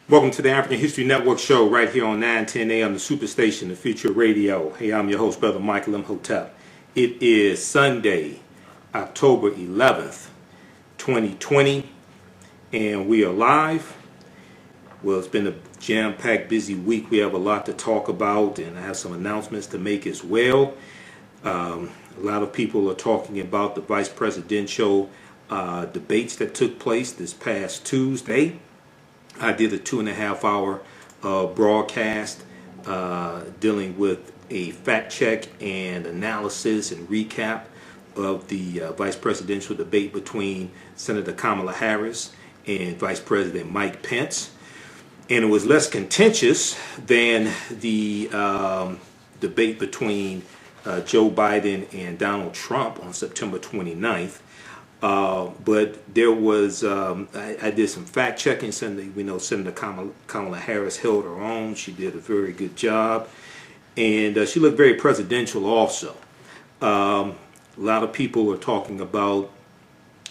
Welcome to the African History Network show right here on 910 AM, the Superstation, the future radio. Hey, I'm your host, Brother Michael Imhotep. It is Sunday, October 11th, 2020, and we are live. Well, it's been a jam-packed, busy week. We have a lot to talk about, and I have some announcements to make as well. A lot of people are talking about the vice presidential debates that took place this past Tuesday. I did a 2.5 hour broadcast dealing with a fact check and analysis and recap of the vice presidential debate between Senator Kamala Harris and Vice President Mike Pence. And it was less contentious than the debate between Joe Biden and Donald Trump on September 29th. But there was, I did some fact checking. We know Senator Kamala Harris held her own. She did a very good job. And she looked very presidential also. A lot of people are talking about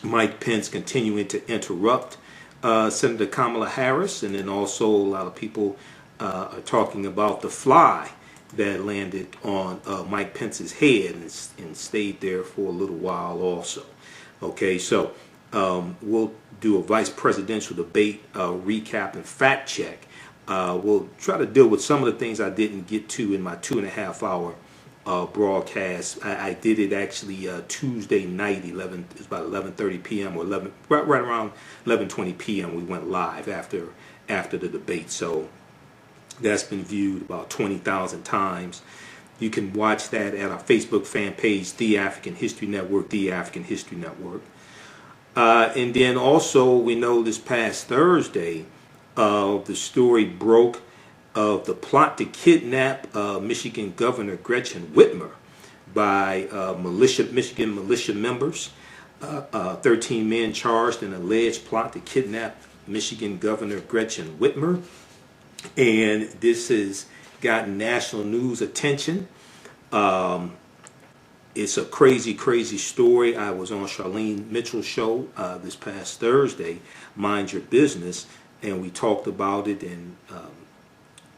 Mike Pence continuing to interrupt Senator Kamala Harris. And then also a lot of people are talking about the fly that landed on Mike Pence's head and stayed there for a little while also. Okay, so we'll do a vice presidential debate recap and fact check. We'll try to deal with some of the things I didn't get to in my 2.5 hour broadcast. I did it actually Tuesday night, it was about 11:30 p.m. or right around 11:20 p.m. We went live after the debate. So that's been viewed about 20,000 times. You can watch that at our Facebook fan page, The African History Network, The African History Network. And then also, we know this past Thursday, the story broke of the plot to kidnap Michigan Governor Gretchen Whitmer by Michigan militia members. 13 men charged in an alleged plot to kidnap Michigan Governor Gretchen Whitmer. And this has gotten national news attention. It's a crazy story. I was on Charlene Mitchell's show this past Thursday, Mind Your Business, and we talked about it. And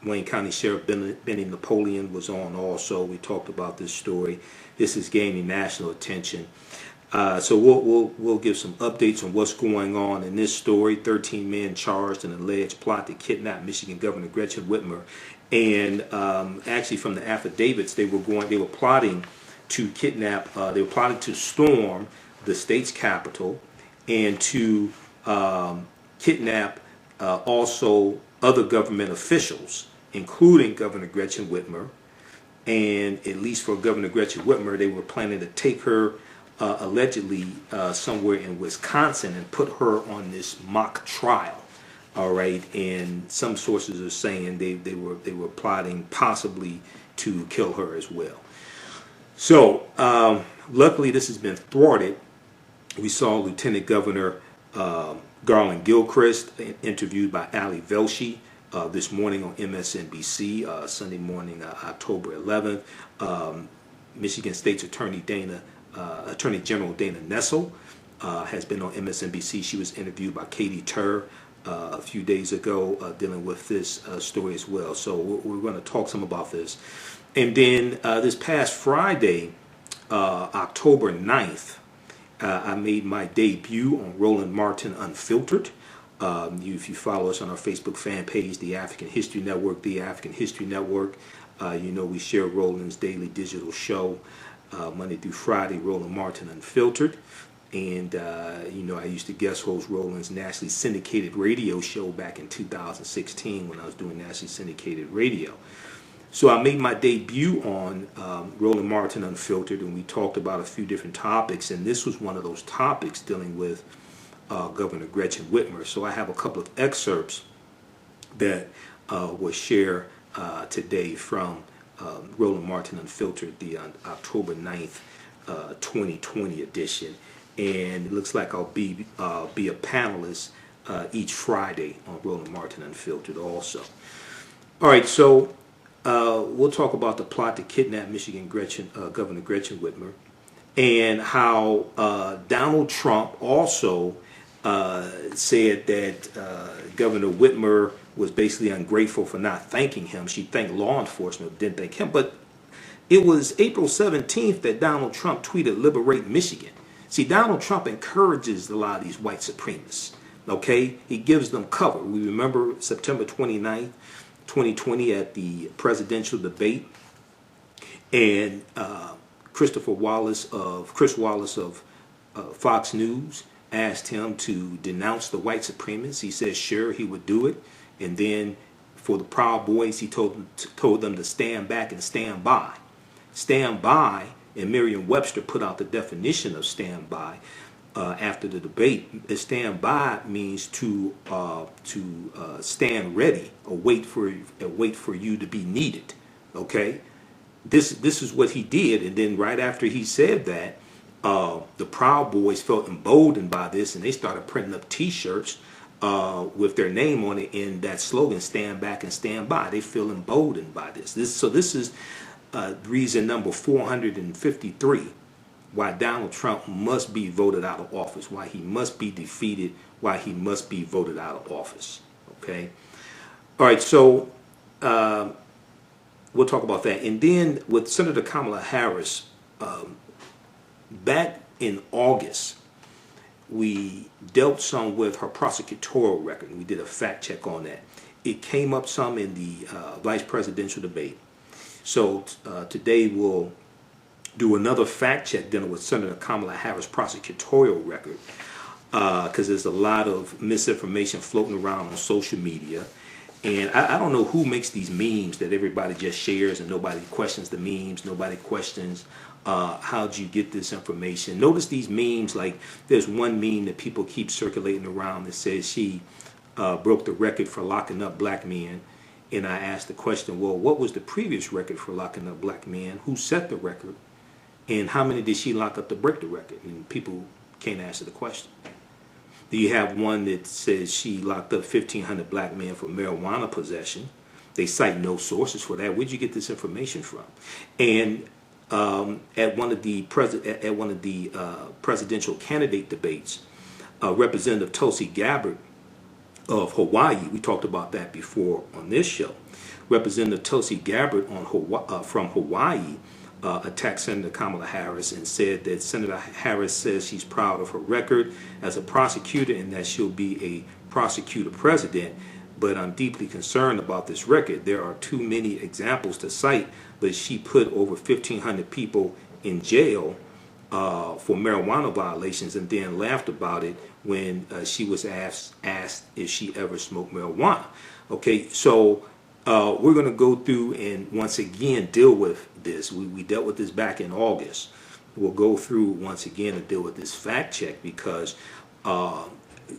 Wayne County Sheriff Benny Napoleon was on also. We talked about this story. This is gaining national attention. So we'll give some updates on what's going on in this story. 13 men charged in an alleged plot to kidnap Michigan Governor Gretchen Whitmer. And actually, from the affidavits, they were plotting to kidnap. They were plotting to storm the state's capital and to kidnap also other government officials, including Governor Gretchen Whitmer. And at least for Governor Gretchen Whitmer, they were planning to take her allegedly somewhere in Wisconsin and put her on this mock trial. All right, and some sources are saying they were plotting possibly to kill her as well. So luckily, this has been thwarted. We saw Lieutenant Governor Garland Gilchrist interviewed by Ali Velshi this morning on MSNBC, Sunday morning, October 11th. Michigan State's Attorney General Dana Nessel has been on MSNBC. She was interviewed by Katie Tur a few days ago dealing with this story as well. So we're going to talk some about this. And then this past Friday, October 9th, I made my debut on Roland Martin Unfiltered. If you follow us on our Facebook fan page, The African History Network, The African History Network, you know we share Roland's daily digital show Monday through Friday, Roland Martin Unfiltered. And, you know, I used to guest host Roland's nationally syndicated radio show back in 2016 when I was doing nationally syndicated radio. So I made my debut on Roland Martin Unfiltered, and we talked about a few different topics. And this was one of those topics dealing with Governor Gretchen Whitmer. So I have a couple of excerpts that will share today from Roland Martin Unfiltered, the October 9th, 2020 edition. And it looks like I'll be a panelist each Friday on Roland Martin Unfiltered also. All right, so we'll talk about the plot to kidnap Michigan Governor Gretchen Whitmer, and how Donald Trump also said that Governor Whitmer was basically ungrateful for not thanking him. She thanked law enforcement, but didn't thank him. But it was April 17th that Donald Trump tweeted, "Liberate Michigan." See, Donald Trump encourages a lot of these white supremacists. Okay? He gives them cover. We remember September 29th, 2020 at the presidential debate. And Chris Wallace of Fox News asked him to denounce the white supremacists. He said sure he would do it. And then for the Proud Boys, he told them to stand back and stand by. Stand by, and Merriam-Webster put out the definition of stand by after the debate. Stand by means to stand ready or wait for you to be needed. Okay, this is what he did, and then right after he said that, the Proud Boys felt emboldened by this, and they started printing up T-shirts with their name on it in that slogan, "Stand back and stand by." They feel emboldened by this. This is reason number 453 why Donald Trump must be voted out of office, why he must be defeated, why he must be voted out of office. Okay? All right, so we'll talk about that. And then with Senator Kamala Harris, back in August, we dealt some with her prosecutorial record. We did a fact check on that. It came up some in the vice presidential debate. So today we'll do another fact check dealing with Senator Kamala Harris' prosecutorial record, because there's a lot of misinformation floating around on social media. And I don't know who makes these memes that everybody just shares and nobody questions the memes, nobody questions how'd you get this information. Notice these memes, like there's one meme that people keep circulating around that says she broke the record for locking up black men. And I asked the question, well, what was the previous record for locking up black men? Who set the record? And how many did she lock up to break the record? And people can't answer the question. You have one that says she locked up 1,500 black men for marijuana possession. They cite no sources for that. Where'd you get this information from? And at one of the presidential candidate debates, Representative Tulsi Gabbard of Hawaii, we talked about that before on this show. Representative Tulsi Gabbard from Hawaii attacked Senator Kamala Harris and said that Senator Harris says she's proud of her record as a prosecutor and that she'll be a prosecutor president. But I'm deeply concerned about this record. There are too many examples to cite, but she put over 1,500 people in jail for marijuana violations and then laughed about it when she was asked if she ever smoked marijuana. Okay, so we're going to go through and once again deal with this. We dealt with this back in August. We'll go through once again and deal with this fact check because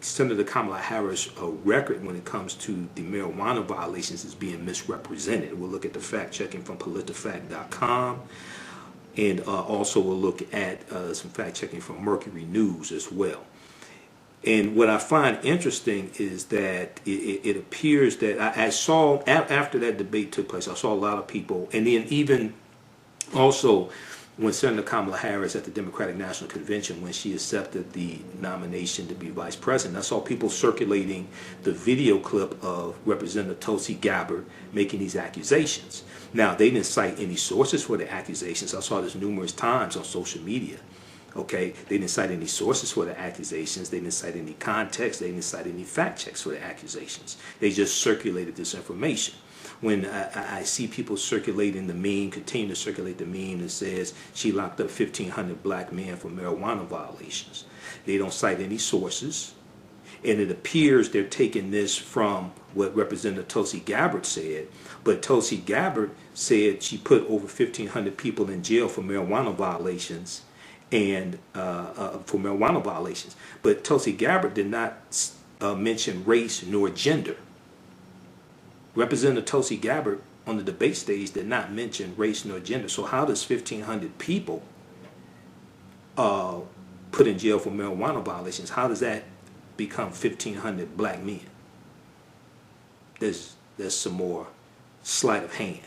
Senator Kamala Harris' record when it comes to the marijuana violations is being misrepresented. We'll look at the fact checking from PolitiFact.com, and also we'll look at some fact checking from Mercury News as well. And what I find interesting is that it appears that I saw after that debate took place, I saw a lot of people, and then even also when Senator Kamala Harris at the Democratic National Convention, when she accepted the nomination to be vice president, I saw people circulating the video clip of Representative Tulsi Gabbard making these accusations. Now, they didn't cite any sources for the accusations. I saw this numerous times on social media. Okay, they didn't cite any sources for the accusations. They didn't cite any context. They didn't cite any fact checks for the accusations. They just circulated this information. When I see people circulating the meme, continue to circulate the meme that says she locked up 1,500 black men for marijuana violations. They don't cite any sources. And it appears they're taking this from what Representative Tulsi Gabbard said. But Tulsi Gabbard said she put over 1,500 people in jail for marijuana violations. But Tulsi Gabbard did not mention race nor gender. Representative Tulsi Gabbard on the debate stage did not mention race nor gender. So how does 1,500 people put in jail for marijuana violations, how does that become 1,500 black men? There's some more sleight of hand.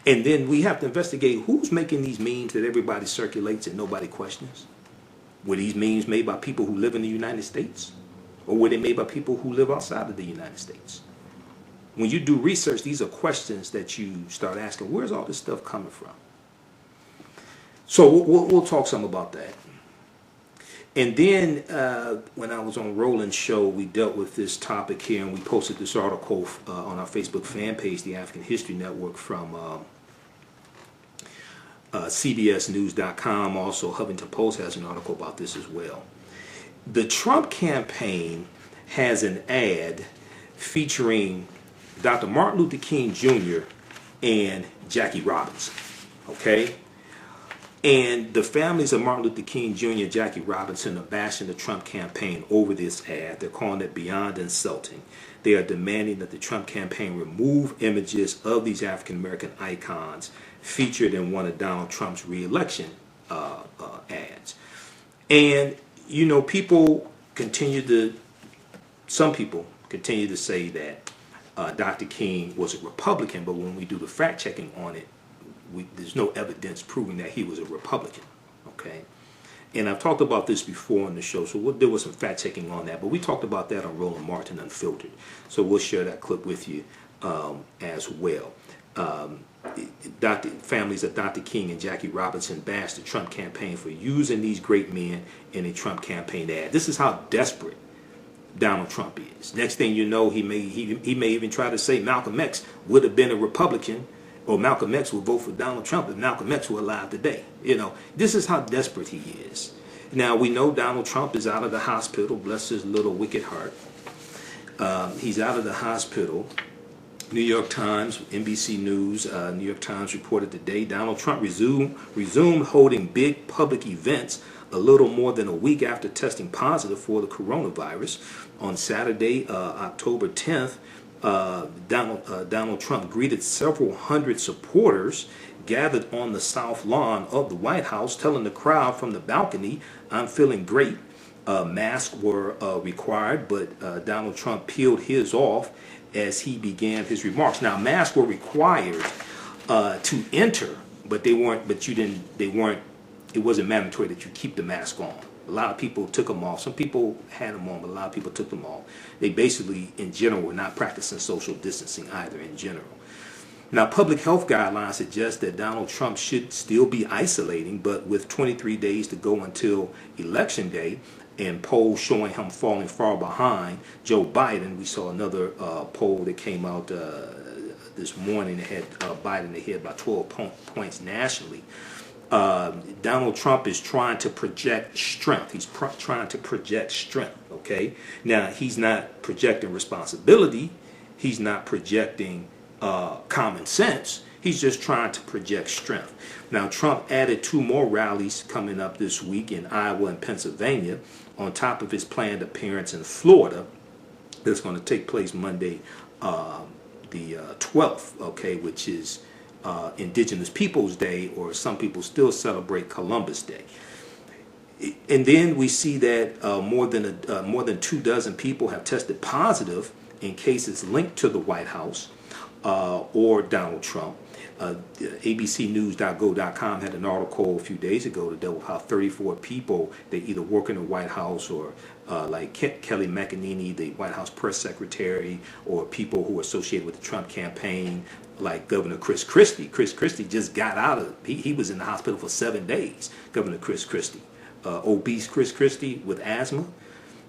And then we have to investigate who's making these memes that everybody circulates and nobody questions. Were these memes made by people who live in the United States? Or were they made by people who live outside of the United States? When you do research, these are questions that you start asking, where's all this stuff coming from? So we'll talk some about that. And then when I was on Roland's show, we dealt with this topic here, and we posted this article on our Facebook fan page, the African History Network, from CBSNews.com. Also, Huffington Post has an article about this as well. The Trump campaign has an ad featuring Dr. Martin Luther King Jr. and Jackie Robinson. Okay? And the families of Martin Luther King Jr. and Jackie Robinson are bashing the Trump campaign over this ad. They're calling it beyond insulting. They are demanding that the Trump campaign remove images of these African-American icons featured in one of Donald Trump's re-election ads. And, you know, some people continue to say that Dr. King was a Republican, but when we do the fact-checking on it, there's no evidence proving that he was a Republican, okay? And I've talked about this before on the show, so there was some fact-checking on that, but we talked about that on Roland Martin Unfiltered, so we'll share that clip with you as well. Families of Dr. King and Jackie Robinson bashed the Trump campaign for using these great men in a Trump campaign ad. This is how desperate Donald Trump is. Next thing you know, he may even try to say Malcolm X would have been a Republican, or Malcolm X would vote for Donald Trump if Malcolm X were alive today. You know, this is how desperate he is. Now, we know Donald Trump is out of the hospital, bless his little wicked heart. He's out of the hospital. New York Times, NBC News, New York Times reported today, Donald Trump resumed holding big public events a little more than a week after testing positive for the coronavirus. On Saturday, October 10th, Donald Trump greeted several hundred supporters gathered on the south lawn of the White House, telling the crowd from the balcony, "I'm feeling great." Masks were required, but Donald Trump peeled his off as he began his remarks. Now, masks were required to enter, but it wasn't mandatory that you keep the mask on. A lot of people took them off. Some people had them on, but a lot of people took them off. They basically, in general, were not practicing social distancing either in general. Now, public health guidelines suggest that Donald Trump should still be isolating, but with 23 days to go until Election Day, and polls showing him falling far behind Joe Biden. We saw another poll that came out this morning that had Biden ahead by 12 points nationally. Donald Trump is trying to project strength. He's trying to project strength, okay? Now, he's not projecting responsibility. He's not projecting common sense. He's just trying to project strength. Now, Trump added 2 more rallies coming up this week in Iowa and Pennsylvania, on top of his planned appearance in Florida that's going to take place Monday, the 12th, okay, which is Indigenous Peoples Day, or some people still celebrate Columbus Day. And then we see that more than 24 people have tested positive in cases linked to the White House or Donald Trump. ABCNews.go.com had an article a few days ago that dealt with how 34 people, they either work in the White House or like Kelly McEnany, the White House press secretary, or people who are associated with the Trump campaign, like Governor Chris Christie. Chris Christie just got out of, he was in the hospital for 7 days, Governor Chris Christie. Obese Chris Christie with asthma.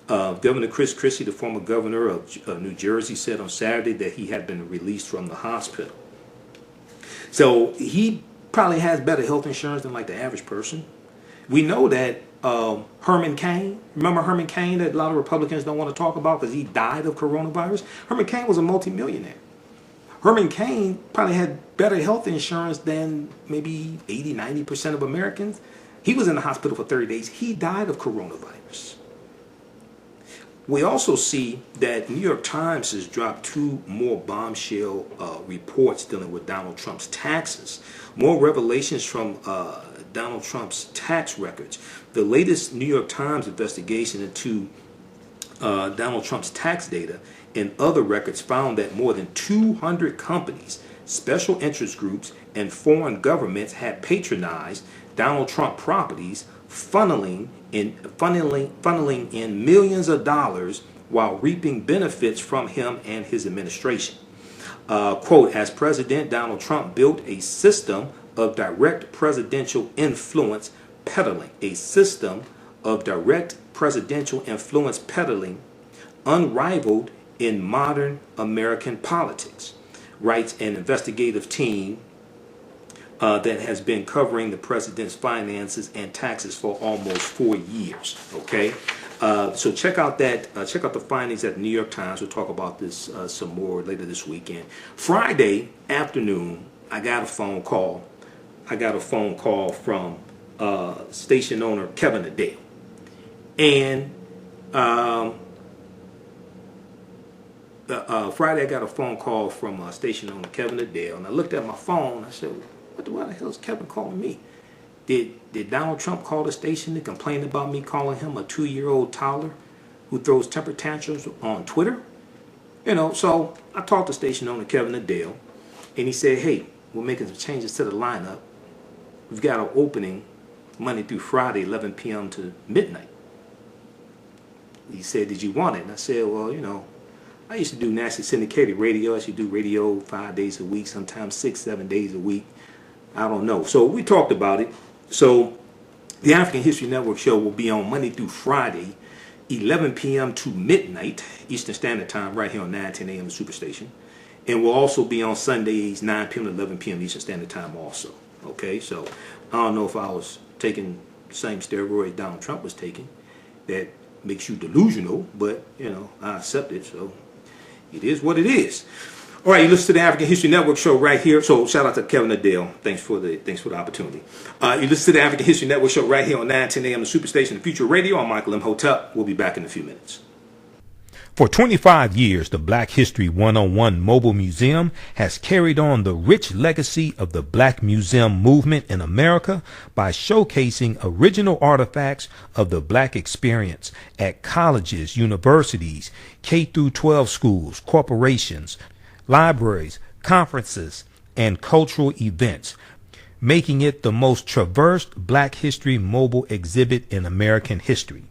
Governor Chris Christie, the former governor of New Jersey, said on Saturday that he had been released from the hospital. So he probably has better health insurance than like the average person. We know that Herman Cain, remember Herman Cain that a lot of Republicans don't want to talk about because he died of coronavirus? Herman Cain was a multimillionaire. Herman Cain probably had better health insurance than maybe 80-90% of Americans. He was in the hospital for 30 days. He died of coronavirus. We also see that New York Times has dropped 2 more bombshell reports dealing with Donald Trump's taxes. More revelations from Donald Trump's tax records. The latest New York Times investigation into Donald Trump's tax data and other records found that more than 200 companies, special interest groups, and foreign governments had patronized Donald Trump properties, funneling in millions of dollars while reaping benefits from him and his administration. Quote, as President Donald Trump built a system of direct presidential influence peddling, unrivaled in modern American politics, writes an investigative team that has been covering the president's finances and taxes for almost 4 years. Okay, so check out the findings at the New York Times. We'll talk about this some more later this weekend. Friday afternoon, I got a phone call from station owner Kevin Adele, and Friday I got a phone call from station owner Kevin Adele, and I looked at my phone. I said, "Why the hell is Kevin calling me? Did Donald Trump call the station to complain about me calling him a 2-year-old toddler who throws temper tantrums on Twitter?" So I talked to station owner Kevin Adele, and he said, "Hey, we're making some changes to the lineup. We've got an opening Monday through Friday, 11 p.m. to midnight." He said, "Did you want it?" And I said, "Well, I used to do nationally syndicated radio. I used to do radio 5 days a week, sometimes 6-7 days a week. I don't know." So we talked about it. So the African History Network show will be on Monday through Friday, 11 p.m. to midnight Eastern Standard Time, right here on 9:10 a.m. Superstation. And we'll also be on Sundays, 9 p.m. to 11 p.m. Eastern Standard Time also. Okay, so I don't know if I was taking the same steroids Donald Trump was taking. That makes you delusional, but, I accept it, so it is what it is. All right, you listen to the African History Network show right here. So shout out to Kevin Adele. Thanks for the opportunity. You listen to the African History Network show right here on 9:10 a.m. to Superstation, the Future Radio. I'm Michael Imhotep. We'll be back in a few minutes. For 25 years, the Black History 101 Mobile Museum has carried on the rich legacy of the Black Museum movement in America by showcasing original artifacts of the Black experience at colleges, universities, K-12 schools, corporations, libraries, conferences, and cultural events, making it the most traversed Black History mobile exhibit in American history.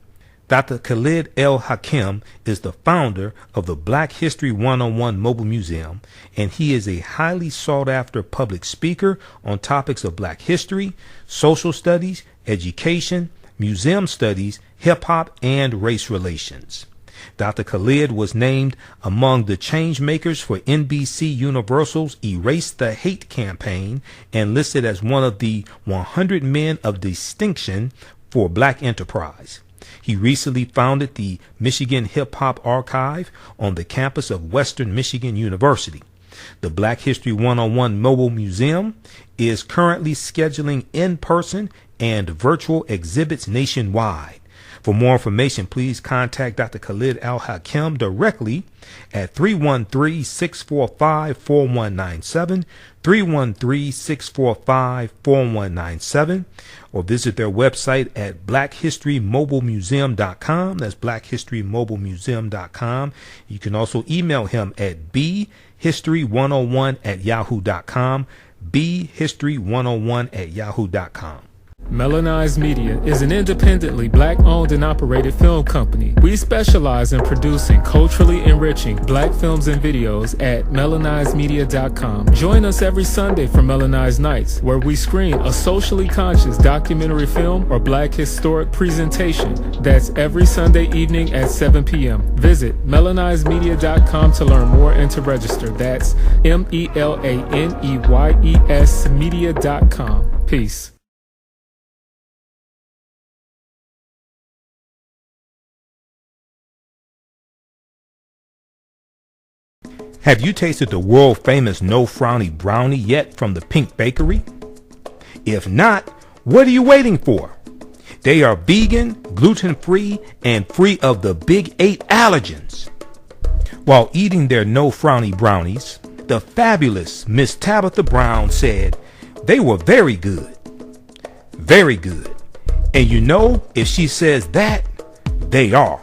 Dr. Khalid El Hakim is the founder of the Black History 101 Mobile Museum, and he is a highly sought-after public speaker on topics of Black history, social studies, education, museum studies, hip-hop, and race relations. Dr. Khalid was named among the change makers for NBC Universal's Erase the Hate campaign and listed as one of the 100 men of distinction for Black enterprise. He recently founded the Michigan Hip Hop Archive on the campus of Western Michigan University. The Black History 101 Mobile Museum is currently scheduling in-person and virtual exhibits nationwide. For more information, please contact Dr. Khalid Al Hakim directly at 313-645-4197, 313-645-4197, or visit their website at blackhistorymobilemuseum.com. That's blackhistorymobilemuseum.com. You can also email him at bhistory101@yahoo.com, bhistory101@yahoo.com. Melanized Media is an independently Black-owned and operated film company. We specialize in producing culturally enriching Black films and videos at melanizedmedia.com. Join us every Sunday for Melanized Nights, where we screen a socially conscious documentary film or Black historic presentation. That's every Sunday evening at 7 p.m. Visit melanizedmedia.com to learn more and to register. That's MELANEYES media.com. Peace. Have you tasted the world-famous No Frowny Brownie yet from the Pink Bakery? If not, what are you waiting for? They are vegan, gluten-free, and free of the big 8 allergens. While eating their No Frowny Brownies, the fabulous Miss Tabitha Brown said they were very good. Very good. And if she says that, they are.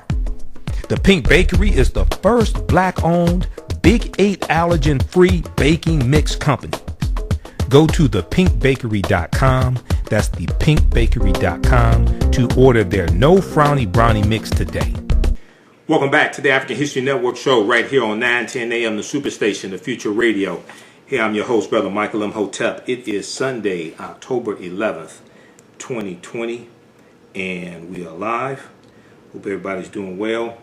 The Pink Bakery is the first Black-owned, Big 8 allergen-free baking mix company. Go to thepinkbakery.com, that's thepinkbakery.com, to order their No Frowny Brownie mix today. Welcome back to the African History Network show right here on 910 AM, the Superstation, the Future Radio. Here I'm your host, Brother Michael Imhotep. It is Sunday, October 11th, 2020, and we are live. Hope everybody's doing well.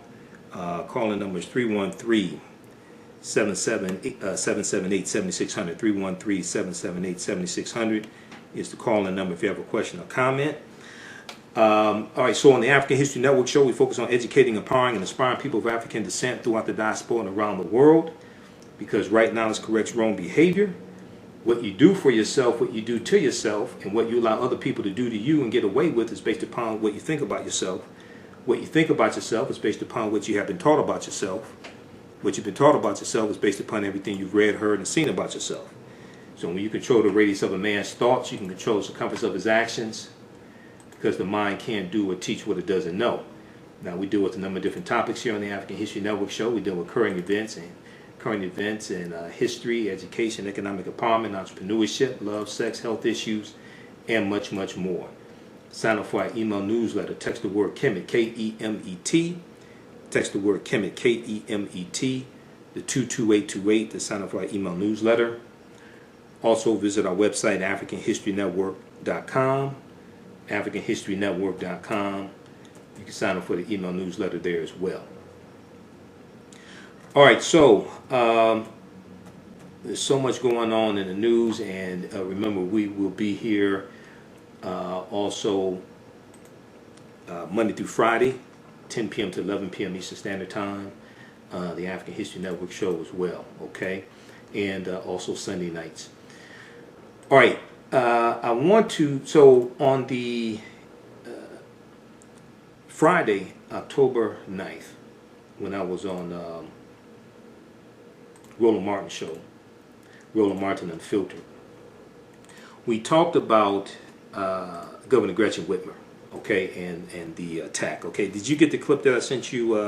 Calling number is 313-778-7600. 313-778-7600 is the calling number if you have a question or comment. All right, so on the African History Network show, we focus on educating, empowering, and inspiring people of African descent throughout the diaspora and around the world, because right knowledge corrects wrong behavior. What you do for yourself, what you do to yourself, and what you allow other people to do to you and get away with is based upon what you think about yourself. What you think about yourself is based upon what you have been taught about yourself. What you've been taught about yourself is based upon everything you've read, heard, and seen about yourself. So when you control the radius of a man's thoughts, you can control the circumference of his actions, because the mind can't do or teach what it doesn't know. Now, we deal with a number of different topics here on the African History Network show. We deal with current events and history, education, economic empowerment, entrepreneurship, love, sex, health issues, and much, much more. Sign up for our email newsletter. Text the word Kemet, K-E-M-E-T. Text the word Kemet, K-E-M-E-T, to 22828 to sign up for our email newsletter. Also, visit our website, AfricanHistoryNetwork.com. AfricanHistoryNetwork.com. You can sign up for the email newsletter there as well. All right, so there's so much going on in the news, and remember, we will be here also Monday through Friday, 10 p.m. to 11 p.m. Eastern Standard Time, the African History Network show as well, okay? And also Sunday nights. All right. I want to, so on the Friday, October 9th, when I was on Roland Martin show, Roland Martin Unfiltered, we talked about Governor Gretchen Whitmer, okay, and the attack, okay. Did you get the clip that I sent you?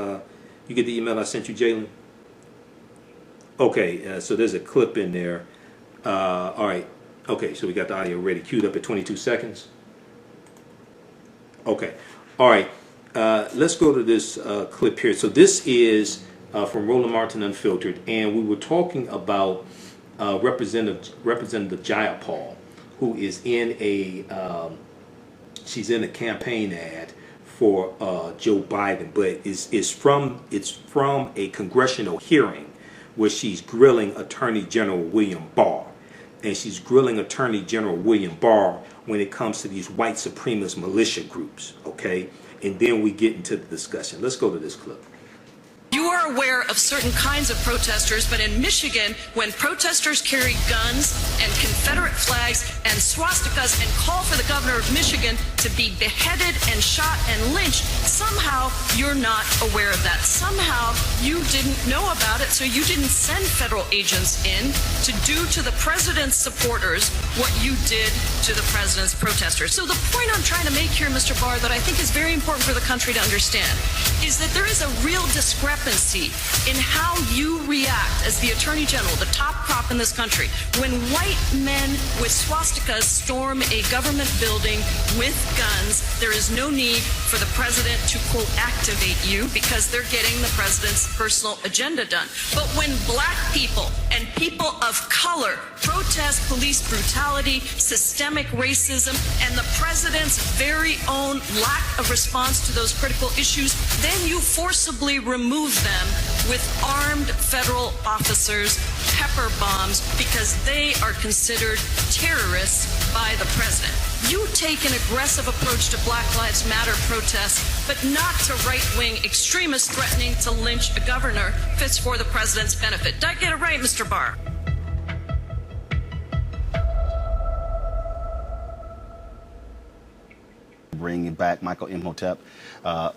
You get the email I sent you, Jalen? Okay, so there's a clip in there. All right. Okay, so we got the audio ready, queued up at 22 seconds. Okay, all right. Let's go to this clip here. So this is from Roland Martin Unfiltered, and we were talking about Representative Jayapal, who is in she's in a campaign ad for Joe Biden, but it's from a congressional hearing where she's grilling Attorney General William Barr. And she's grilling Attorney General William Barr when it comes to these white supremacist militia groups, okay? And then we get into the discussion. Let's go to this clip. You are aware of certain kinds of protesters, but in Michigan, when protesters carry guns and Confederate flags and swastikas and call for the governor of Michigan to be beheaded and shot and lynched, somehow you're not aware of that. Somehow you didn't know about it, so you didn't send federal agents in to do to the president's supporters what you did to the president's protesters. So the point I'm trying to make here, Mr. Barr, that I think is very important for the country to understand, is that there is a real discrepancy in how you react as the Attorney General, the top cop in this country, when white men with swastikas storm a government building with guns. There is no need for the president to, quote, activate you because they're getting the president's personal agenda done. But when black people and people of color protest police brutality, systemic racism, and the president's very own lack of response to those critical issues, then you forcibly remove them with armed federal officers, pepper bombs, because they are considered terrorists by the president. You take an aggressive approach to Black Lives Matter protests, but not to right-wing extremists threatening to lynch a governor if it's for the president's benefit. Did I get it right, Mr. Barr? Bringing back Michael Imhotep,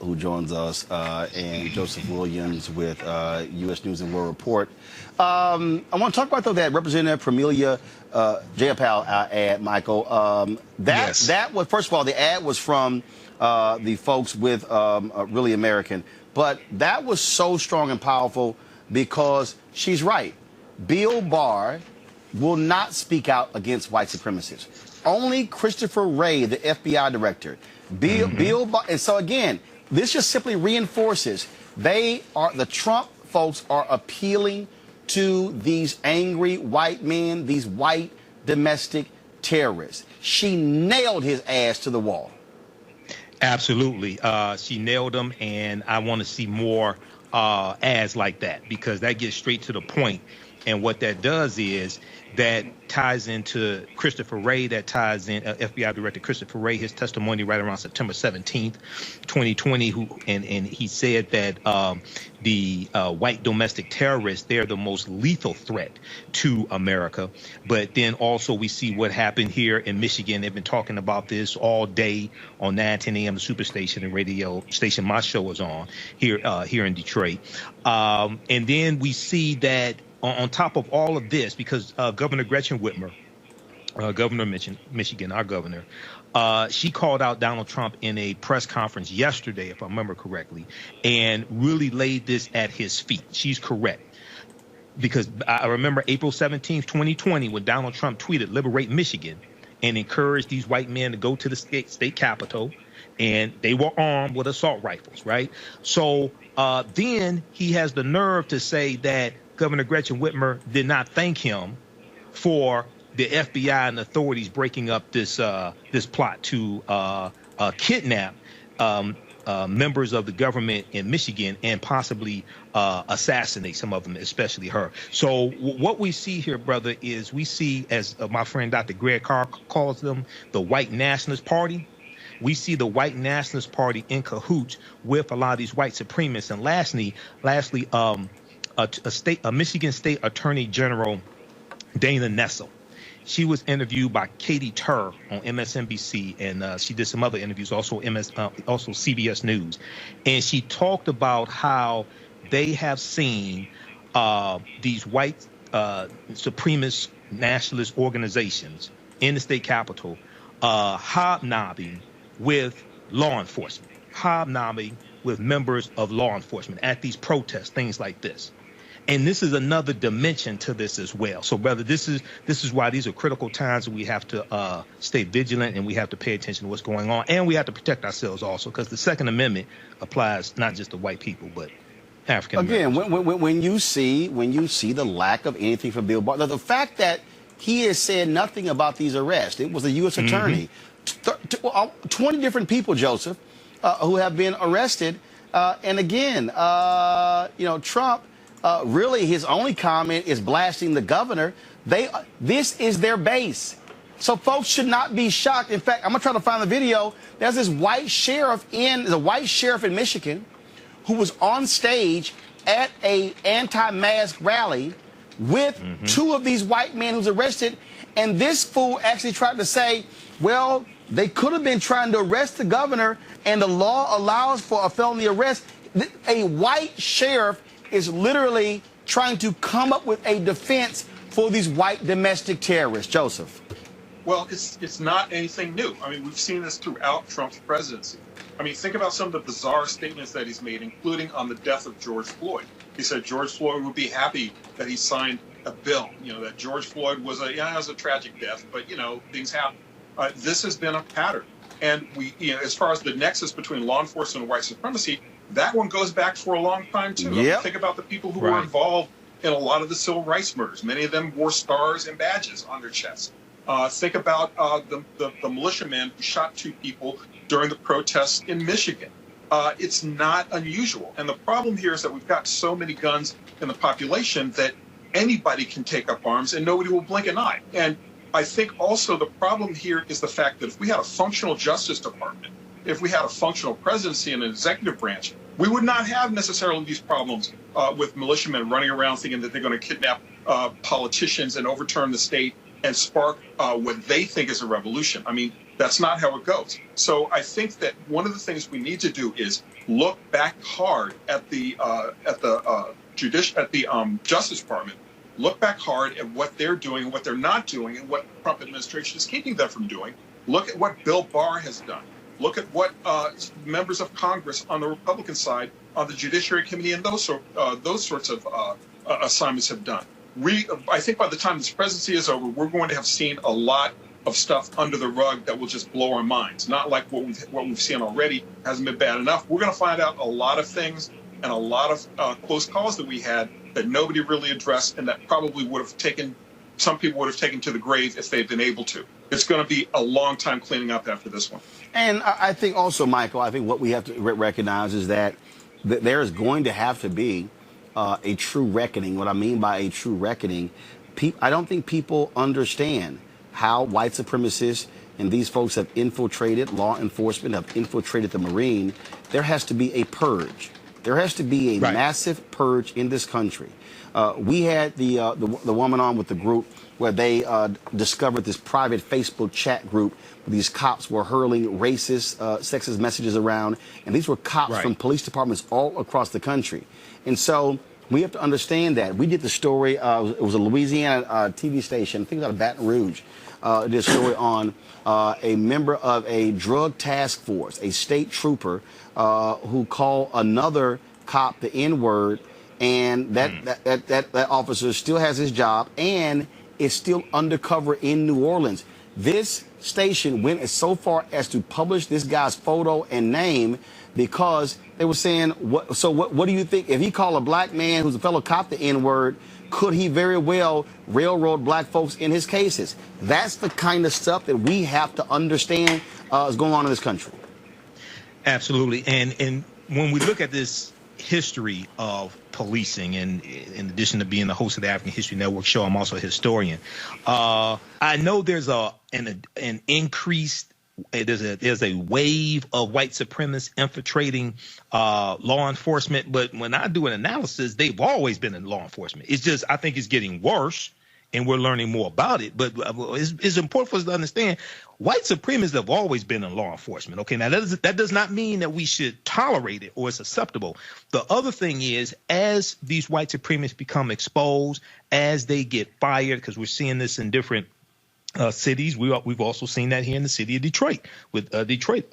who joins us, and Joseph Williams with U.S. News and World Report. I want to talk about, though, that Representative Militia Jayapal ad, Michael. That was, first of all, the ad was from the folks with Really American, but that was so strong and powerful because she's right. Bill Barr will not speak out against white supremacists. Only Christopher Wray, the FBI director, Bill Barr. And so, again, this just simply reinforces The Trump folks are appealing to these angry white men, these white domestic terrorists. She nailed his ass to the wall. Absolutely. She nailed him, and I want to see more ads like that, because that gets straight to the point. And what that does is that ties into Christopher Wray, that ties in FBI Director Christopher Wray, his testimony right around September 17th, 2020, and he said that the white domestic terrorists, they're the most lethal threat to America. But then also we see what happened here in Michigan. They've been talking about this all day on 9:10 a.m. Superstation, and radio station my show is on here in Detroit. And then we see that on top of all of this, because Governor Gretchen Whitmer, governor of Michigan, our governor, she called out Donald Trump in a press conference yesterday, if I remember correctly, and really laid this at his feet. She's correct. Because I remember April 17th, 2020, when Donald Trump tweeted, "Liberate Michigan," and encouraged these white men to go to the state capitol, and they were armed with assault rifles, right? So then he has the nerve to say that Governor Gretchen Whitmer did not thank him for the FBI and authorities breaking up this plot to kidnap members of the government in Michigan and possibly assassinate some of them, especially her. So what we see here, brother, is we see, as my friend Dr. Greg Carr calls them, the white nationalist party. We see the white nationalist party in cahoots with a lot of these white supremacists. And lastly, a Michigan State Attorney General, Dana Nessel. She was interviewed by Katie Tur on MSNBC, and she did some other interviews, also CBS News. And she talked about how they have seen these white supremacist nationalist organizations in the state capitol hobnobbing with law enforcement, hobnobbing with members of law enforcement at these protests, things like this. And this is another dimension to this as well. So, brother, this is why these are critical times, and we have to stay vigilant, and we have to pay attention to what's going on, and we have to protect ourselves also, because the Second Amendment applies not just to white people, but African Americans. Again, when you see the lack of anything from Bill Barr, the fact that he has said nothing about these arrests, it was a U.S. attorney, 20 different people, Joseph, who have been arrested, and again, Trump. Really, his only comment is blasting the governor. This is their base. So folks should not be shocked. In fact, I'm going to try to find the video. There's this white sheriff in Michigan who was on stage at a anti-mask rally with two of these white men who's arrested. And this fool actually tried to say, well, they could have been trying to arrest the governor, and the law allows for a felony arrest. A white sheriff is literally trying to come up with a defense for these white domestic terrorists. Joseph. Well, it's not anything new. I mean, we've seen this throughout Trump's presidency. I mean, think about some of the bizarre statements that he's made, including on the death of George Floyd. He said George Floyd would be happy that he signed a bill, that George Floyd was it was a tragic death, but, things happen. This has been a pattern. And as far as the nexus between law enforcement and white supremacy, that one goes back for a long time, too. Yep. Think about the people who were involved in a lot of the civil rights murders. Many of them wore stars and badges on their chests. Think about the militiamen who shot 2 people during the protests in Michigan. It's not unusual. And the problem here is that we've got so many guns in the population that anybody can take up arms and nobody will blink an eye. And I think also the problem here is the fact that if we had a functional Justice Department, if we had a functional presidency and an executive branch, we would not have necessarily these problems with militiamen running around thinking that they're going to kidnap politicians and overturn the state and spark what they think is a revolution. I mean, that's not how it goes. So I think that one of the things we need to do is look back hard at the Justice Department. Look back hard at what they're doing and what they're not doing and what the Trump administration is keeping them from doing. Look at what Bill Barr has done. Look at what members of Congress on the Republican side, on the Judiciary Committee, and those sorts of assignments have done. I think by the time this presidency is over, we're going to have seen a lot of stuff under the rug that will just blow our minds. Not like what we've seen already hasn't been bad enough. We're going to find out a lot of things and a lot of close calls that we had that nobody really addressed, and that probably would have taken, some people would have taken to the grave if they'd been able to. It's going to be a long time cleaning up after this one. And I think also, Michael, I think what we have to recognize is that there is going to have to be a true reckoning. What I mean by a true reckoning, I don't think people understand how white supremacists and these folks have infiltrated law enforcement, have infiltrated the Marine. There has to be a purge. There has to be a massive purge in this country. We had the woman on with the group where they discovered this private Facebook chat group where these cops were hurling racist, sexist messages around. And these were cops from police departments all across the country. And so we have to understand that. We did the story, it was a Louisiana TV station, I think it was out of Baton Rouge, did a story on a member of a drug task force, a state trooper who called another cop the N-word, and that officer still has his job and is still undercover in New Orleans. This station went so far as to publish this guy's photo and name because they were saying, what do you think? If he called a black man who's a fellow cop the N-word, could he very well railroad black folks in his cases? That's the kind of stuff that we have to understand is going on in this country. Absolutely. And when we look at this history of policing, and in addition to being the host of the African History Network show, I'm also a historian. I know there's an increased, there's a wave of white supremacists infiltrating law enforcement, but when I do an analysis, they've always been in law enforcement. It's just, I think it's getting worse, and we're learning more about it. But it's important for us to understand white supremacists have always been in law enforcement. Okay, now that does not mean that we should tolerate it or it's acceptable. The other thing is, as these white supremacists become exposed, as they get fired, because we're seeing this in different cities. We've also seen that here in the city of Detroit with Detroit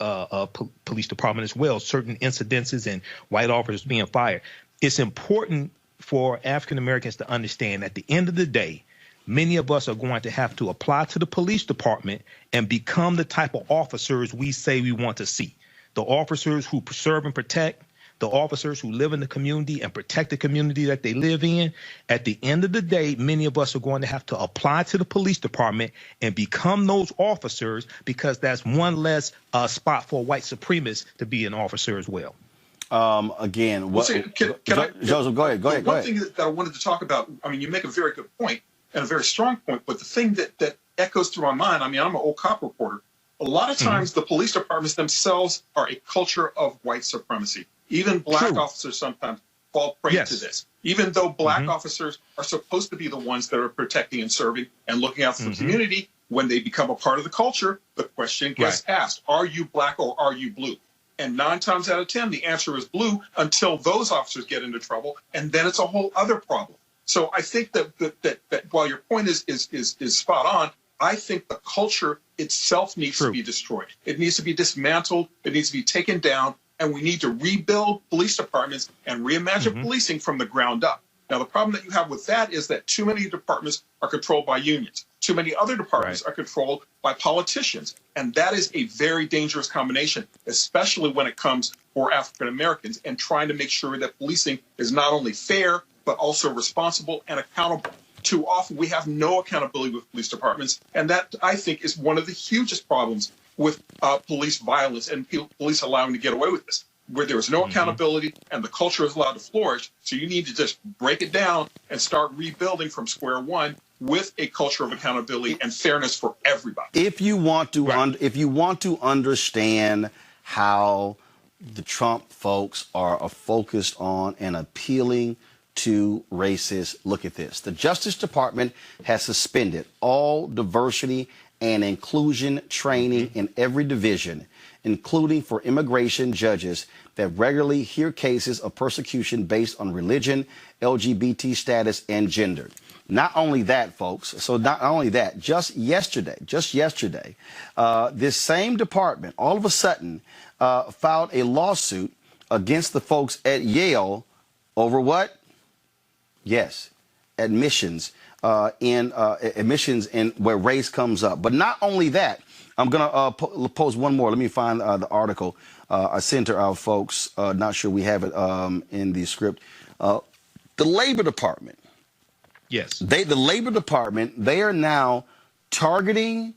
Police Department as well. Certain incidences and white officers being fired. It's important for African Americans to understand at the end of the day, many of us are going to have to apply to the police department and become the type of officers we say we want to see. The officers who serve and protect, the officers who live in the community and protect the community that they live in. At the end of the day, many of us are going to have to apply to the police department and become those officers, because that's one less spot for a white supremacist to be an officer as well. Again, what, Joseph, go ahead. One thing that I wanted to talk about, I mean, you make a very good point and a very strong point, but the thing that echoes through my mind, I mean, I'm an old cop reporter. A lot of times the police departments themselves are a culture of white supremacy. Even black officers sometimes fall prey to this. Even though black officers are supposed to be the ones that are protecting and serving and looking out for the community, when they become a part of the culture, the question gets asked, are you black or are you blue? And 9 times out of 10, the answer is blue until those officers get into trouble, and then it's a whole other problem. So I think that while your point is spot on, I think the culture itself needs to be destroyed. It needs to be dismantled. It needs to be taken down. And we need to rebuild police departments and reimagine policing from the ground up. Now, the problem that you have with that is that too many departments are controlled by unions. Too many other departments are controlled by politicians. And that is a very dangerous combination, especially when it comes for African Americans and trying to make sure that policing is not only fair, but also responsible and accountable. Too often we have no accountability with police departments. And that, I think, is one of the hugest problems with police violence and police allowing to get away with this, where there is no accountability and the culture is allowed to flourish. So you need to just break it down and start rebuilding from square one with a culture of accountability and fairness for everybody. If you want to understand how the Trump folks are focused on and appealing to racists, look at this. The Justice Department has suspended all diversity and inclusion training in every division, including for immigration judges that regularly hear cases of persecution based on religion, LGBT status, and gender. Not only that, folks, just yesterday, this same department all of a sudden filed a lawsuit against the folks at Yale over what? Yes, admissions in admissions and where race comes up. But not only that, I'm going to pose one more. Let me find the article I sent to our folks. Not sure we have it in the script. The Labor Department. Yes. The Labor Department, they are now targeting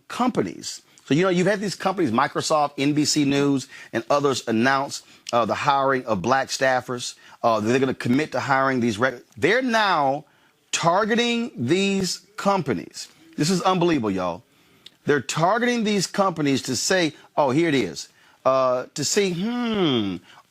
companies. So, you know, you've had these companies, Microsoft, NBC News, and others announce the hiring of black staffers. They're going to commit to hiring these. They're now targeting these companies. This is unbelievable, y'all. They're targeting these companies to say, oh, here it is, to say,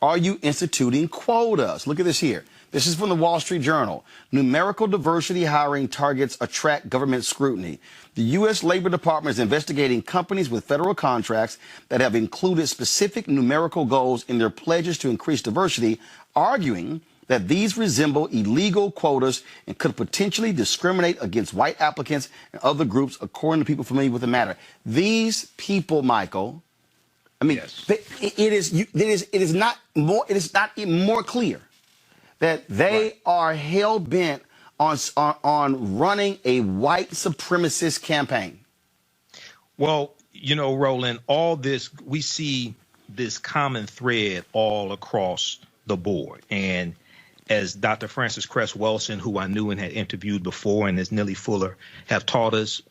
are you instituting quotas? Look at this here. This is from the Wall Street Journal. Numerical diversity hiring targets attract government scrutiny. The U.S. Labor Department is investigating companies with federal contracts that have included specific numerical goals in their pledges to increase diversity, arguing that these resemble illegal quotas and could potentially discriminate against white applicants and other groups, according to people familiar with the matter. These people, Michael, I mean, yes. it is not more clear that they are hell bent on running a white supremacist campaign. Well, you know, Roland, all this, we see this common thread all across the board. And as Dr. Frances Cress Welsing, who I knew and had interviewed before, and as Nellie Fuller have taught us,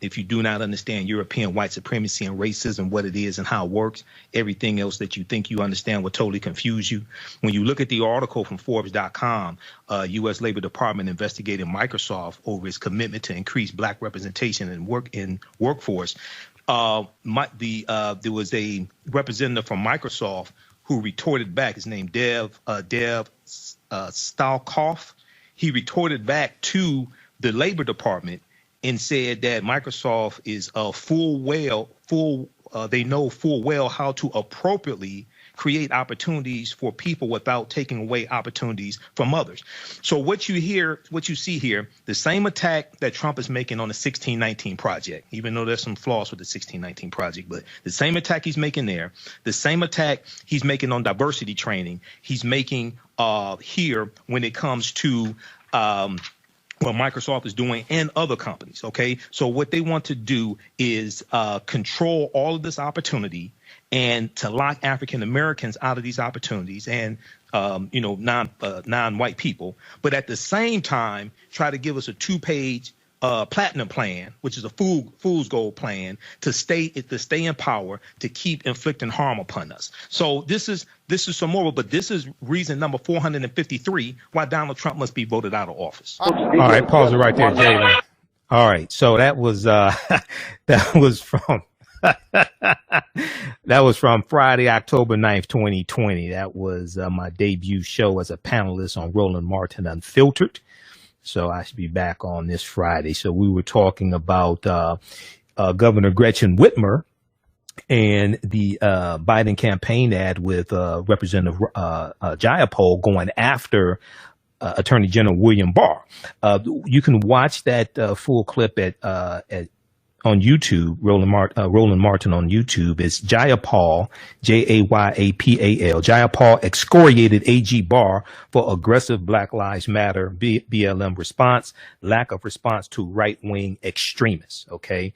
if you do not understand European white supremacy and racism, what it is and how it works, everything else that you think you understand will totally confuse you. When you look at the article from Forbes.com, U.S. Labor Department investigating Microsoft over its commitment to increase black representation in workforce, there was a representative from Microsoft who retorted back. His name Dev Stalkoff. He retorted back to the Labor Department and said that Microsoft is they know full well how to appropriately create opportunities for people without taking away opportunities from others. So what you see here, the same attack that Trump is making on the 1619 project, even though there's some flaws with the 1619 project, but the same attack he's making there, the same attack he's making on diversity training, he's making here when it comes to what Microsoft is doing and other companies. OK, so what they want to do is control all of this opportunity and to lock African Americans out of these opportunities and, non-white people. But at the same time, try to give us a 2-page platinum plan, which is a fool's gold plan to stay in power, to keep inflicting harm upon us. So this is some more, but this is reason number 453 why Donald Trump must be voted out of office. All right, pause it right there, Jalen. All right, so that was from Friday, October 9th, 2020. That was my debut show as a panelist on Roland Martin Unfiltered. So I should be back on this Friday. So we were talking about Governor Gretchen Whitmer and the Biden campaign ad with Representative Jayapal going after Attorney General William Barr. You can watch that full clip on YouTube, Roland Martin on YouTube. It's Jayapal, Jayapal. Jayapal excoriated AG Barr for aggressive Black Lives Matter BLM response, lack of response to right-wing extremists. Okay.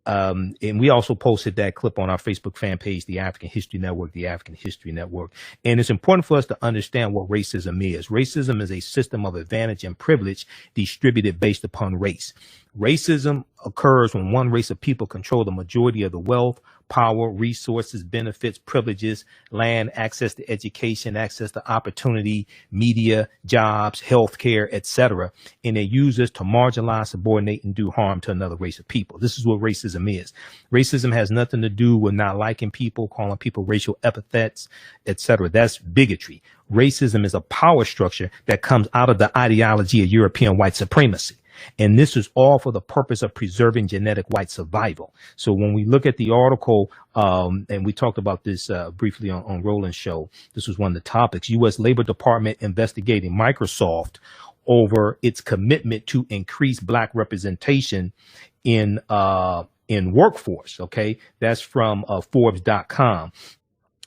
And we also posted that clip on our Facebook fan page, The African History Network, The African History Network. And it's important for us to understand what racism is. Racism is a system of advantage and privilege distributed based upon race. Racism occurs when one race of people control the majority of the wealth, power, resources, benefits, privileges, land, access to education, access to opportunity, media, jobs, healthcare, etc. And they use this to marginalize, subordinate, and do harm to another race of people. This is what racism is. Racism has nothing to do with not liking people, calling people racial epithets, etc. That's bigotry. Racism is a power structure that comes out of the ideology of European white supremacy. And this is all for the purpose of preserving genetic white survival. So when we look at the article, and we talked about this briefly on Roland's show, this was one of the topics, U.S. Labor Department investigating Microsoft over its commitment to increase Black representation in workforce. OK, that's from Forbes.com.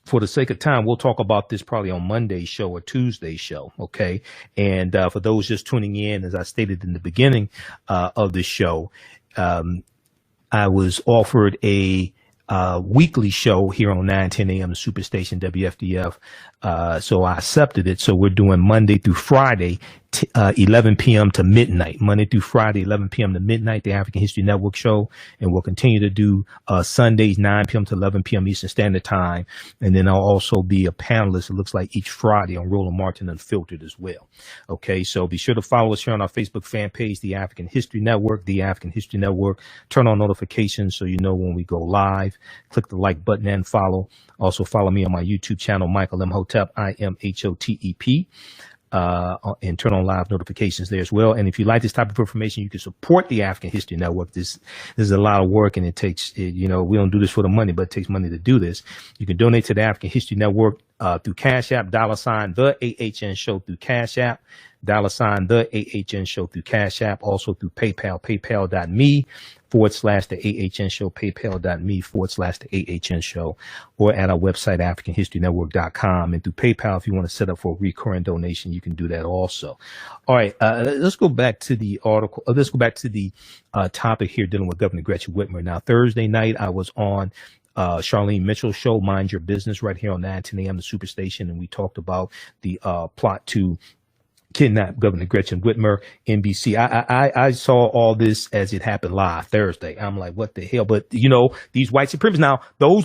for the sake of time, we'll talk about this probably on Monday's show or Tuesday's show. Okay. And for those just tuning in, as I stated in the beginning of the show, I was offered a weekly show here on 9:10 a.m. Superstation WFDF. So I accepted it. So we're doing Monday through Friday, 11 p.m. to midnight. Monday through Friday, 11 p.m. to midnight, the African History Network show. And we'll continue to do Sundays, 9 p.m. to 11 p.m. Eastern Standard Time. And then I'll also be a panelist, it looks like, each Friday on Roland Martin Unfiltered as well. Okay, so be sure to follow us here on our Facebook fan page, The African History Network, The African History Network. Turn on notifications so you know when we go live. Click the like button and follow. Also follow me on my YouTube channel, Michael Imhotep, IMHOTEP. And turn on live notifications there as well. And if you like this type of information, you can support the African History Network. This is a lot of work, and it takes, we don't do this for the money, but it takes money to do this. You can donate to the African History Network through Cash App, $ the AHN Show through Cash App, $ the AHN Show through Cash App, also through PayPal, paypal.me/the AHN Show, paypal.me/the AHN Show, or at our website, AfricanHistoryNetwork.com. And through PayPal, if you want to set up for a recurring donation, you can do that also. All right, let's go back to the article. Let's go back to the topic here dealing with Governor Gretchen Whitmer. Now, Thursday night, I was on Charlene Mitchell's show, Mind Your Business, right here on 9:10 a.m. the Superstation, and we talked about the plot to kidnap Governor Gretchen Whitmer, NBC. I saw all this as it happened live Thursday. I'm like, what the hell? But these white supremacists, now those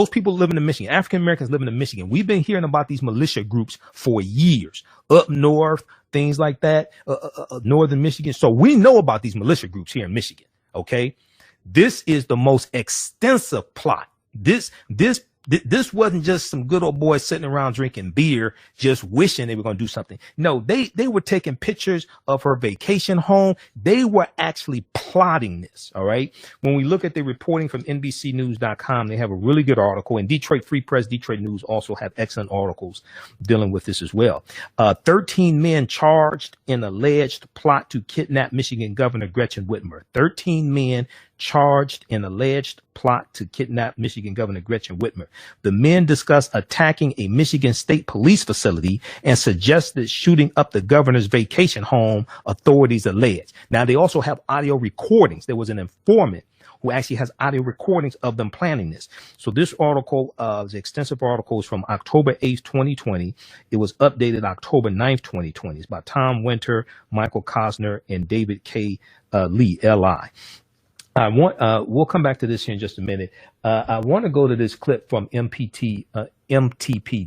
people living in Michigan, African Americans living in Michigan, we've been hearing about these militia groups for years, up north, things like that, northern Michigan. So we know about these militia groups here in Michigan. Okay, this is the most extensive plot. This wasn't just some good old boys sitting around drinking beer, just wishing they were going to do something. No, they were taking pictures of her vacation home. They were actually plotting this. All right. When we look at the reporting from NBCnews.com, they have a really good article, and Detroit Free Press, Detroit News also have excellent articles dealing with this as well. 13 men charged in alleged plot to kidnap Michigan Governor Gretchen Whitmer. 13 men charged in alleged plot to kidnap Michigan Governor Gretchen Whitmer. The men discussed attacking a Michigan State Police facility and suggested shooting up the governor's vacation home, authorities allege. Now, they also have audio recordings. There was an informant who actually has audio recordings of them planning this. So this article, the extensive article, is from October 8th, 2020. It was updated October 9th, 2020. It's by Tom Winter, Michael Cosner, and David K. Lee, L.I. We'll come back to this here in just a minute. I want to go to this clip from MTP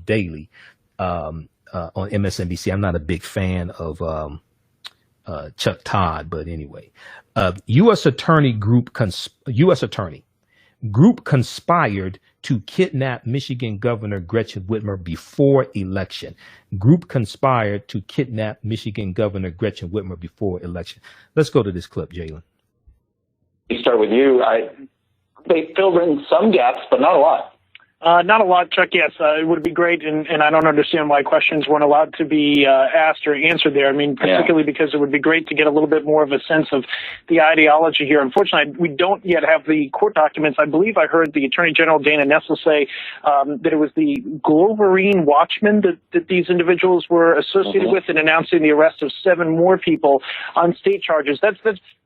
Daily on MSNBC. I'm not a big fan of Chuck Todd, but anyway, U.S. attorney group conspired to kidnap Michigan Governor Gretchen Whitmer before election. Group conspired to kidnap Michigan Governor Gretchen Whitmer before election. Let's go to this clip, Jalen. Start with you. They filled in some gaps, but not a lot. Not a lot, Chuck. Yes, it would be great, and I don't understand why questions weren't allowed to be asked or answered there. I mean, particularly because it would be great to get a little bit more of a sense of the ideology here. Unfortunately, we don't yet have the court documents. I believe I heard the Attorney General Dana Nessel say that it was the Gloverine Watchmen that these individuals were associated with, in announcing the arrest of 7 more people on state charges. That's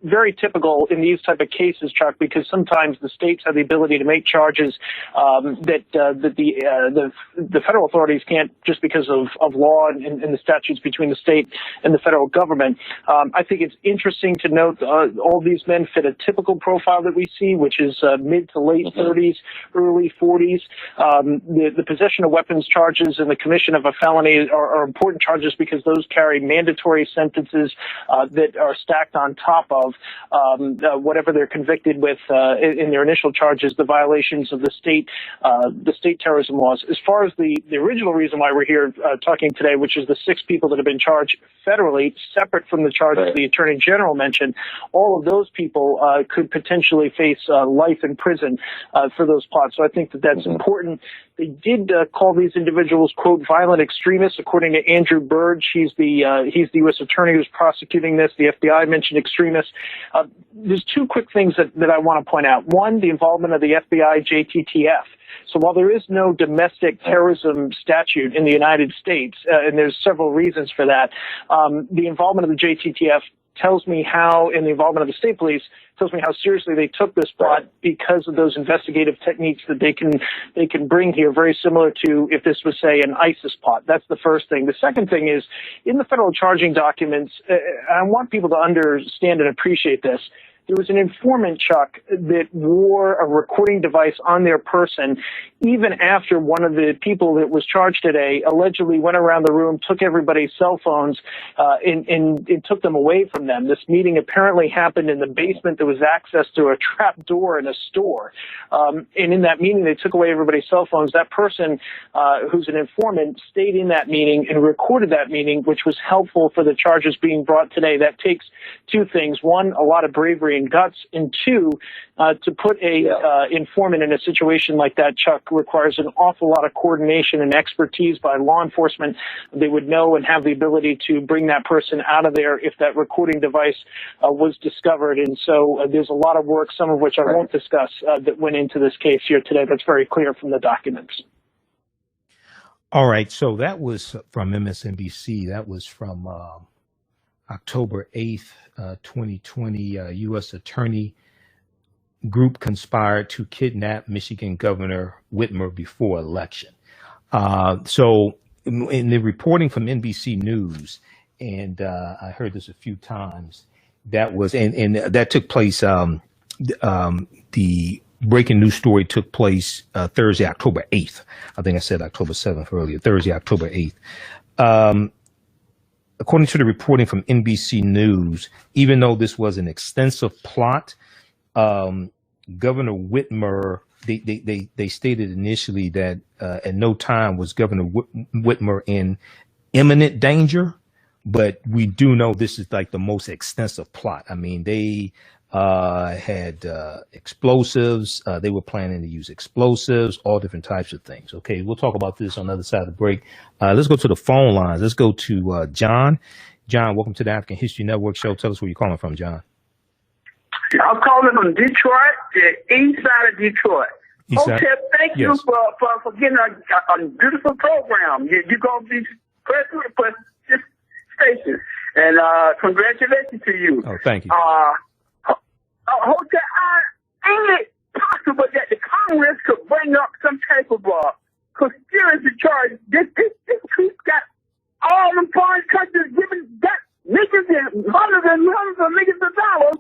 very typical in these type of cases, Chuck, because sometimes the states have the ability to make charges that the federal authorities can't, just because of law and the statutes between the state and the federal government. I think it's interesting to note all these men fit a typical profile that we see, which is mid to late 30s, early 40s. The possession of weapons charges and the commission of a felony are important charges because those carry mandatory sentences that are stacked on top of whatever they're convicted with in their initial charges, the violations of the state terrorism laws. As far as the original reason why we're here talking today, which is the 6 people that have been charged federally, separate from the charges the Attorney General mentioned, all of those people could potentially face life in prison for those plots. So I think that that's important They did call these individuals, quote, violent extremists, according to Andrew Burge. He's the U.S. attorney who's prosecuting this. The FBI mentioned extremists. There's two quick things that I want to point out. One, the involvement of the FBI JTTF. So while there is no domestic terrorism statute in the United States, and there's several reasons for that, the involvement of the JTTF tells me how, and the involvement of the state police tells me how seriously they took this plot because of those investigative techniques that they can bring here, very similar to if this was, say, an ISIS plot. That's the first thing. The second thing is, in the federal charging documents, I want people to understand and appreciate this. There was an informant, Chuck, that wore a recording device on their person even after one of the people that was charged today allegedly went around the room, took everybody's cell phones, and took them away from them. This meeting apparently happened in the basement. There was access to a trap door in a store. And in that meeting, they took away everybody's cell phones. That person, who's an informant, stayed in that meeting and recorded that meeting, which was helpful for the charges being brought today. That takes two things. One, a lot of bravery and guts, and two, to put a informant in a situation like that, Chuck, requires an awful lot of coordination and expertise by law enforcement. They would know and have the ability to bring that person out of there if that recording device was discovered. And so there's a lot of work, some of which I won't discuss, that went into this case here today. That's very clear from the documents. All right. So that was from MSNBC. That was from October 8th, 2020. U.S. Attorney Group conspired to kidnap Michigan Governor Whitmer before election. So in the reporting from NBC News, and I heard this a few times, that was, and that took place, the breaking news story took place Thursday, October 8th. I think I said October 7th earlier, Thursday, October 8th. According to the reporting from NBC News, even though this was an extensive plot, Governor Whitmer, they stated initially that at no time was Governor Whitmer in imminent danger, but we do know this is like the most extensive plot. I mean, they had explosives. They were planning to use explosives, all different types of things. Okay, we'll talk about this on the other side of the break. Let's go to the phone lines. Let's go to John. John, welcome to the African History Network show. Tell us where you're calling from, John. I'm calling from Detroit, the east side of Detroit. Okay, thank you for getting a beautiful program. You're going to be president for this station. And congratulations to you. Oh, thank you. Ain't it possible that the Congress could bring up some type of conspiracy charge? This truth got all the foreign countries giving that millions and hundreds of millions of dollars.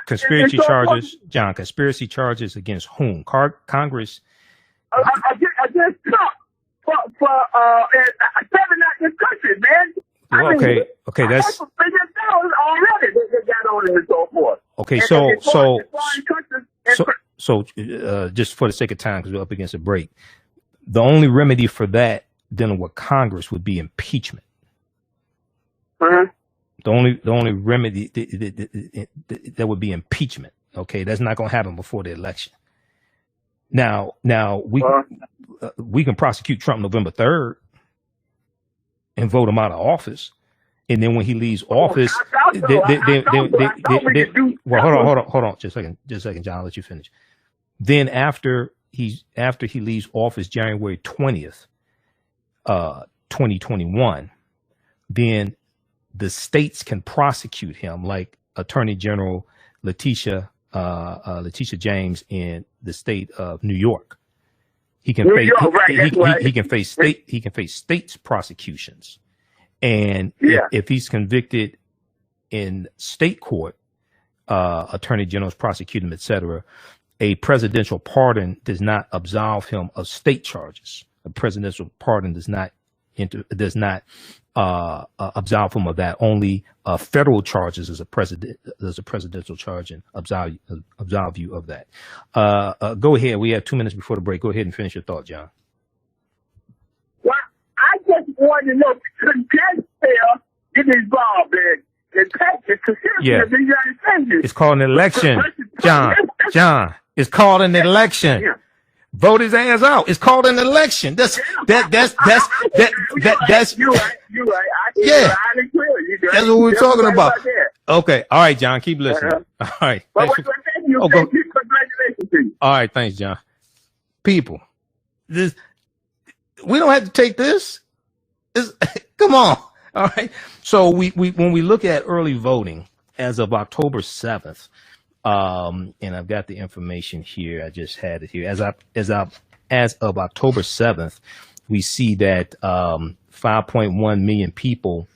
Conspiracy charges, John. Conspiracy charges against whom? Congress. Against Trump for serving out this country, man. Well, okay, that's already they got on and so forth. Okay, so just for the sake of time, because we're up against a break, the only remedy for that dealing with Congress would be impeachment. Uh-huh. The only remedy that would be impeachment. Okay, that's not going to happen before the election. Now we can prosecute Trump November 3rd. And vote him out of office, and then when he leaves office, well, hold on, just a second, John, I'll let you finish. Then after he leaves office, January 20th, 2021, then the states can prosecute him, like Attorney General Letitia James in the state of New York. He can face states prosecutions, and if he's convicted in state court, attorney generals prosecute him, etc. A presidential pardon does not absolve him of state charges. A presidential pardon does not absolve him of that. Only federal charges as a presidential charge and absolve you of that. Go ahead. We have 2 minutes before the break. Go ahead and finish your thought, John. Well, I just want to know, could taxpayer get involved in the conspiracy of the United States? It's called an election, John. It's called an election. Vote his ass out. It's called an election. That's You're right. Yeah. That's what we're talking about. that. Okay. All right, John. Keep listening. All right. But Thanks thank you. Oh, Thank you. Congratulations to you. All right. Thanks, John. People, we don't have to take this. Come on. All right. So we when we look at early voting as of October 7th, and I've got the information here. I just had it here. As of October 7th, we see that 5.1 million people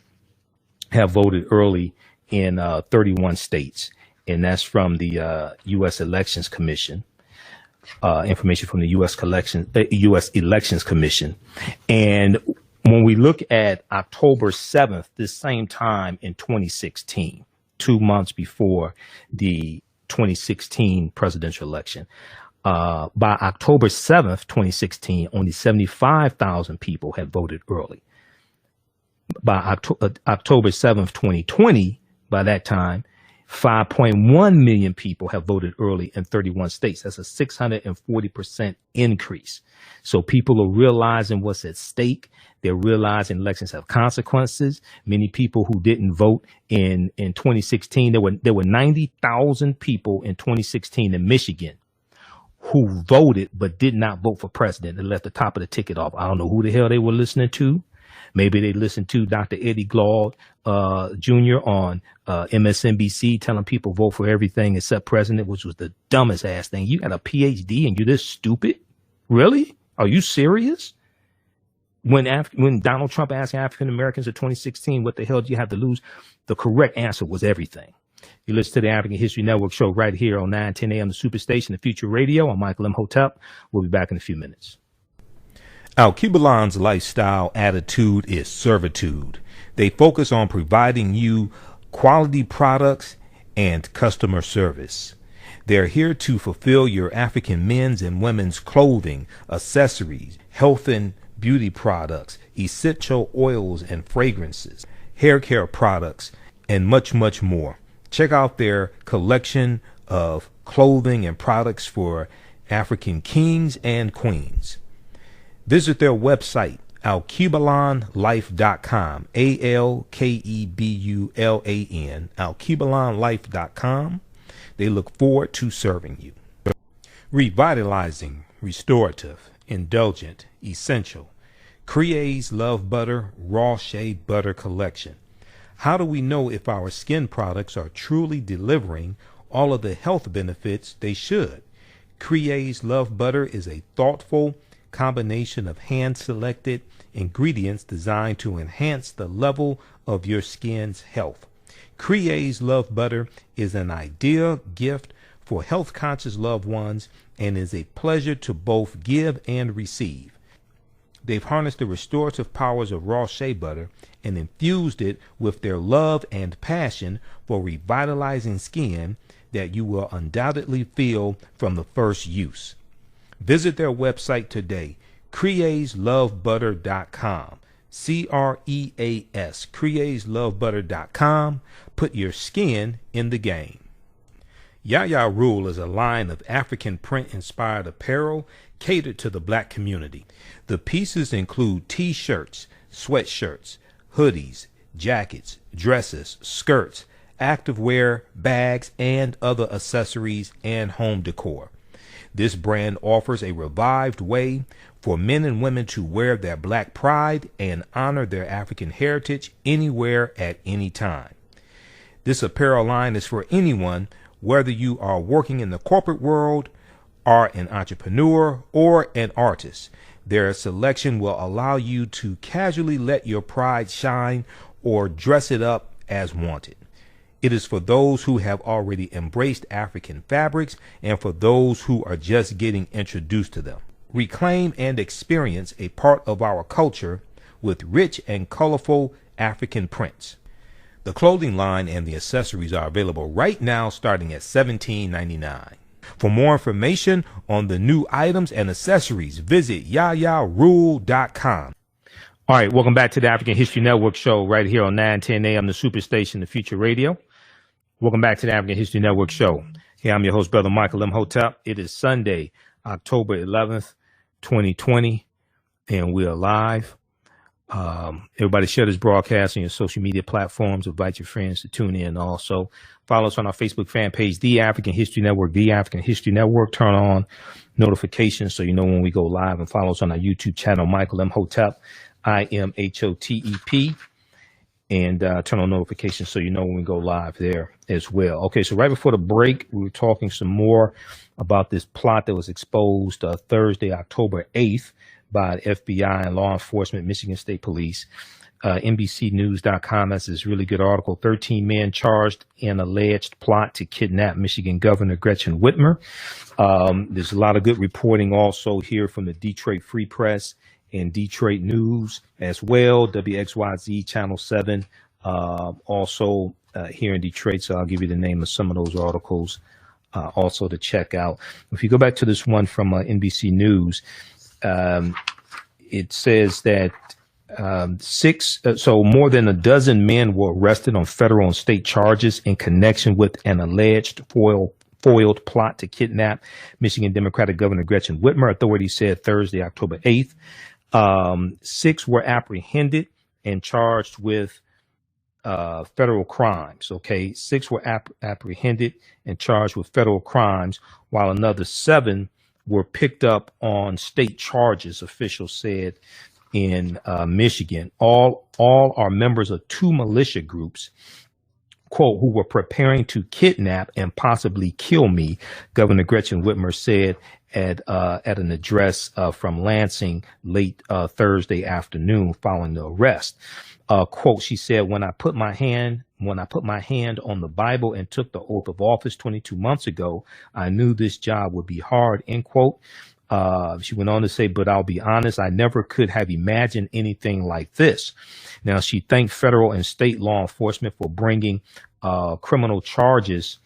have voted early in 31 states, and that's from the U.S. Elections Commission. Information from the U.S. Elections Commission. And when we look at October 7th, this same time in 2016, 2 months before the 2016 presidential election, by October 7th, 2016, only 75,000 people had voted early. By October 7th, 2020, by that time, 5.1 million people have voted early in 31 states. That's a 640% increase. So people are realizing what's at stake. They're realizing elections have consequences. Many people who didn't vote in 2016, there were 90,000 people in 2016 in Michigan who voted but did not vote for president and left the top of the ticket off. I don't know who the hell they were listening to. Maybe they listened to Dr. Eddie Glaude Jr. on MSNBC telling people vote for everything except president, which was the dumbest ass thing. You got a PhD and you're this stupid? Really? Are you serious? When Donald Trump asked African Americans in 2016, what the hell do you have to lose? The correct answer was everything. You listen to the African History Network show right here on 9:10 a.m. the Superstation, the Future Radio. I'm Michael Imhotep. We'll be back in a few minutes. Al-Cubalan's lifestyle attitude is servitude. They focus on providing you quality products and customer service. They're here to fulfill your African men's and women's clothing, accessories, health and beauty products, essential oils and fragrances, hair care products, and much, much more. Check out their collection of clothing and products for African kings and queens. Visit their website, alkebulanlife.com, ALKEBULAN, alkebulanlife.com. They look forward to serving you. Revitalizing, restorative, indulgent, essential. Crea's Love Butter Raw Shea Butter Collection. How do we know if our skin products are truly delivering all of the health benefits they should? Crea's Love Butter is a thoughtful combination of hand-selected ingredients designed to enhance the level of your skin's health. Crea's Love Butter is an ideal gift for health-conscious loved ones and is a pleasure to both give and receive. They've harnessed the restorative powers of raw shea butter and infused it with their love and passion for revitalizing skin that you will undoubtedly feel from the first use. Visit their website today, creaslovebutter.com, CREAS, creaslovebutter.com. Put your skin in the game. Yaya Rule is a line of African print-inspired apparel catered to the black community. The pieces include t-shirts, sweatshirts, hoodies, jackets, dresses, skirts, activewear, bags, and other accessories and home decor. This brand offers a revived way for men and women to wear their black pride and honor their African heritage anywhere at any time. This apparel line is for anyone, whether you are working in the corporate world, are an entrepreneur, or an artist. Their selection will allow you to casually let your pride shine or dress it up as wanted. It is for those who have already embraced African fabrics and for those who are just getting introduced to them. Reclaim and experience a part of our culture with rich and colorful African prints. The clothing line and the accessories are available right now starting at $17.99. For more information on the new items and accessories, visit yayarule.com. All right, welcome back to the African History Network show right here on 9:10 a.m. the Superstation, the Future Radio. Welcome back to the African History Network show. Hey, I'm your host, Brother Michael Imhotep. It is Sunday, October 11th, 2020, and we are live. Everybody share this broadcast on your social media platforms. Invite your friends to tune in. Also, follow us on our Facebook fan page, The African History Network, The African History Network. Turn on notifications so you know when we go live, and follow us on our YouTube channel, Michael Imhotep, IMHOTEP, and turn on notifications so you know when we go live there as well. Okay, so right before the break, we were talking some more about this plot that was exposed Thursday, October 8th, by the FBI and law enforcement, Michigan State Police. NBCnews.com has this really good article, 13 men charged in alleged plot to kidnap Michigan Governor Gretchen Whitmer. There's a lot of good reporting also here from the Detroit Free Press and Detroit News as well, WXYZ Channel 7, also here in Detroit. So I'll give you the name of some of those articles also to check out. If you go back to this one from NBC News, it says that more than a dozen men were arrested on federal and state charges in connection with an alleged foiled plot to kidnap Michigan Democratic Governor Gretchen Whitmer, authorities said Thursday, October 8th. 6 were apprehended and charged with federal crimes. Okay, 6 were apprehended and charged with federal crimes, while another 7 were picked up on state charges, officials said in Michigan. All are members of 2 militia groups, quote, who were preparing to kidnap and possibly kill me, Governor Gretchen Whitmer said at an address from Lansing late Thursday afternoon following the arrest. Quote, she said, when I put my hand on the Bible and took the oath of office 22 months ago, I knew this job would be hard, end quote. She went on to say, but I'll be honest, I never could have imagined anything like this. Now, she thanked federal and state law enforcement for bringing criminal charges.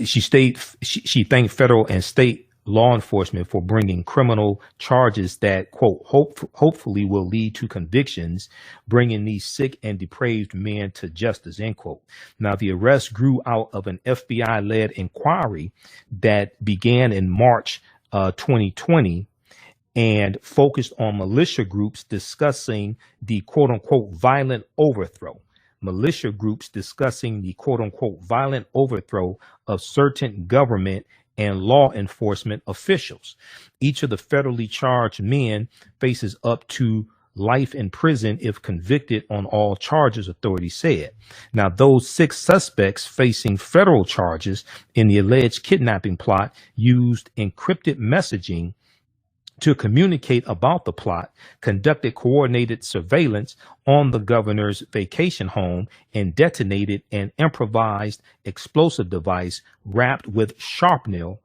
She thanked federal and state law enforcement for bringing criminal charges that, quote, hopefully will lead to convictions, bringing these sick and depraved men to justice, end quote. Now, the arrest grew out of an FBI-led inquiry that began in March 2020 and focused on militia groups discussing the, quote unquote, violent overthrow. Militia groups discussing the, quote unquote, violent overthrow of certain government and law enforcement officials. Each of the federally charged men faces up to life in prison if convicted on all charges, authorities said. Now, those 6 suspects facing federal charges in the alleged kidnapping plot used encrypted messaging to communicate about the plot, conducted coordinated surveillance on the governor's vacation home, and detonated an improvised explosive device wrapped with sharpnail,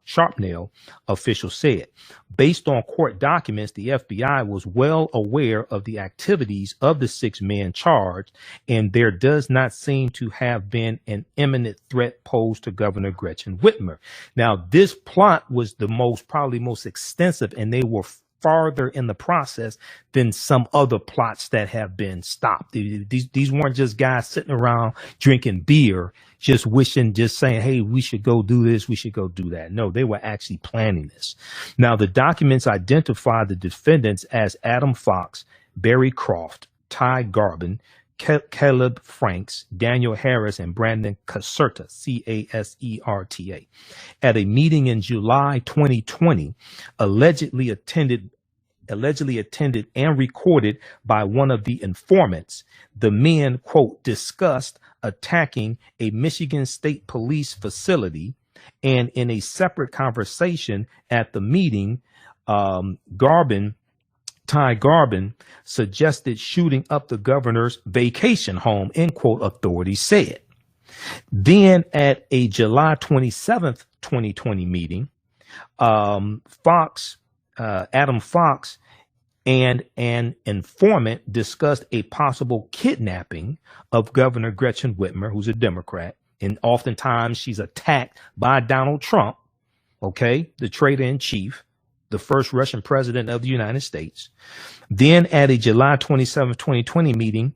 officials said. Based on court documents, the FBI was well aware of the activities of the 6 men charged, and there does not seem to have been an imminent threat posed to Governor Gretchen Whitmer. Now, this plot was probably most extensive, and they were farther in the process than some other plots that have been stopped. These weren't just guys sitting around drinking beer, just saying, hey, we should go do this, we should go do that. No, they were actually planning this. Now, the documents identify the defendants as Adam Fox, Barry Croft, Ty Garbin, Caleb Franks, Daniel Harris, and Brandon Caserta, Caserta, at a meeting in July 2020, allegedly attended and recorded by one of the informants. The men, quote, discussed attacking a Michigan State Police facility, and in a separate conversation at the meeting, Ty Garbin suggested shooting up the governor's vacation home, end quote, authorities said. Then at a July 27th, 2020 meeting, Adam Fox and an informant discussed a possible kidnapping of Governor Gretchen Whitmer, who's a Democrat, and oftentimes she's attacked by Donald Trump, okay, the traitor-in-chief, the first Russian president of the United States. Then at a July 27, 2020 meeting,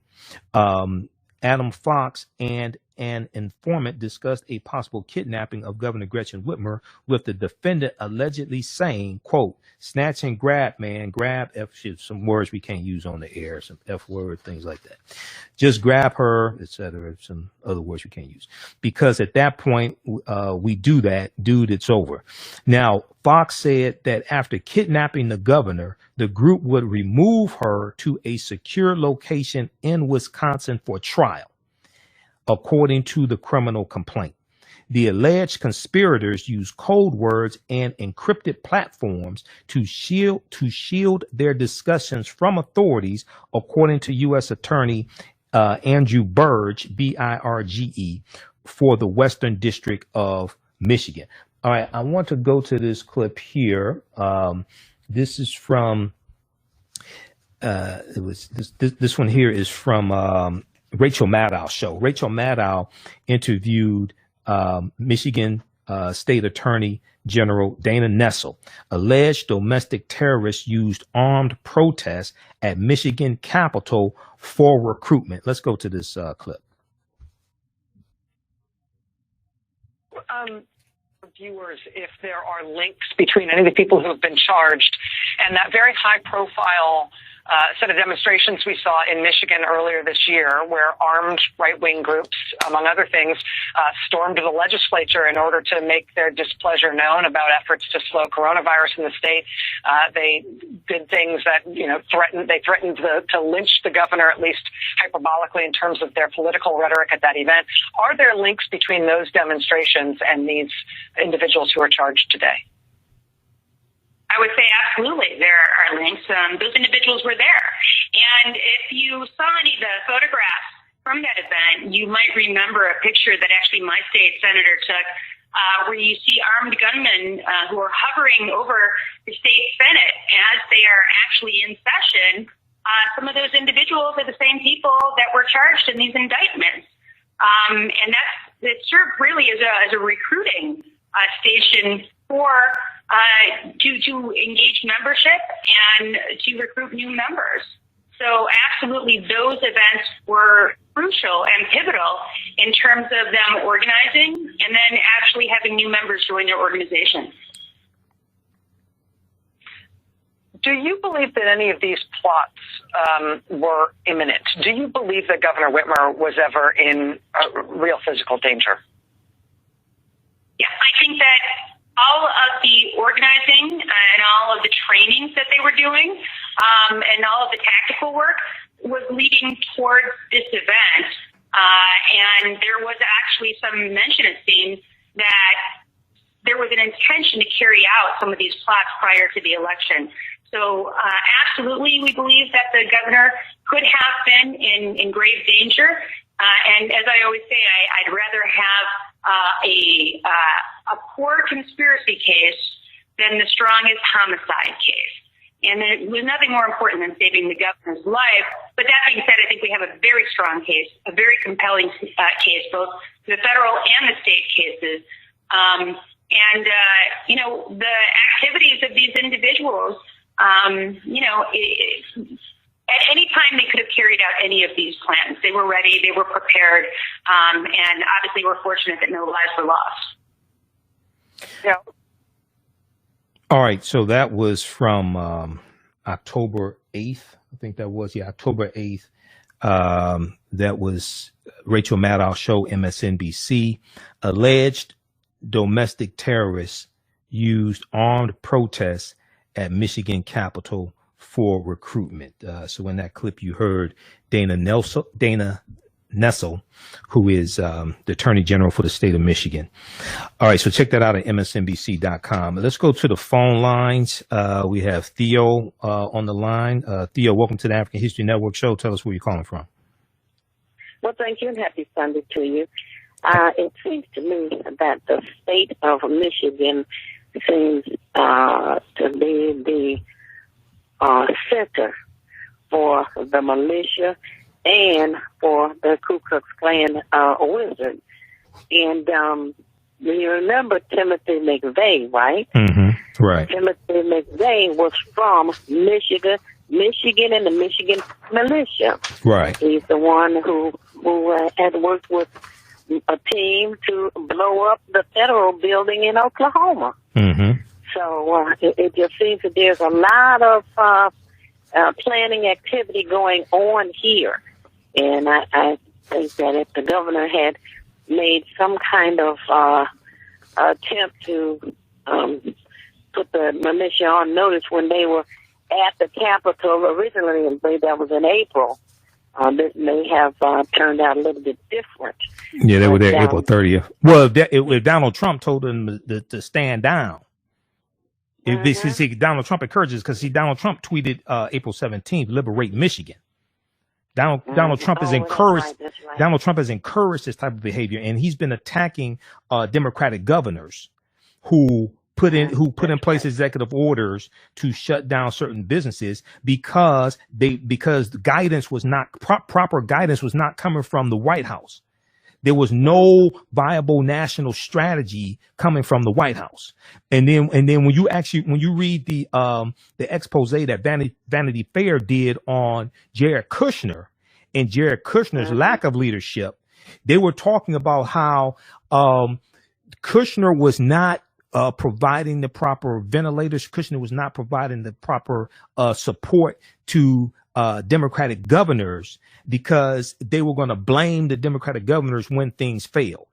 Adam Fox and an informant discussed a possible kidnapping of Governor Gretchen Whitmer, with the defendant allegedly saying, quote, snatch and grab, man, grab, some words we can't use on the air, some F word, things like that. Just grab her, etc., some other words we can't use. Because at that point, we do that, dude, it's over. Now, Fox said that after kidnapping the governor, the group would remove her to a secure location in Wisconsin for trial, according to the criminal complaint. The alleged conspirators used code words and encrypted platforms to shield their discussions from authorities, according to U.S. Attorney Andrew Burge, B-I-R-G-E, for the Western District of Michigan. All right, I want to go to this clip here. This is from this one here is from Rachel Maddow's show. Rachel Maddow interviewed Michigan State Attorney General Dana Nessel. Alleged domestic terrorists used armed protests at Michigan Capitol for recruitment. Let's go to this clip. Viewers, if there are links between any of the people who have been charged and that very high profile set of demonstrations we saw in Michigan earlier this year, where armed right-wing groups, among other things, stormed the legislature in order to make their displeasure known about efforts to slow coronavirus in the state. They did things that, threatened to lynch the governor, at least hyperbolically, in terms of their political rhetoric at that event. Are there links between those demonstrations and these individuals who are charged today? I would say absolutely there are links. Those individuals were there. And if you saw any of the photographs from that event, you might remember a picture that actually my state senator took where you see armed gunmen who are hovering over the state Senate as they are actually in session. Some of those individuals are the same people that were charged in these indictments. And it served really as a recruiting station for to engage membership and to recruit new members. So absolutely, those events were crucial and pivotal in terms of them organizing and then actually having new members join their organization. Do you believe that any of these plots were imminent? Do you believe that Governor Whitmer was ever in real physical danger? Yeah, I think that all of the organizing and all of the trainings that they were doing and all of the tactical work was leading towards this event. And there was actually some mention, it seemed, that there was an intention to carry out some of these plots prior to the election. So absolutely, we believe that the governor could have been in grave danger. And as I always say, I'd rather have a poor conspiracy case than the strongest homicide case. And it was nothing more important than saving the governor's life. But that being said, I think we have a very strong case, a very compelling case, both the federal and the state cases. The activities of these individuals, at any time they could have carried out any of these plans. They were ready, they were prepared, and obviously we're fortunate that no lives were lost. Yeah. All right, so that was from October 8th. I think that was, October 8th. That was Rachel Maddow's show, MSNBC. Alleged domestic terrorists used armed protests at Michigan Capitol for recruitment. So in that clip, you heard Dana Nessel, who is the Attorney General for the state of Michigan. All right, so check that out at msnbc.com. Let's go to the phone lines. We have Theo on the line. Theo, welcome to the African History Network show. Tell us where you're calling from. Well, thank you, and happy Sunday to you. It seems to me that the state of Michigan seems to be the center for the militia and for the Ku Klux Klan wizard. And you remember Timothy McVeigh, right? Mm-hmm. Right. Timothy McVeigh was from Michigan and the Michigan militia. Right. He's the one who had worked with a team to blow up the federal building in Oklahoma. Mm-hmm. So it just seems that there's a lot of planning activity going on here. And I think that if the governor had made some kind of attempt to put the militia on notice when they were at the Capitol originally, I believe that was in April, this may have turned out a little bit different. Yeah, they were there April 30th. Well, if Donald Trump told them to stand down, if this is Donald Trump encourages, because Donald Trump tweeted April 17th, liberate Michigan. Donald Trump has encouraged. That's right. Donald Trump has encouraged this type of behavior, and he's been attacking Democratic governors who put in place executive orders to shut down certain businesses because guidance was not proper guidance was not coming from the White House. There was no viable national strategy coming from the White House. And then when you read the expose that Vanity Fair did on Jared Kushner and Jared Kushner's lack of leadership, they were talking about how Kushner was not providing the proper ventilators. Kushner was not providing the proper support to Democratic governors because they were going to blame the Democratic governors when things failed.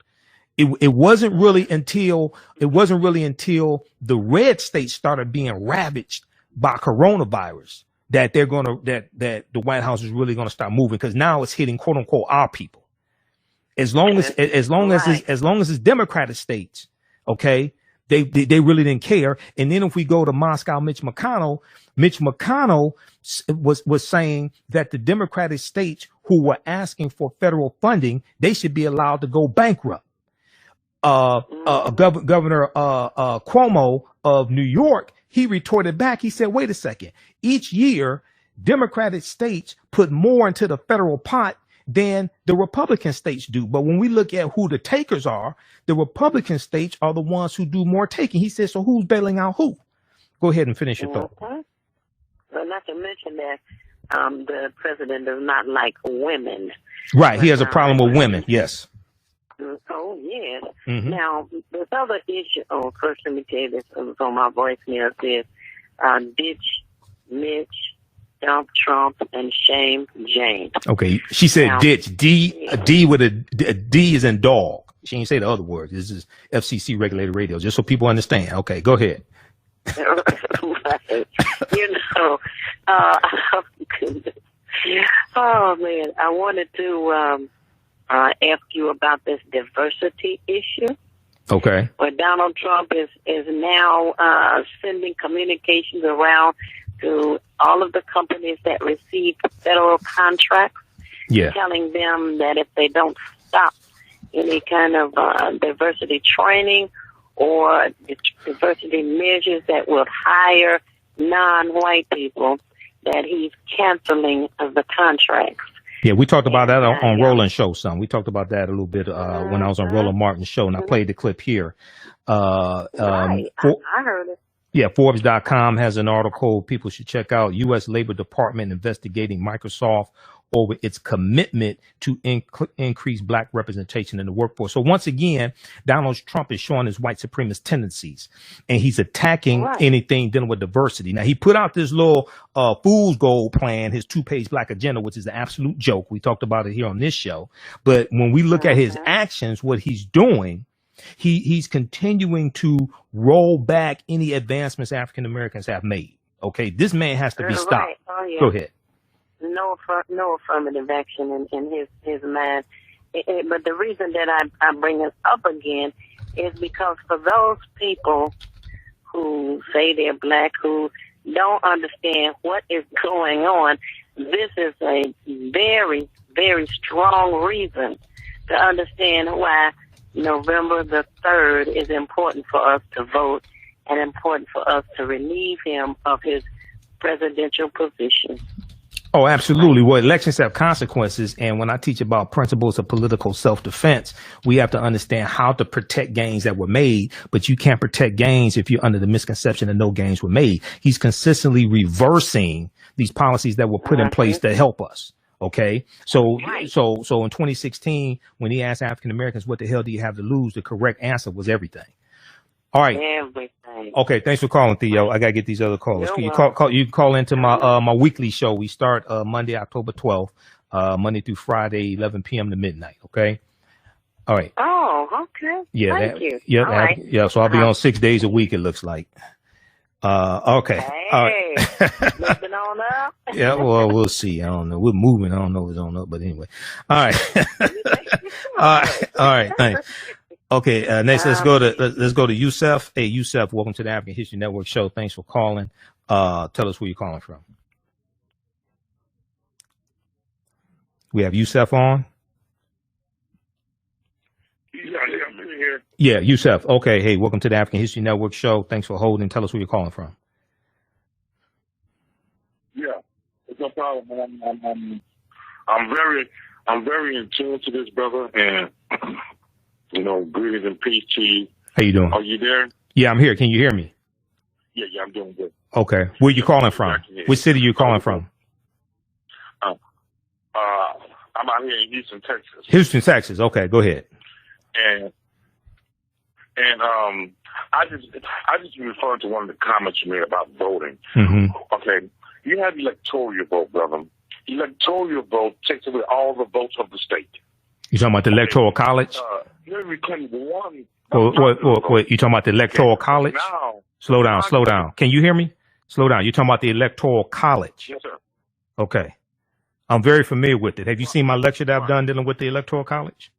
It wasn't really until the red states started being ravaged by coronavirus that that the White House is really going to start moving, because now it's hitting quote unquote our people. As long as it's Democratic states, okay, they really didn't care. And then if we go to Moscow, Mitch McConnell was saying that the Democratic states who were asking for federal funding, they should be allowed to go bankrupt. Governor Cuomo of New York, he retorted back. He said, wait a second. Each year, Democratic states put more into the federal pot than the Republican states do. But when we look at who the takers are, the Republican states are the ones who do more taking. He said, so who's bailing out who? Go ahead and finish your thought. Well, not to mention that the president does not like women. Right. He has a problem with women. Yes. Oh, yes. Mm-hmm. Now, this other issue, first let me tell you this, it was on my voicemail, it says, ditch Mitch, dump Trump, and shame Jane. Okay. She said now, ditch. D with a D is in dog. She didn't say the other words. This is FCC regulated radio, just so people understand. Okay, go ahead. Right. You know, oh man, I wanted to ask you about this diversity issue. Okay. Where Donald Trump is now sending communications around to all of the companies that receive federal contracts, telling them that if they don't stop any kind of diversity training or diversity measures that will hire non-white people, that he's canceling the contracts. Yeah, we talked about that on Roland's show, son. We talked about that a little bit when I was on Roland Martin's show, and I played the clip here. I heard it. Yeah, Forbes.com has an article people should check out. U.S. Labor Department investigating Microsoft over its commitment to increase black representation in the workforce. So once again, Donald Trump is showing his white supremacist tendencies, and he's attacking anything dealing with diversity. Now, he put out this little fool's gold plan, his 2-page black agenda, which is an absolute joke. We talked about it here on this show. But when we look at his actions, what he's doing, he's continuing to roll back any advancements African Americans have made. Okay, this man has to be stopped. Oh, yeah. Go ahead. No affirmative action in his mind. But the reason that I bring it up again is because for those people who say they're black, who don't understand what is going on, this is a very, very strong reason to understand why November the 3rd is important for us to vote and important for us to relieve him of his presidential position. Oh, absolutely. Well, elections have consequences. And when I teach about principles of political self-defense, we have to understand how to protect gains that were made. But you can't protect gains if you're under the misconception that no gains were made. He's consistently reversing these policies that were put in place to help us. Okay. So in 2016, when he asked African Americans, what the hell do you have to lose? The correct answer was everything. All right. Everything. Okay. Thanks for calling, Theo. I got to get these other callers. Can you you can call into my weekly show. We start Monday, October 12th, Monday through Friday, 11 p.m. to midnight. Okay. All right. Oh, okay. Yeah. Thank you. Yeah. All right. Yeah. So I'll be on 6 days a week, it looks like. Okay. Hey, all right. moving on up. Yeah, well, we'll see. I don't know. We're moving. I don't know if it's on up, but anyway. All right. All right. Thanks. Okay. Next, let's go to Yusef. Hey, Yusef, welcome to the African History Network show. Thanks for calling. Tell us where you're calling from. We have Yusef on. Yeah, I'm here. Yeah, Yusef. Okay. Hey, welcome to the African History Network show. Thanks for holding. Tell us where you're calling from. Yeah, it's no problem, man. I'm very in tune to this, brother, and greetings and peace to you. How you doing? Are you there? Yeah, I'm here. Can you hear me? Yeah, I'm doing good. Okay. Where you calling from? Which city you calling from? I'm out here in Houston, Texas. Houston, Texas. Okay, go ahead. And I just referred to one of the comments you made about voting. Mm-hmm. Okay, you have electoral vote, brother. Electoral vote takes away all the votes of the state. You talking about the Electoral College? Hillary Clinton won. Wait, you talking about the Electoral College? Now, Slow down. Can you hear me? Slow down. You're talking about the Electoral College? Yes, sir. Okay. I'm very familiar with it. Have you seen my lecture that I've done dealing with the Electoral College?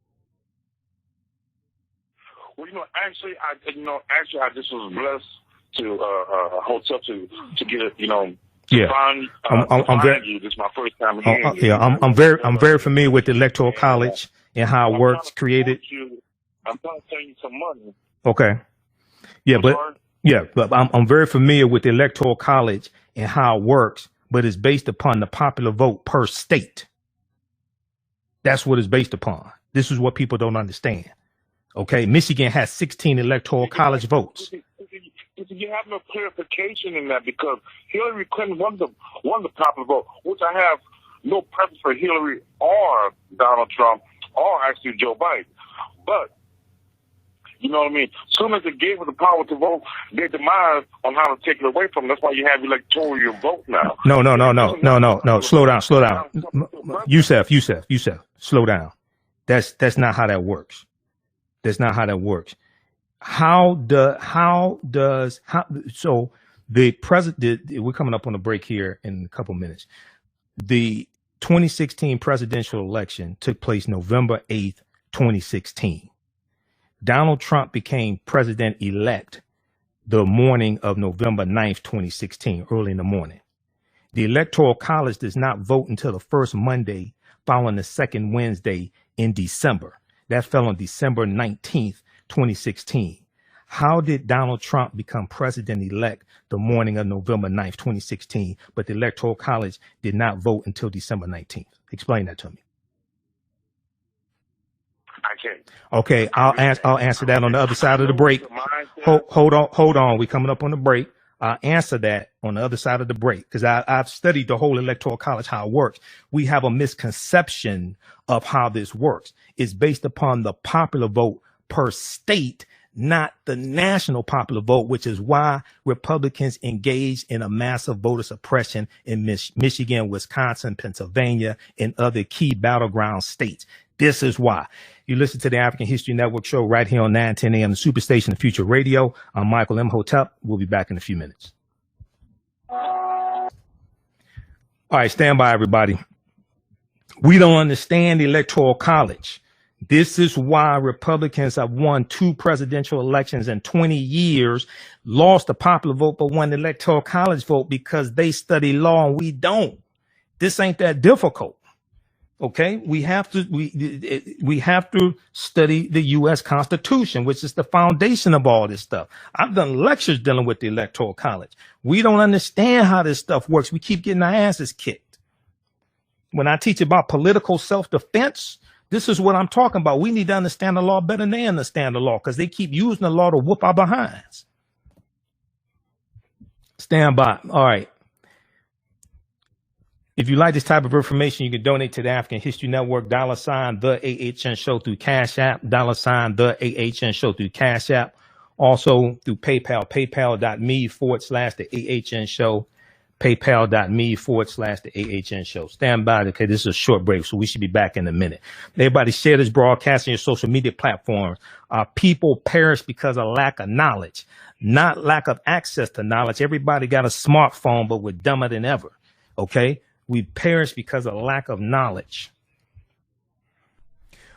Well, actually, I just was blessed to host up to get it, Yeah. find I'm very. you. This is my first time hearing you. Yeah, I'm very familiar with the Electoral College and how it works. Created. I'm trying to save you some money. Okay. But I'm very familiar with the Electoral College and how it works, but it's based upon the popular vote per state. That's what it's based upon. This is what people don't understand. Okay, Michigan has 16 Electoral College votes. You have no clarification in that because Hillary Clinton won the popular vote, which I have no preference for Hillary or Donald Trump or actually Joe Biden. But you know what I mean? As soon as they gave her the power to vote, they demise on how to take it away from them. That's why you have electoral vote now. No. Slow down. Yusef, slow down. That's not how that works. That's not how that works. So the president, we're coming up on a break here in a couple minutes. The 2016 presidential election took place November 8th, 2016. Donald Trump became president-elect the morning of November 9th, 2016, early in the morning. The Electoral College does not vote until the first Monday following the second Wednesday in December. That fell on December 19th, 2016. How did Donald Trump become president-elect the morning of November 9th, 2016, but the Electoral College did not vote until December 19th? Explain that to me. I can't. Okay, I'll answer that on the other side of the break. Hold on. We're coming up on the break. I'll answer that on the other side of the break because I've studied the whole Electoral College, how it works. We have a misconception of how this works. It's based upon the popular vote per state, not the national popular vote, which is why Republicans engaged in a massive voter suppression in Michigan, Wisconsin, Pennsylvania, and other key battleground states. This is why. You listen to the African History Network show right here on 910 a.m. the Superstation of Future Radio. I'm Michael Imhotep. We'll be back in a few minutes. All right, stand by, everybody. We don't understand the Electoral College. This is why Republicans have won 2 presidential elections in 20 years, lost the popular vote, but won the Electoral College vote because they study law and we don't. This ain't that difficult. Okay, we have to study the U.S. Constitution, which is the foundation of all this stuff. I've done lectures dealing with the Electoral College. We don't understand how this stuff works. We keep getting our asses kicked. When I teach about political self-defense, this is what I'm talking about. We need to understand the law better than they understand the law because they keep using the law to whoop our behinds. Stand by. All right. If you like this type of information, you can donate to the African History Network, $ the AHN Show through Cash App, $ the AHN Show through Cash App. Also through PayPal, paypal.me/the AHN Show, paypal.me/the AHN Show. Stand by. Okay, this is a short break, so we should be back in a minute. Everybody share this broadcast on your social media platforms. People perish because of lack of knowledge, not lack of access to knowledge. Everybody got a smartphone, but we're dumber than ever. Okay? We perish because of lack of knowledge.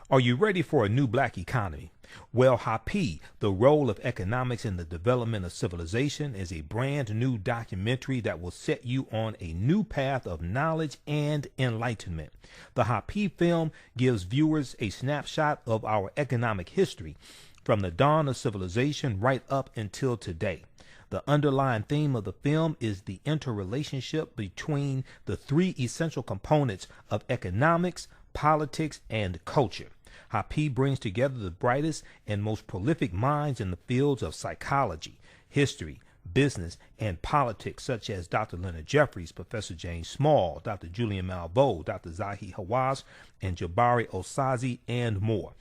Are you ready for a new black economy? Well, Happy, the role of economics in the development of civilization, is a brand new documentary that will set you on a new path of knowledge and enlightenment. The Happy film gives viewers a snapshot of our economic history from the dawn of civilization right up until today. The underlying theme of the film is the interrelationship between the three essential components of economics, politics, and culture. Happy brings together the brightest and most prolific minds in the fields of psychology, history, business, and politics, such as Dr. Leonard Jeffries, Professor James Small, Dr. Julian Malveaux, Dr. Zahi Hawass, and Jabari Osazi, and more.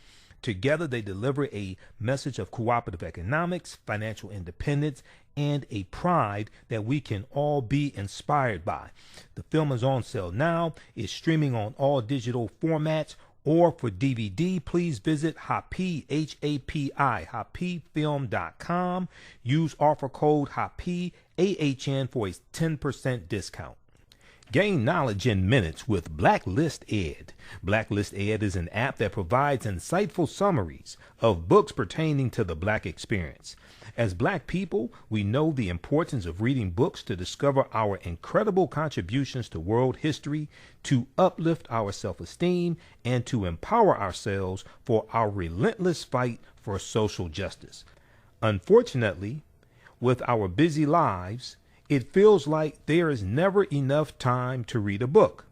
Together, they deliver a message of cooperative economics, financial independence, and a pride that we can all be inspired by. The film is on sale now. It's streaming on all digital formats, or for DVD, please visit Happy, H-A-P-I, happyfilm.com. Use offer code HAPPY, AHN, for a 10% discount. Gain knowledge in minutes with Blacklist Ed. Blacklist Ed is an app that provides insightful summaries of books pertaining to the black experience. As black people, we know the importance of reading books to discover our incredible contributions to world history, to uplift our self-esteem, and to empower ourselves for our relentless fight for social justice. Unfortunately, with our busy lives, it feels like there is never enough time to read a book.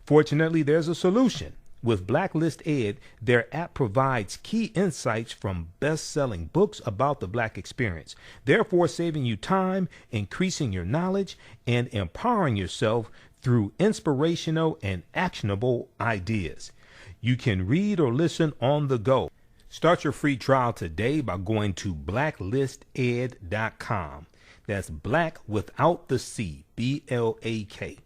Fortunately, there's a solution. With Blacklist Ed, their app provides key insights from best-selling books about the black experience, therefore saving you time, increasing your knowledge, and empowering yourself through inspirational and actionable ideas. You can read or listen on the go. Start your free trial today by going to blacklisted.com. That's black without the C, B-L-A-K.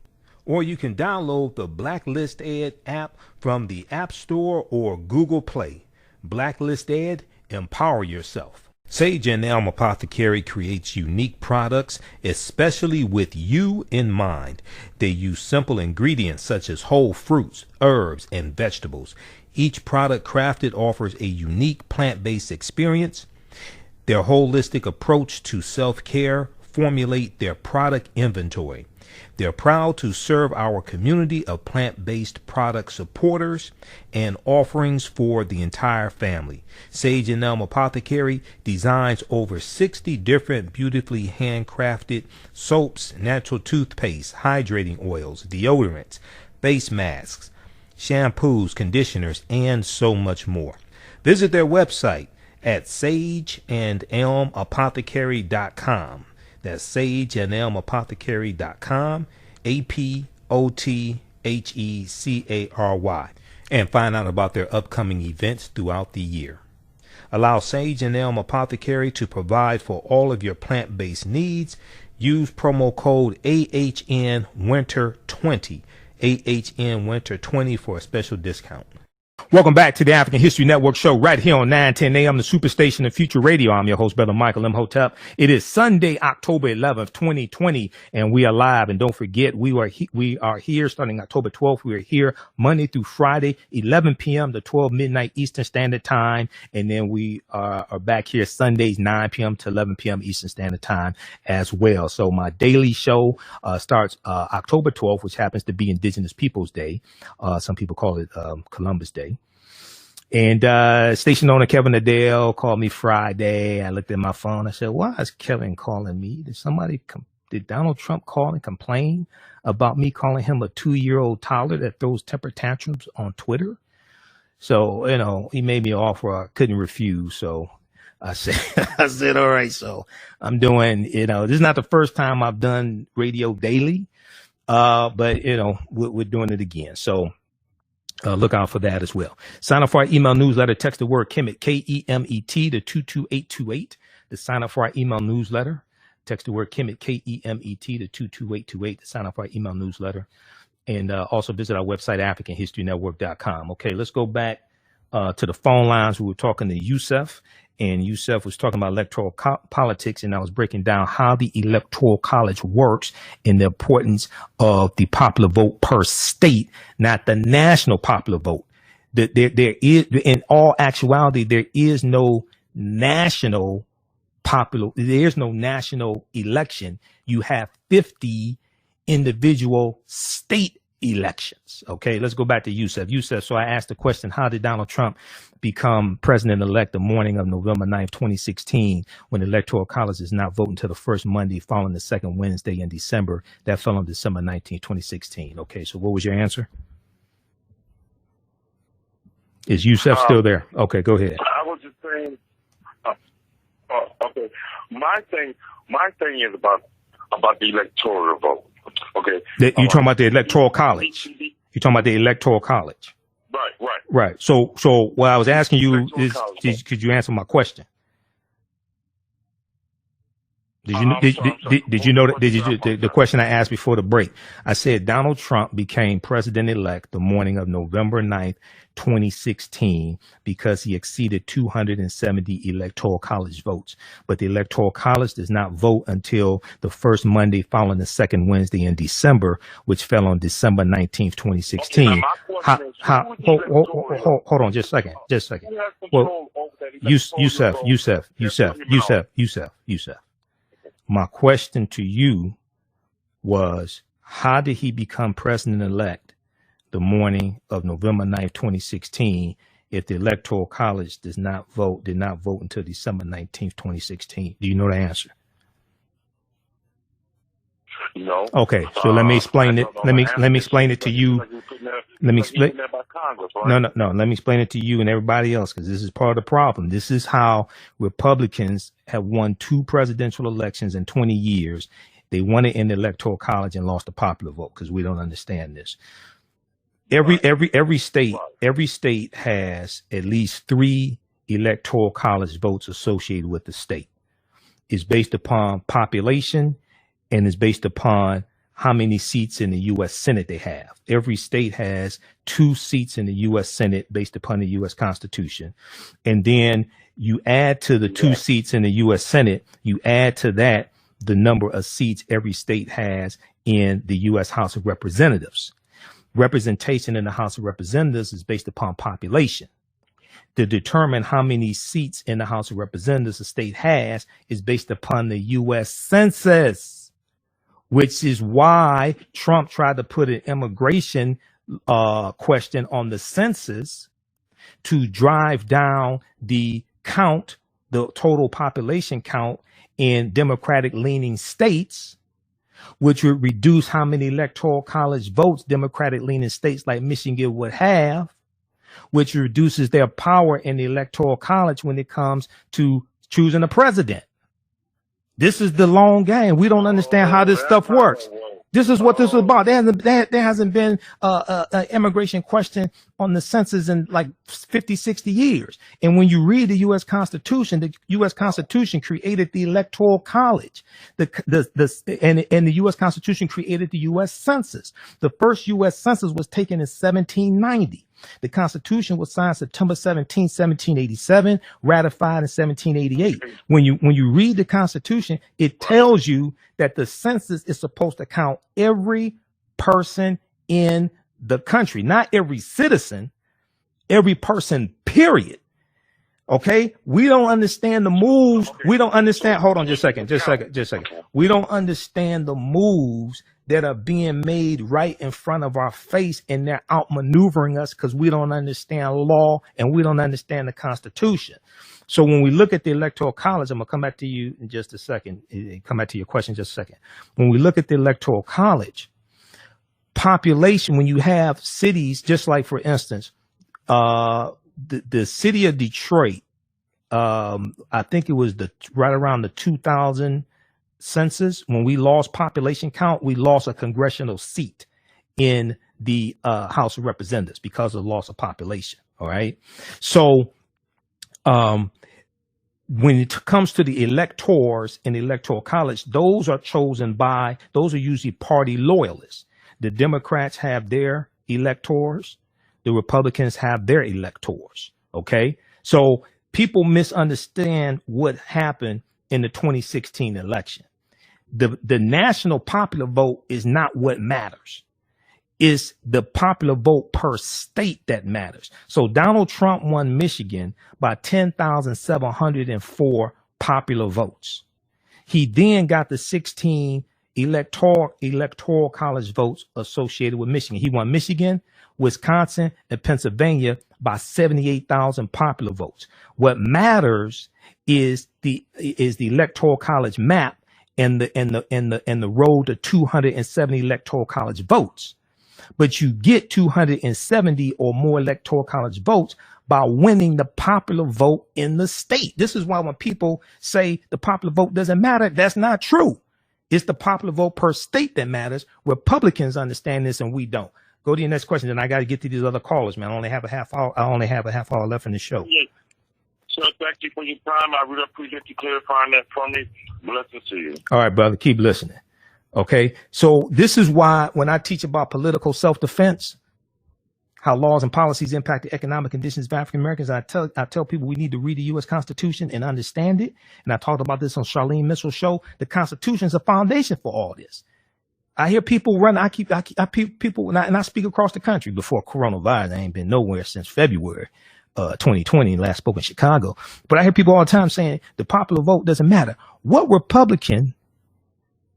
Or you can download the Blacklist Ed app from the App Store or Google Play. Blacklist Ed, empower yourself. Sage and Elm Apothecary creates unique products, especially with you in mind. They use simple ingredients such as whole fruits, herbs, and vegetables. Each product crafted offers a unique plant-based experience. Their holistic approach to self-care formulate their product inventory. They're proud to serve our community of plant-based product supporters and offerings for the entire family. Sage and Elm Apothecary designs over 60 different beautifully handcrafted soaps, natural toothpaste, hydrating oils, deodorants, face masks, shampoos, conditioners, and so much more. Visit their website at sageandelmapothecary.com. That's sageandelmapothecary.com, APOTHECARY, and find out about their upcoming events throughout the year. Allow Sage and Elm Apothecary to provide for all of your plant-based needs. Use promo code AHNWinter20, AHNWinter20 for a special discount. Welcome back to the African History Network show right here on 910 AM, the Superstation of Future Radio. I'm your host, Brother Michael Imhotep. It is Sunday, October 11th, 2020, and we are live. And don't forget, we are here starting October 12th. We are here Monday through Friday, 11 p.m. to 12 midnight Eastern Standard Time. And then we are back here Sundays, 9 p.m. to 11 p.m. Eastern Standard Time as well. So my daily show starts October 12th, which happens to be Indigenous Peoples Day. Some people call it Columbus Day. And station owner Kevin Adele called me Friday. I looked at my phone. I said, why is Kevin calling me? Did Donald Trump call and complain about me calling him a 2-year-old toddler that throws temper tantrums on Twitter? So, he made me an offer I couldn't refuse. So I said, all right. So I'm doing, this is not the first time I've done radio daily. But you know, we're doing it again. So look out for that as well. Sign up for our email newsletter. Text the word Kemet, K-E-M-E-T, to 22828 to sign up for our email newsletter. Text the word Kemet, K-E-M-E-T, to 22828 to sign up for our email newsletter. And also visit our website, AfricanHistoryNetwork.com. Okay, let's go back to the phone lines. We were talking to Yusef, and Yusef was talking about electoral politics, and I was breaking down how the Electoral College works and the importance of the popular vote per state, not the national popular vote. There is, in all actuality, there is no national election. You have 50 individual state elections. Okay, let's go back to Yusef. Yusef, so I asked the question, how did Donald Trump become president-elect the morning of November 9th, 2016, when the Electoral College is not voting until the first Monday following the second Wednesday in December? That fell on December 19th, 2016. Okay, so what was your answer? Is Yusef still there? Okay, go ahead. I was just saying, okay, my thing is about the electoral vote. Okay. You're talking about the Electoral College. You're talking about the Electoral College. Right. So what I was asking you is, could you answer my question? Did you know the question I asked before the break? I said Donald Trump became president-elect the morning of November 9th, 2016, because he exceeded 270 Electoral College votes. But the Electoral College does not vote until the first Monday following the second Wednesday in December, which fell on December 19th, 2016. Hold on just a second. Well, Yusef. My question to you was, how did he become president-elect the morning of November 9th, 2016, if the Electoral College did not vote until December 19th, 2016? Do you know the answer? No. Okay, so let me explain it. Let me explain it to you. Let me explain. No. Let me explain it to you and everybody else, because this is part of the problem. This is how Republicans have won 2 presidential elections in 20 years. They won it in the Electoral College and lost the popular vote because we don't understand this. Every state has at least 3 Electoral College votes associated with the state. It's based upon population, and it's based upon how many seats in the U.S. Senate they have. Every state has 2 seats in the U.S. Senate based upon the U.S. Constitution. And then you add to the 2 seats in the U.S. Senate, you add to that the number of seats every state has in the U.S. House of Representatives. Representation in the House of Representatives is based upon population. To determine how many seats in the House of Representatives a state has is based upon the U.S. Census, which is why Trump tried to put an immigration question on the census to drive down the count, the total population count in Democratic-leaning states, which would reduce how many Electoral College votes Democratic-leaning states like Michigan would have, which reduces their power in the Electoral College when it comes to choosing a president. This is the long game. We don't understand how this stuff works. This is what this is about. There hasn't been an immigration question on the census in like 50, 60 years. And when you read the U.S. Constitution created the Electoral College. And the U.S. Constitution created the U.S. Census. The first U.S. Census was taken in 1790. The Constitution was signed September 17, 1787, ratified in 1788. When you read the Constitution, it tells you that the census is supposed to count every person in the country, not every citizen, every person, period. Okay, we don't understand the moves. We don't understand. Hold on, just a second. We don't understand the moves that are being made right in front of our face, and they're outmaneuvering us because we don't understand law and we don't understand the Constitution. So when we look at the Electoral College, I'm gonna come back to you in just a second. Come back to your question in just a second. When we look at the Electoral College, population, when you have cities, just like for instance, the city of Detroit, I think it was right around the 2000 census, when we lost population count, we lost a congressional seat in the House of Representatives because of the loss of population. All right. So when it comes to the electors in the Electoral College, those are usually party loyalists. The Democrats have their electors. The Republicans have their electors. Okay. So people misunderstand what happened in the 2016 election. The national popular vote is not what matters. It's the popular vote per state that matters. So Donald Trump won Michigan by 10,704 popular votes. He then got the 16 electoral college votes associated with Michigan. He won Michigan, Wisconsin, and Pennsylvania by 78,000 popular votes. What matters is the electoral college map and the road to 270 electoral college votes. But you get 270 or more electoral college votes by winning the popular vote in the state. This is why when people say the popular vote doesn't matter, that's not true. It's the popular vote per state that matters. Republicans understand this and we don't. Go to your next question, and I got to get to these other callers, man. I only have a half hour left in the show. Yeah. So thank you for your time. I really appreciate you clarifying that for me. Blessings to you. All right, brother. Keep listening. Okay. So this is why when I teach about political self-defense, how laws and policies impact the economic conditions of African Americans, I tell people we need to read the U.S. Constitution and understand it. And I talked about this on Charlene Mitchell's show. The Constitution is a foundation for all this. I hear people run. I people, and I speak across the country before coronavirus. I ain't been nowhere since February 2020. Last spoke in Chicago. But I hear people all the time saying the popular vote doesn't matter. What Republican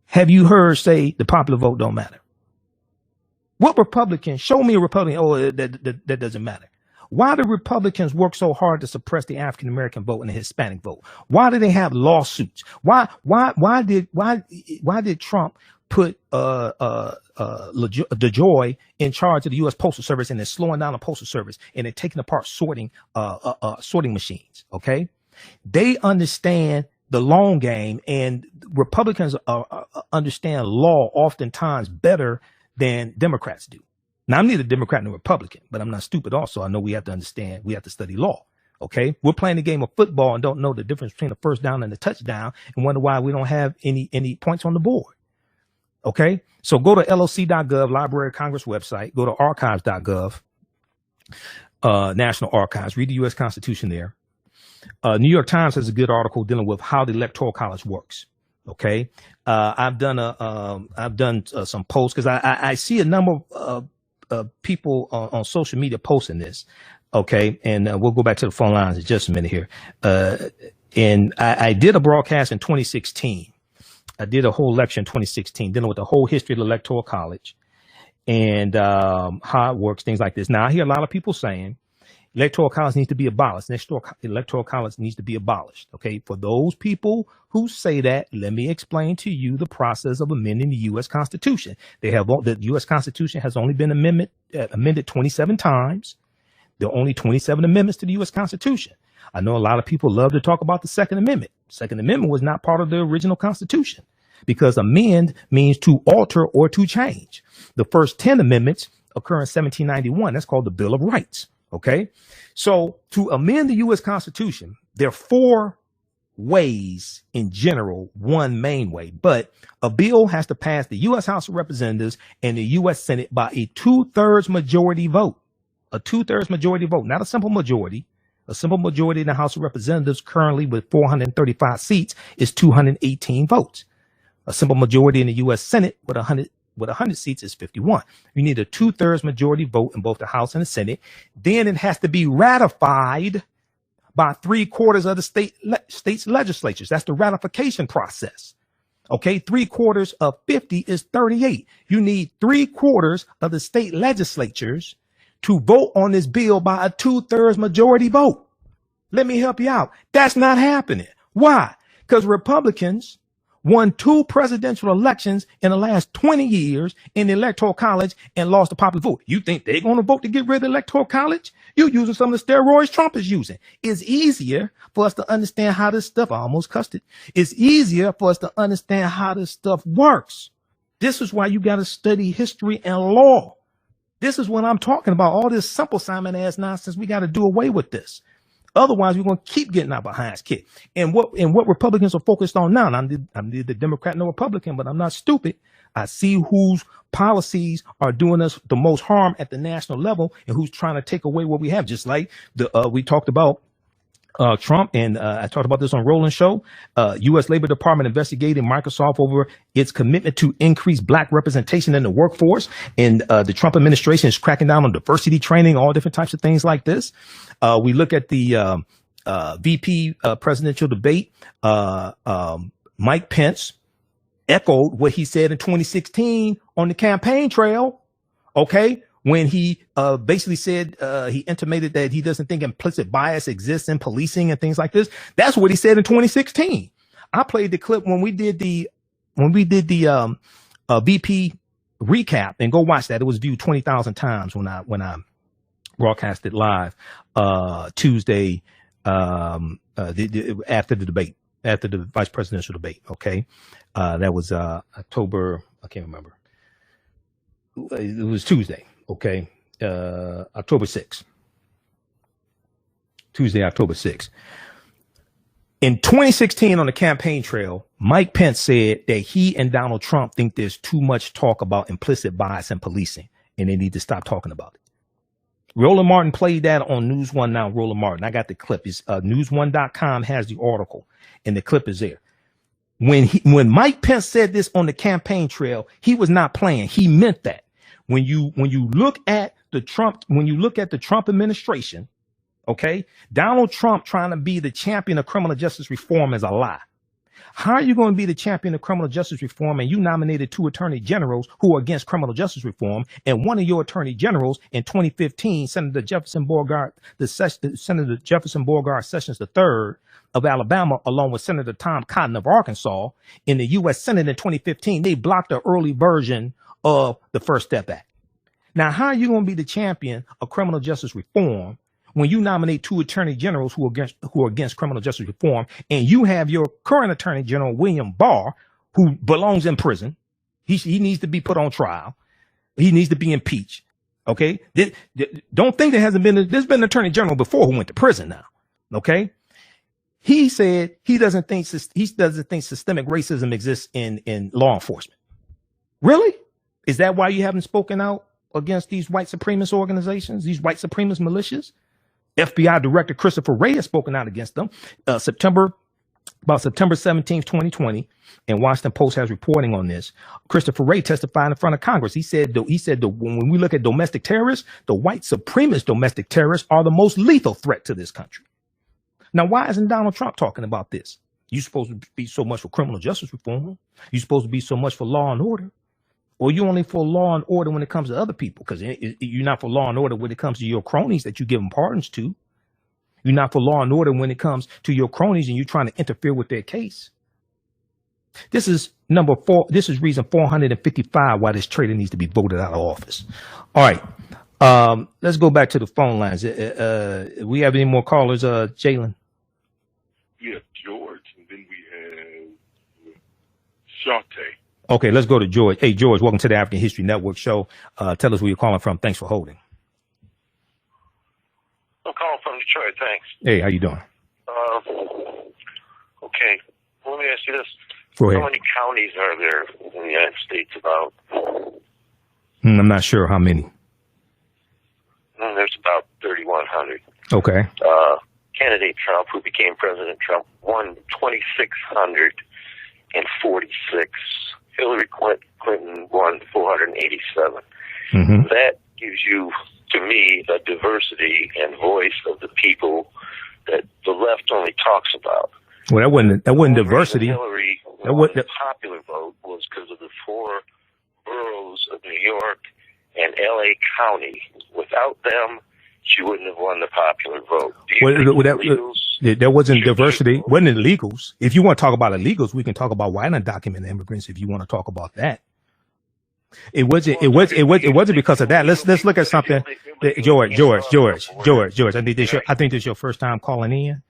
have you heard say the popular vote don't matter? What Republican? Show me a Republican. Oh, that doesn't matter. Why do Republicans work so hard to suppress the African American vote and the Hispanic vote? Why do they have lawsuits? Why did Trump put DeJoy in charge of the U.S. Postal Service and they're slowing down the Postal Service and they're taking apart sorting machines? Okay, they understand the long game, and Republicans understand law oftentimes better than Democrats do. Now, I'm neither Democrat nor Republican, but I'm not stupid. Also, I know we have to understand, we have to study law. Okay, we're playing a game of football and don't know the difference between the first down and the touchdown, and wonder why we don't have any points on the board. Okay, so go to loc.gov, Library of Congress website. Go to archives.gov, National Archives. Read the U.S. Constitution there. New York Times has a good article dealing with how the Electoral College works. Okay, I've done some posts because I see a number of people on social media posting this. Okay, and we'll go back to the phone lines in just a minute here. And I did a broadcast in 2016. I did a whole lecture in 2016 dealing with the whole history of the Electoral College and how it works, things like this. Now, I hear a lot of people saying Electoral College needs to be abolished. Electoral College needs to be abolished. Okay, for those people who say that, let me explain to you the process of amending the U.S. Constitution. The U.S. Constitution has only been amended 27 times. There are only 27 amendments to the U.S. Constitution. I know a lot of people love to talk about the Second Amendment. Second Amendment was not part of the original Constitution because amend means to alter or to change. The first 10 amendments occur in 1791. That's called the Bill of Rights. Okay, so to amend the U.S. Constitution, there are 4 ways in general, one main way, but a bill has to pass the U.S. House of Representatives and the U.S. Senate by a 2/3 majority vote. A 2/3 majority vote, not a simple majority. A simple majority in the House of Representatives currently with 435 seats is 218 votes. A simple majority in the U.S. Senate with 100 seats is 51. You need a 2/3 majority vote in both the House and the Senate. Then it has to be ratified by 3/4 of the state's legislatures. That's the ratification process. Okay, 3/4 of 50 is 38. You need 3/4 of the state legislatures to vote on this bill by a 2/3 majority vote. Let me help you out. That's not happening. Why? Because Republicans won 2 presidential elections in the last 20 years in the Electoral College and lost the popular vote. You think they're going to vote to get rid of the Electoral College? You're using some of the steroids Trump is using. It's easier for us to understand how this stuff, I almost cussed it. It's easier for us to understand how this stuff works. This is why you got to study history and law. This is what I'm talking about. All this simple Simon ass nonsense. We got to do away with this. Otherwise, we're going to keep getting our behinds kicked. And what Republicans are focused on now, and I'm neither Democrat nor Republican, but I'm not stupid. I see whose policies are doing us the most harm at the national level and who's trying to take away what we have. Just like we talked about Trump, and I talked about this on Roland Show. U.S. Labor Department investigating Microsoft over its commitment to increase black representation in the workforce. And the Trump administration is cracking down on diversity training, all different types of things like this. We look at the VP presidential debate. Mike Pence echoed what he said in 2016 on the campaign trail. Okay. When he basically said, he intimated that he doesn't think implicit bias exists in policing and things like this. That's what he said in 2016. I played the clip when we did the VP recap, and go watch that. It was viewed 20,000 times when I broadcast it live Tuesday after the debate, after the vice presidential debate. Okay, that was October. I can't remember. It was Tuesday. Okay, October 6th. Tuesday, October 6th. In 2016 on the campaign trail, Mike Pence said that he and Donald Trump think there's too much talk about implicit bias in policing, and they need to stop talking about it. Roland Martin played that on News One now. Roland Martin, I got the clip. It's news1.com has the article, and the clip is there. When Mike Pence said this on the campaign trail, he was not playing. He meant that. When you look at the Trump administration, okay, Donald Trump trying to be the champion of criminal justice reform is a lie. How are you going to be the champion of criminal justice reform and you nominated 2 attorney generals who are against criminal justice reform, and one of your attorney generals in 2015, Senator Jefferson Beauregard Sessions III of Alabama, along with Senator Tom Cotton of Arkansas, in the U.S. Senate in 2015, they blocked the early version of the First Step Act. Now, how are you going to be the champion of criminal justice reform when you nominate 2 attorney generals who are against criminal justice reform, and you have your current attorney general, William Barr, who belongs in prison? He needs to be put on trial. He needs to be impeached. Okay. Don't think there's been an attorney general before who went to prison now. Okay. He said he doesn't think systemic racism exists in law enforcement. Really? Is that why you haven't spoken out against these white supremacist organizations, these white supremacist militias? FBI Director Christopher Wray has spoken out against them. September 17th, 2020, and Washington Post has reporting on this. Christopher Wray testified in front of Congress. He said when we look at domestic terrorists, the white supremacist domestic terrorists are the most lethal threat to this country. Now, why isn't Donald Trump talking about this? You're supposed to be so much for criminal justice reform. You're supposed to be so much for law and order. Or you only for law and order when it comes to other people, because you're not for law and order when it comes to your cronies that you give them pardons to. You're not for law and order when it comes to your cronies and you're trying to interfere with their case. This is number 4. This is reason 455 why this traitor needs to be voted out of office. All right. Let's go back to the phone lines. We have any more callers, Jalen? We have George, and then we have Shante. Okay, let's go to George. Hey, George, welcome to the African History Network show. Tell us where you're calling from. Thanks for holding. I'm calling from Detroit. Thanks. Hey, how you doing? Okay. Let me ask you this. Go ahead. How many counties are there in the United States about? I'm not sure how many. There's about 3,100. Okay. Candidate Trump, who became President Trump, won 2,646. Hillary Clinton won 487. Mm-hmm. That gives you, to me, a diversity and voice of the people that the left only talks about. Well, that wasn't diversity. Hillary won the popular vote was because of the 4 boroughs of New York and L.A. County. Without them, she wouldn't have won the popular vote. That wasn't diversity. Wasn't illegals. If you want to talk about illegals, we can talk about white undocumented immigrants if you want to talk about that. It wasn't because of that. Let's look at something. George. I think this is your first time calling in.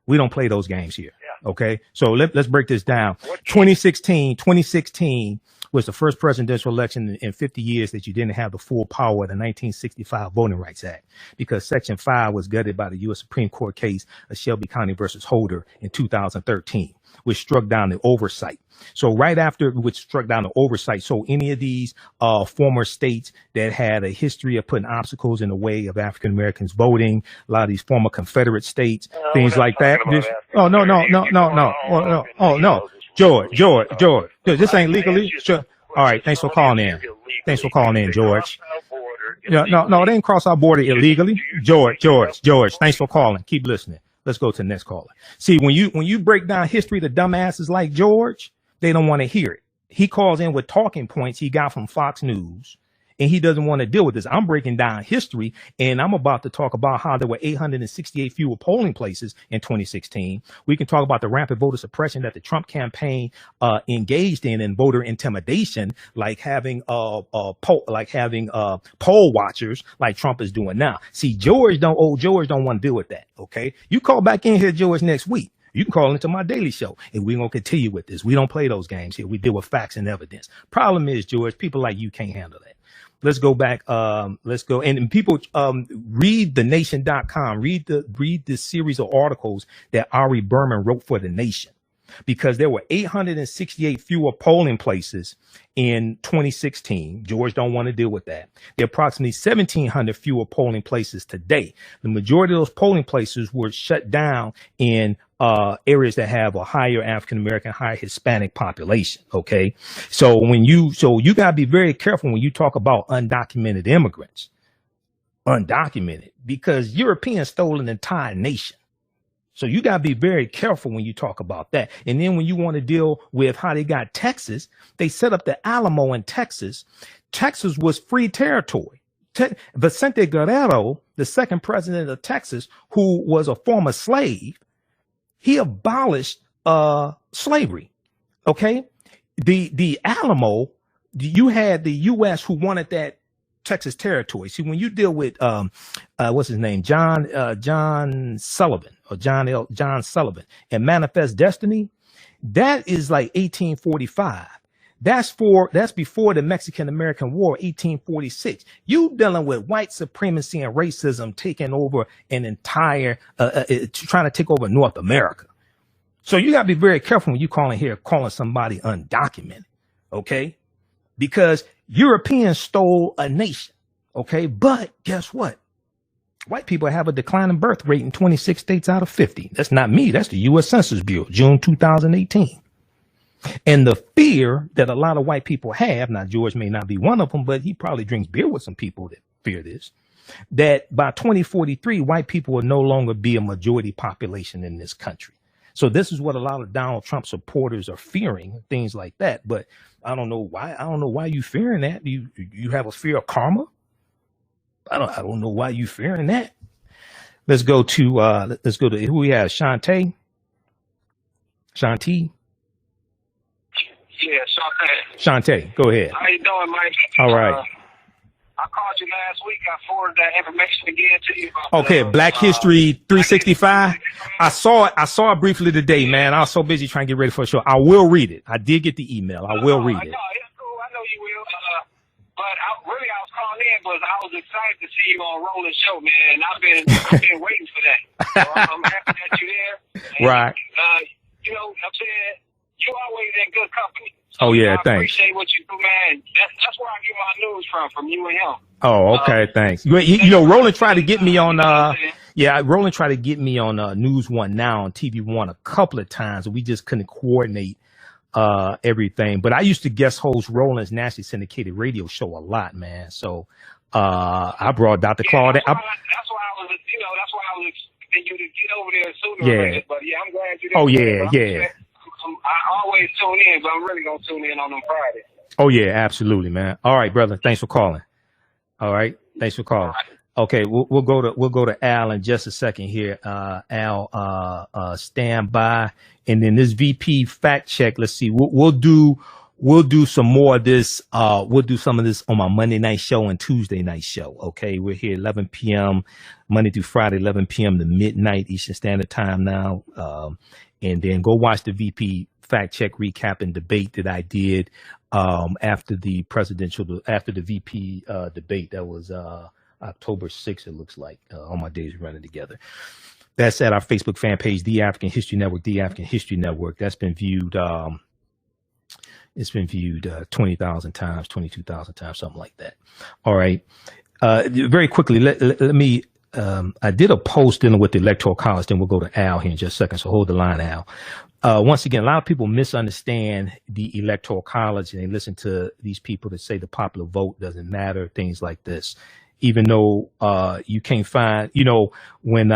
We don't play those games here. Okay. So let's break this down. 2016 was the first presidential election in 50 years that you didn't have the full power of the 1965 Voting Rights Act, because Section 5 was gutted by the U.S. Supreme Court case of Shelby County versus Holder in 2013, which struck down the oversight. So right after which struck down the oversight, so any of these former states that had a history of putting obstacles in the way of African Americans voting, a lot of these former Confederate states, things like that. No. George, this ain't legally. Sure. All right, thanks for calling in. George. No, it ain't cross our border illegally. George, thanks for calling. Keep listening. Let's go to the next caller. See, when you break down history to dumbasses like George, they don't want to hear it. He calls in with talking points he got from Fox News, and he doesn't want to deal with this. I'm breaking down history, and I'm about to talk about how there were 868 fewer polling places in 2016. We can talk about the rampant voter suppression that the Trump campaign engaged in voter intimidation, like having poll watchers like Trump is doing now. See, George don't want to deal with that. Okay, you call back in here, George, next week. You can call into my daily show, and we're going to continue with this. We don't play those games here. We deal with facts and evidence. Problem is, George, people like you can't handle that. Let's go back. Let's go. And people read thenation.com. Read the series of articles that Ari Berman wrote for The Nation, because there were 868 fewer polling places in 2016. George don't want to deal with that. There are approximately 1,700 fewer polling places today. The majority of those polling places were shut down in areas that have a higher African American, higher Hispanic population. Okay, so you gotta be very careful when you talk about undocumented immigrants. Undocumented, because Europeans stole an entire nation. So you got to be very careful when you talk about that. And then when you want to deal with how they got Texas, they set up the Alamo in Texas. Texas was free territory. Vicente Guerrero, the second president of Texas, who was a former slave, he abolished slavery. Okay. The Alamo, you had the U.S. who wanted that Texas territory. See, when you deal with what's his name, John Sullivan and Manifest Destiny, that is like 1845. That's before the Mexican American War, 1846. You dealing with white supremacy and racism taking over an entire trying to take over North America. So you got to be very careful when you calling somebody undocumented, okay? Because Europeans stole a nation, okay? But guess what? White people have a declining birth rate in 26 states out of 50. That's not me. That's the U.S. Census Bureau, June 2018. And the fear that a lot of white people have, now George may not be one of them, but he probably drinks beer with some people that fear this, that by 2043, white people will no longer be a majority population in this country. So this is what a lot of Donald Trump supporters are fearing, things like that. But I don't know why. I don't know why you fearing that. You have a fear of karma? I don't know why you fearing that. Let's go to who we have. Shantae. Yeah, Shantae, go ahead. How you doing, Mike? All right. I called you last week. I forwarded that information again to you. Okay, Black History 365. I saw it briefly today, man. I was so busy trying to get ready for the show. I will read it. I did get the email. I will read it. No, it's cool. I know you will. But I was calling in because I was excited to see you on Rolling Show, man. I've been waiting for that. So I'm happy that you're there. And, right. You know what I'm saying? You always in good company. Oh yeah, I thanks. appreciate what you do, man. That's where I get my news from you and him. Oh, okay, thanks. You know, Roland tried to get me on Roland tried to get me on News One Now on TV One a couple of times, and we just couldn't coordinate everything. But I used to guest host Roland's nationally syndicated radio show a lot, man. So I brought Dr. Claude. That's why I was expecting you to get over there sooner or later. But yeah, I'm glad you did. Oh yeah. I always tune in, but I'm really gonna tune in on them Friday. Oh yeah, absolutely, man. All right, brother. Thanks for calling. All right, thanks for calling. Okay, we'll go to Al in just a second here. Al, stand by, and then this VP fact check. Let's see. We'll do we'll do some more of this. We'll do some of this on my Monday night show and Tuesday night show. Okay. We're here 11 p.m. Monday through Friday, 11 p.m. to midnight Eastern Standard Time now. And then go watch the VP fact check recap and debate that I did after the VP debate. That was October 6th, it looks like. All my days running together. That's at our Facebook fan page, The African History Network, The African History Network. That's been viewed. It's been viewed 20,000 times, 22,000 times, something like that. All right. Very quickly, let me. I did a post dealing with the Electoral College. Then we'll go to Al here in just a second. So hold the line, Al. Once again, a lot of people misunderstand the Electoral College, and they listen to these people that say the popular vote doesn't matter, things like this. Even though you can't find, when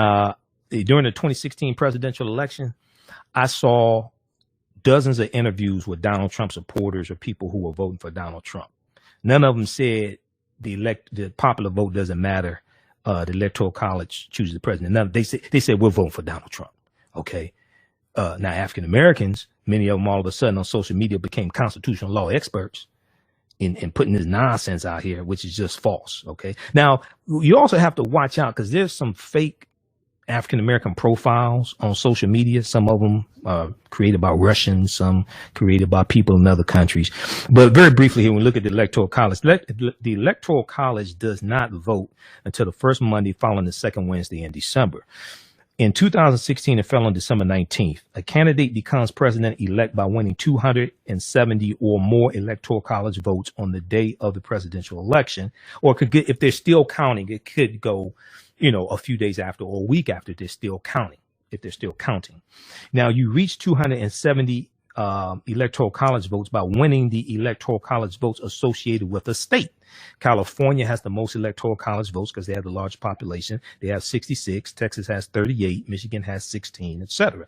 during the 2016 presidential election, I saw dozens of interviews with Donald Trump supporters or people who were voting for Donald Trump. None of them said the popular vote doesn't matter. The Electoral College chooses the president. They said we're voting for Donald Trump. Okay. Now African Americans, many of them all of a sudden on social media became constitutional law experts in putting this nonsense out here, which is just false. Okay. Now you also have to watch out because there's some fake African American profiles on social media. Some of them are created by Russians, some created by people in other countries. But very briefly here, when we look at the Electoral College, the Electoral College does not vote until the first Monday following the second Wednesday in December. In 2016, it fell on December 19th. A candidate becomes president-elect by winning 270 or more Electoral College votes on the day of the presidential election, or could get, if they're still counting, it could go a few days after or a week after they're still counting, if they're still counting. Now, you reach 270 Electoral College votes by winning the Electoral College votes associated with a state. California has the most Electoral College votes because they have the large population. They have 66. Texas has 38. Michigan has 16, etc.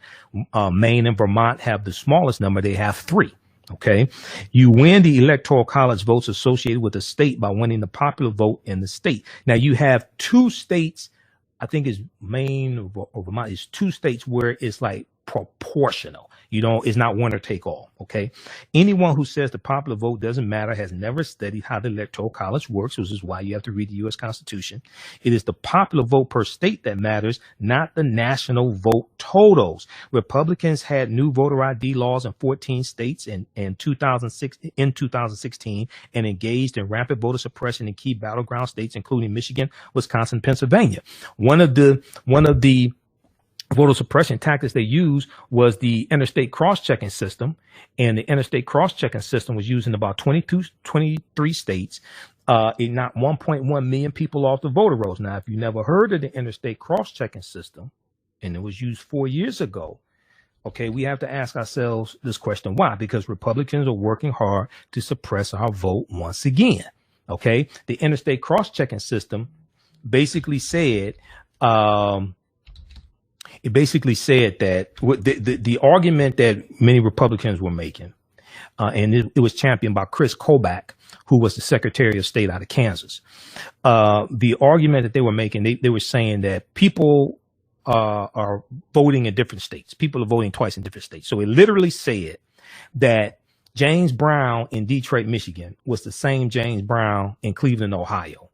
Maine and Vermont have the smallest number. They have 3. Okay. You win the Electoral College votes associated with a state by winning the popular vote in the state. Now you have 2 states, I think it's Maine or Vermont, is 2 states where it's like proportional. It's not winner take all. Okay. Anyone who says the popular vote doesn't matter has never studied how the Electoral College works, which is why you have to read the U.S. Constitution. It is the popular vote per state that matters, not the national vote totals. Republicans had new voter ID laws in 14 states in 2016 and engaged in rampant voter suppression in key battleground states, including Michigan, Wisconsin, Pennsylvania. One of the voter suppression tactics they used was the interstate cross-checking system, and the interstate cross-checking system was used in about 23 states. It knocked 1.1 million people off the voter rolls. Now, if you never heard of the interstate cross-checking system, and it was used 4 years ago, okay, we have to ask ourselves this question: why? Because Republicans are working hard to suppress our vote once again. Okay, the interstate cross-checking system basically said. It basically said that the argument that many Republicans were making, and it was championed by Chris Kobach, who was the Secretary of State out of Kansas. The argument that they were making, they were saying that people are voting in different states. People are voting twice in different states. So it literally said that James Brown in Detroit, Michigan was the same James Brown in Cleveland, Ohio.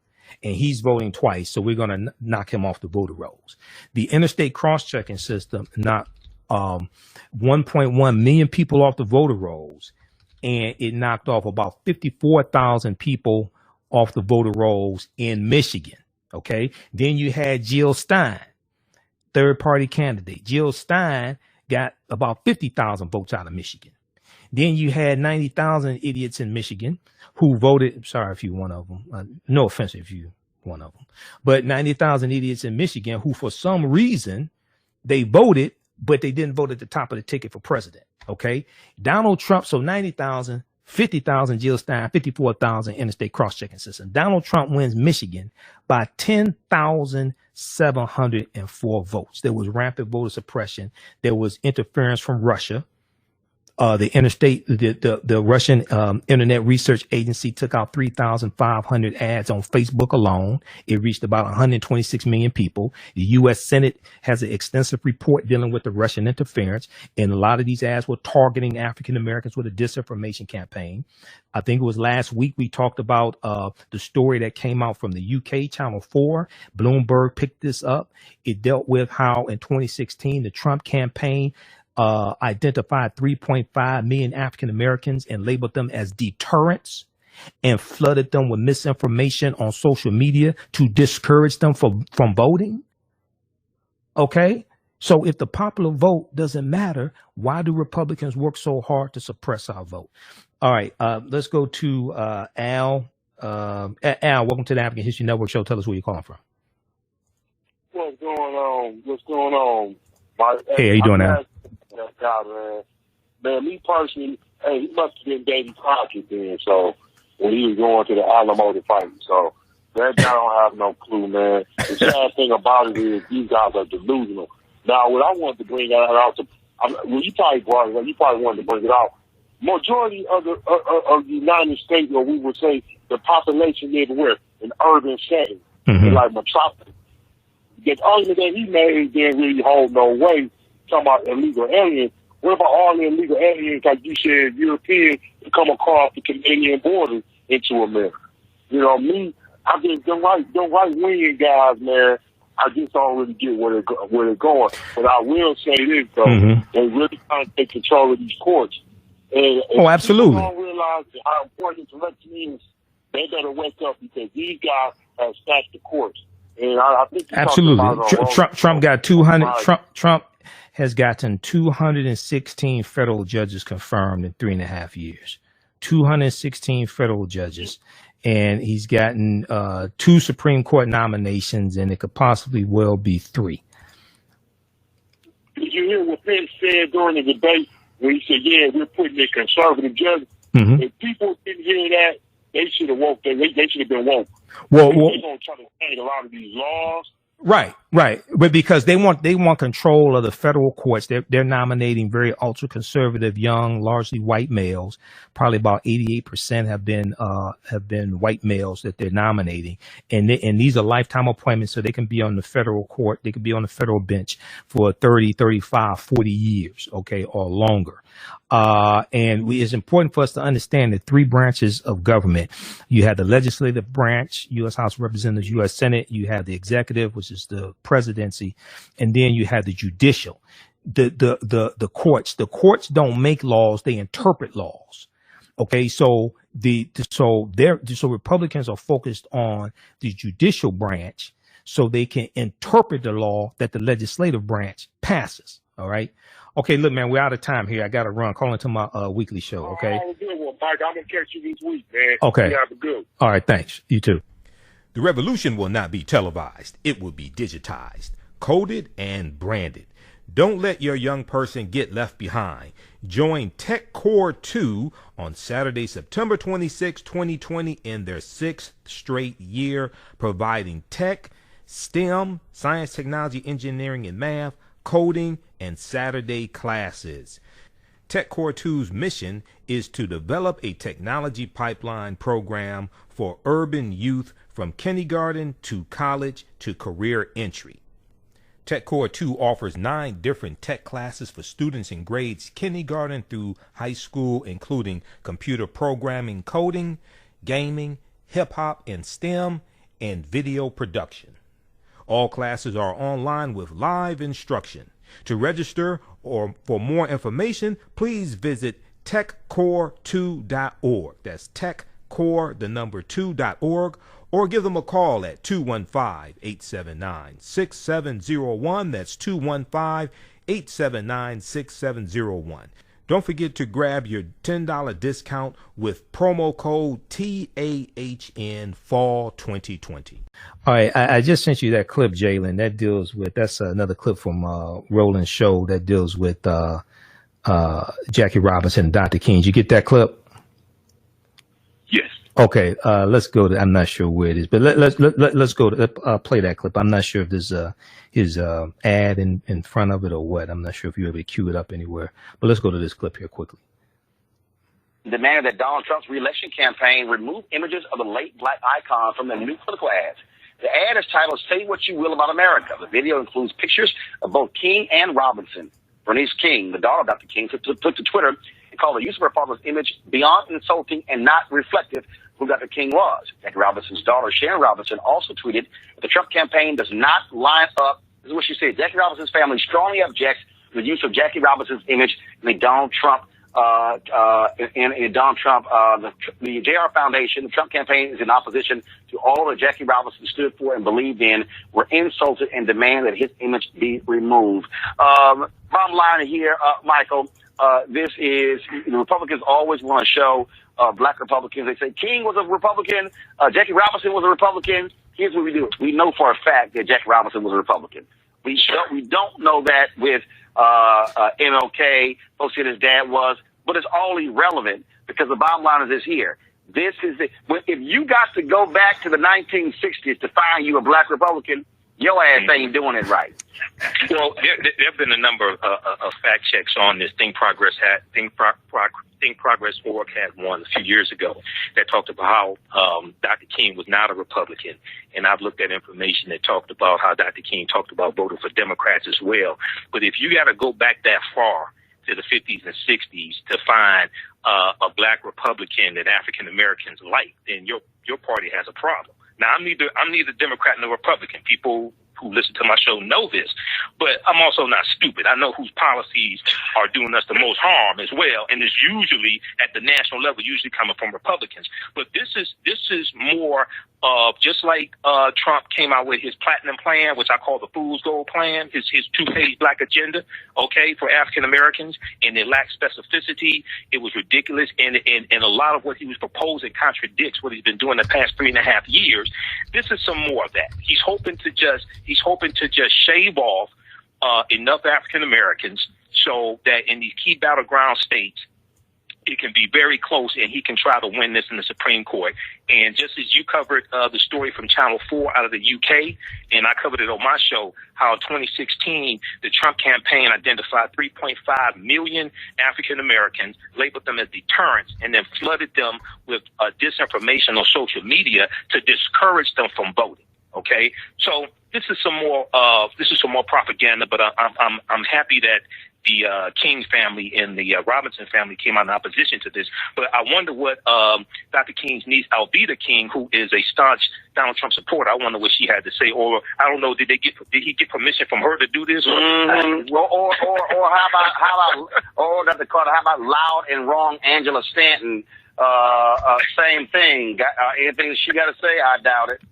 And he's voting twice, so we're going to knock him off the voter rolls. The interstate cross-checking system knocked 1.1 million people off the voter rolls, and it knocked off about 54,000 people off the voter rolls in Michigan. Okay, then you had Jill Stein, third-party candidate. Jill Stein got about 50,000 votes out of Michigan. Then you had 90,000 idiots in Michigan who voted. Sorry if you're one of them. No offense if you're one of them. But 90,000 idiots in Michigan who, for some reason, they voted, but they didn't vote at the top of the ticket for president. Okay. Donald Trump. So 90,000, 50,000 Jill Stein, 54,000 interstate cross-checking system. Donald Trump wins Michigan by 10,704 votes. There was rampant voter suppression. There was interference from Russia. The Russian Internet Research Agency took out 3,500 ads on Facebook alone. It reached about 126 million people. The U.S. Senate has an extensive report dealing with the Russian interference, and a lot of these ads were targeting African Americans with a disinformation campaign. I think it was last week we talked about the story that came out from the UK, Channel 4. Bloomberg picked this up. It dealt with how in 2016 the Trump campaign identified 3.5 million African Americans and labeled them as deterrents and flooded them with misinformation on social media to discourage them from voting. Okay. So if the popular vote doesn't matter, why do Republicans work so hard to suppress our vote? All right. Let's go to Al. Al, welcome to the African History Network show. Tell us where you're calling from. What's going on? What's going on? Hey, how you doing, Al? That guy, man, me personally, hey, he must have been Davy Crockett then. So when he was going to the Alamo to fight, so that guy don't have no clue, man. The sad thing about it is these guys are delusional. Now, what I wanted to bring out, well, you probably brought it up. You probably wanted to bring it out. Majority of the United States, or we would say, the population live where in urban settings, like metropolis. The argument that he made didn't really hold no weight. Talking about illegal aliens. What about all the illegal aliens, like you said, Europeans, to come across the Canadian border into America? You know, me, I think them right-wing guys, man, I just don't really get where they're going. But I will say this, though, they really trying to take control of these courts. And absolutely. People don't realize how important election is. They better wake up because these guys have stacked the courts. And I think absolutely. Trump got 200. Trump has gotten 216 federal judges confirmed in 3.5 years. 216 federal judges. And he's gotten 2 Supreme Court nominations, and it could possibly well be 3. Did you hear what Penn said during the debate where he said, yeah, we're putting in conservative judges? If people didn't hear that, they should have woke. They should have been woke. Well, they're going to try to change a lot of these laws. Right. But because they want control of the federal courts, they're nominating very ultra conservative, young, largely white males. Probably about 88% have been white males that they're nominating, and these are lifetime appointments, so they can be on the federal court, they can be on the federal bench for 30, 35, 40 years, okay, or longer. It's important for us to understand the 3 branches of government. You have the legislative branch, U.S. House of Representatives, U.S. Senate. You have the executive, which is the presidency, and then you have the judicial, the courts. The courts don't make laws; they interpret laws. Okay, so Republicans are focused on the judicial branch, so they can interpret the law that the legislative branch passes. All right. Okay, look, man, we're out of time here. I got to run. Call into my weekly show, okay? Oh, good one, Mike. I'm going to catch you this week, man. Okay. You have a good one. All right, thanks. You too. The revolution will not be televised. It will be digitized, coded, and branded. Don't let your young person get left behind. Join Tech Core 2 on Saturday, September 26, 2020 in their 6th straight year, providing tech, STEM, science, technology, engineering, and math, coding, and Saturday classes. Tech Core 2's mission is to develop a technology pipeline program for urban youth from kindergarten to college to career entry. Tech Core 2 offers 9 different tech classes for students in grades kindergarten through high school, including computer programming, coding, gaming, hip-hop and STEM, and video production. All classes are online with live instruction. To register or for more information, please visit techcore2.org. That's techcore2.org, or give them a call at 215-879-6701. That's 215-879-6701. Don't forget to grab your $10 discount with promo code TAHN Fall 2020. All right, I just sent you that clip, Jalen. That's another clip from Roland's show that deals with Jackie Robinson and Dr. King. Did you get that clip? Yes. Okay, let's go to. I'm not sure where it is, but let's go to play that clip. I'm not sure if there's his ad in front of it or what. I'm not sure if you're able to cue it up anywhere. But let's go to this clip here quickly. Demanded that Donald Trump's re-election campaign remove images of the late black icon from their new political ads. The ad is titled "Say What You Will About America." The video includes pictures of both King and Robinson. Bernice King, the daughter of Dr. King, took to Twitter and called the use of her father's image beyond insulting and not reflective of who Dr. King was. Jackie Robinson's daughter, Sharon Robinson, also tweeted that the Trump campaign does not line up. This is what she said. Jackie Robinson's family strongly objects to the use of Jackie Robinson's image in the Donald Trump, the JR Foundation. The Trump campaign is in opposition to all that Jackie Robinson stood for and believed in. We're insulted and demand that his image be removed. Bottom line here, Michael, this is, the Republicans always want to show black Republicans. They say King was a Republican, Jackie Robinson was a Republican. Here's what we do. We know for a fact that Jackie Robinson was a Republican. We don't know that with MLK, folks said his dad was, but it's all irrelevant because the bottom line is this here. This is if you got to go back to the 1960s to find you a black Republican, your ass ain't doing it right. Well, there have been a number of fact checks on this. Think Progress Org had one a few years ago that talked about how Dr. King was not a Republican. And I've looked at information that talked about how Dr. King talked about voting for Democrats as well. But if you got to go back that far to the 50s and 60s to find a black Republican that African Americans like, then your party has a problem. Now, I'm neither Democrat nor Republican. People who listen to my show know this, but I'm also not stupid. I know whose policies are doing us the most harm as well, and it's usually at the national level, usually coming from Republicans. But this is more of just like Trump came out with his platinum plan, which I call the fool's gold plan, his 2-page black agenda, okay, for African Americans, and it lacked specificity. It was ridiculous, and a lot of what he was proposing contradicts what he's been doing the past 3.5 years. This is some more of that. He's hoping to just shave off enough African Americans so that in these key battleground states, it can be very close, and he can try to win this in the Supreme Court. And just as you covered the story from Channel 4 out of the UK, and I covered it on my show, how in 2016, the Trump campaign identified 3.5 million African Americans, labeled them as deterrents, and then flooded them with disinformation on social media to discourage them from voting. Okay, so this is some more propaganda, but I'm happy that the King family and the Robinson family came out in opposition to this. But I wonder what Dr. King's niece, Alveda King, who is a staunch Donald Trump supporter, I wonder what she had to say. Or I don't know, did he get permission from her to do this? Or how about loud and wrong Angela Stanton? Same thing. Anything that she got to say? I doubt it.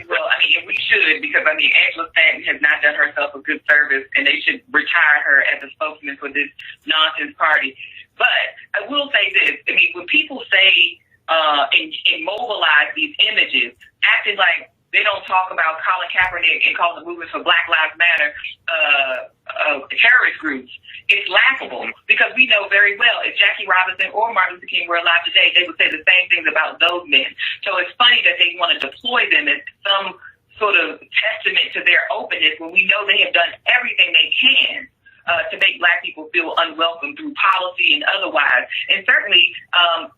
Well, I mean, we should, because, I mean, Angela Stanton has not done herself a good service, and they should retire her as a spokesman for this nonsense party. But I will say this. I mean, when people say and mobilize these images, acting like they don't talk about Colin Kaepernick and call the movement for Black Lives Matter terrorist groups, it's laughable, because we know very well if Jackie Robinson or Martin Luther King were alive today, they would say the same things about those men. So it's funny that they want to deploy them as some sort of testament to their openness when we know they have done everything they can to make black people feel unwelcome through policy and otherwise. And certainly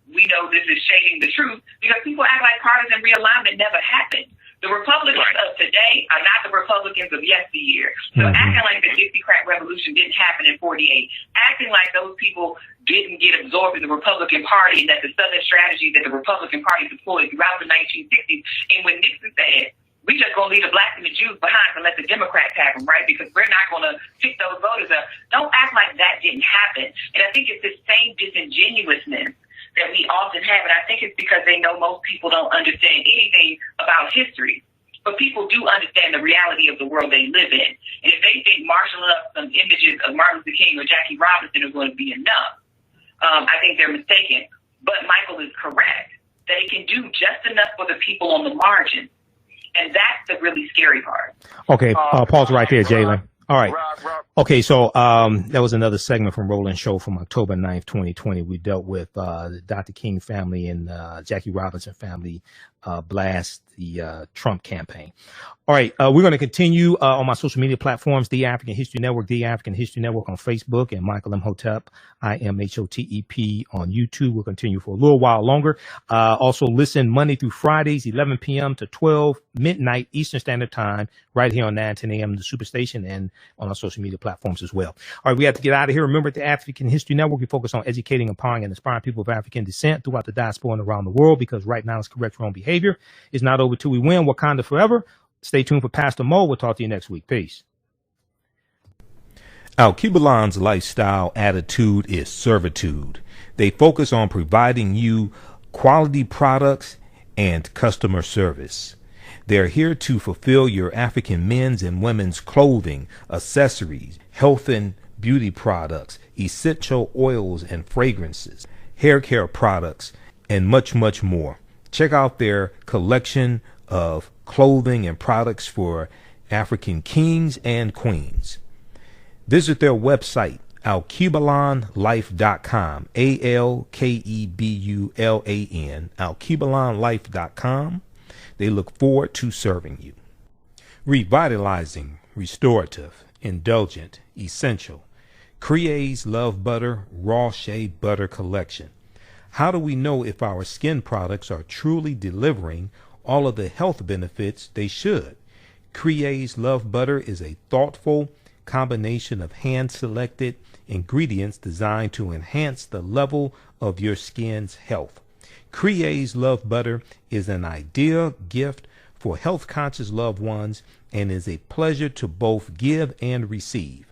we know this is shading the truth, because people act like partisan realignment never happened. The Republicans of today are not the Republicans of yesteryear. So acting like the Dixiecrat Revolution didn't happen in 48, acting like those people didn't get absorbed in the Republican Party, and that the Southern strategy that the Republican Party deployed throughout the 1960s, and when Nixon said, we just going to leave the blacks and the Jews behind and let the Democrats have them, right? Because we're not going to pick those voters up. Don't act like that didn't happen. And I think it's the same disingenuousness that we often have, and I think it's because they know most people don't understand anything about history. But people do understand the reality of the world they live in. And if they think marshaling up some images of Martin Luther King or Jackie Robinson are going to be enough, I think they're mistaken. But Michael is correct that it can do just enough for the people on the margin. And that's the really scary part. Okay, pause right there, Jalen. All right. Rob, Okay, so that was another segment from Roland Show from October 9th, 2020. We dealt with the Dr. King family and Jackie Robinson family blast the Trump campaign. All right, we're going to continue on my social media platforms, The African History Network, The African History Network on Facebook, and Michael Imhotep, IMHOTEP on YouTube. We'll continue for a little while longer. Also listen Monday through Fridays, 11 p.m. to 12 midnight Eastern Standard Time, right here on 9, 10 a.m. the Superstation and on our social media platforms as well. All right, we have to get out of here. Remember, at the African History Network, we focus on educating, empowering, and inspiring people of African descent throughout the diaspora and around the world, because right now it's correct wrong behavior. It's not over till we win. Wakanda forever. Stay tuned for Pastor Mo. We'll talk to you next week. Peace. Al-Qibalan's lifestyle attitude is servitude. They focus on providing you quality products and customer service. They're here to fulfill your African men's and women's clothing, accessories, health and beauty products, essential oils and fragrances, hair care products, and much, much more. Check out their collection of clothing and products for African kings and queens. Visit their website, alkebalanlife.com, ALKEBULAN, alkebalanlife.com. They look forward to serving you. Revitalizing, restorative, indulgent, essential. Crea's Love Butter Raw Shea Butter Collection. How do we know if our skin products are truly delivering all of the health benefits they should? Crea's Love Butter is a thoughtful combination of hand-selected ingredients designed to enhance the level of your skin's health. Crea's Love Butter is an ideal gift for health-conscious loved ones and is a pleasure to both give and receive.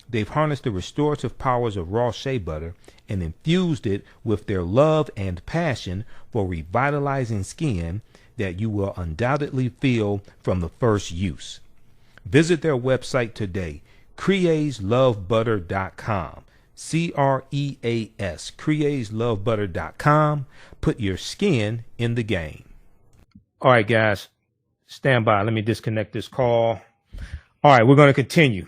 They've harnessed the restorative powers of raw shea butter and infused it with their love and passion for revitalizing skin that you will undoubtedly feel from the first use. Visit their website today, creaslovebutter.com. CREAS, creaslovebutter.com. Put your skin in the game. All right, guys, stand by. Let me disconnect this call. All right, we're going to continue.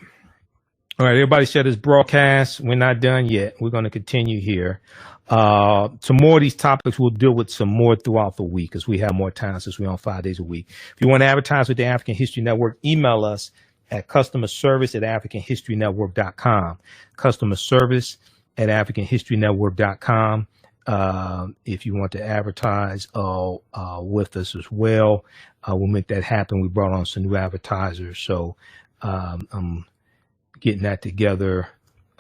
All right, everybody share this broadcast. We're not done yet. We're going to continue here. Some more of these topics we'll deal with some more throughout the week because we have more time since we're on 5 days a week. If you want to advertise with the African History Network, email us at customerservice@africanhistorynetwork.com. Customerservice@africanhistorynetwork.com. If you want to advertise with us as well, we'll make that happen. We brought on some new advertisers, so I'm getting that together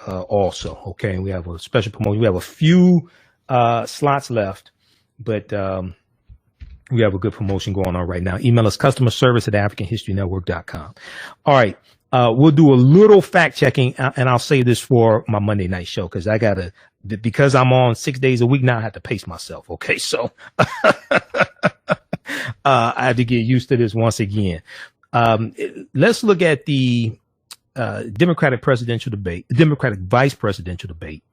also. Okay, we have a special promotion. We have a few slots left, but we have a good promotion going on right now. Email us customerservice@africanhistorynetwork.com. All right. We'll do a little fact checking, and I'll say this for my Monday night show because because I'm on 6 days a week now, I have to pace myself. Okay, so I have to get used to this once again. Let's look at the Democratic presidential debate, Democratic vice presidential debate.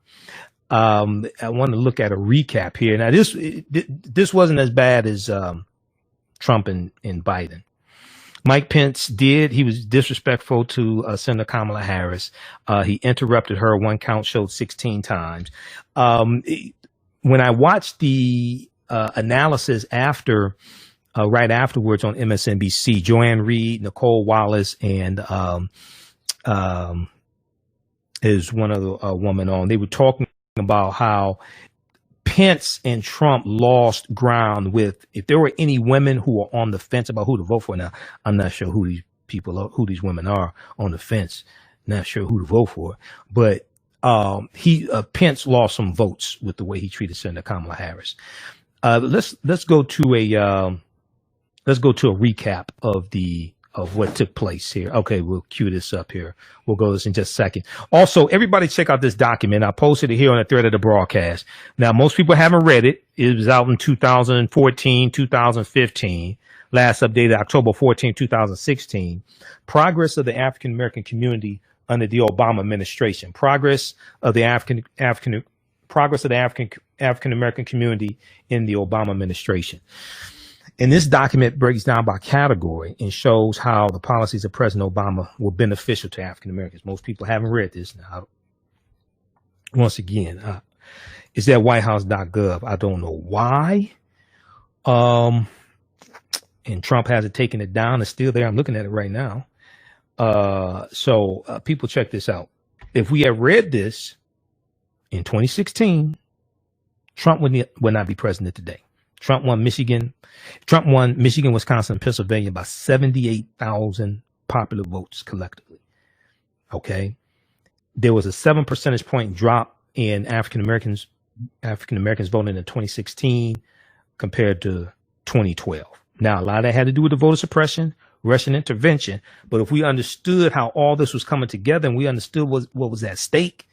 I want to look at a recap here. Now, this wasn't as bad as Trump and Biden. Mike Pence he was disrespectful to Senator Kamala Harris. He interrupted her. One count showed 16 times. When I watched the analysis right afterwards on MSNBC, Joanne Reed, Nicole Wallace, and is one of the woman on. They were talking about how Pence and Trump lost ground with, if there were any women who were on the fence about who to vote for. Now, I'm not sure who these people are, who these women are on the fence. Not sure who to vote for, but Pence lost some votes with the way he treated Senator Kamala Harris. Let's go to a recap of what took place here. Okay, we'll cue this up here. We'll go to this in just a second. Also, everybody check out this document. I posted it here on the thread of the broadcast. Now, most people haven't read it. It was out in 2014, 2015. Last updated October 14, 2016. Progress of the African American community under the Obama administration. Progress of the African American community in the Obama administration. And this document breaks down by category and shows how the policies of President Obama were beneficial to African Americans. Most people haven't read this. Now, once again, it's at whitehouse.gov. I don't know why. And Trump hasn't taken it down. It's still there. I'm looking at it right now. So people check this out. If we had read this in 2016, Trump would not be president today. Trump won Michigan, Wisconsin, and Pennsylvania by 78,000 popular votes collectively. Okay. There was a 7 percentage point drop in African Americans voting in 2016 compared to 2012. Now, a lot of that had to do with the voter suppression, Russian intervention. But if we understood how all this was coming together and we understood what was at stake,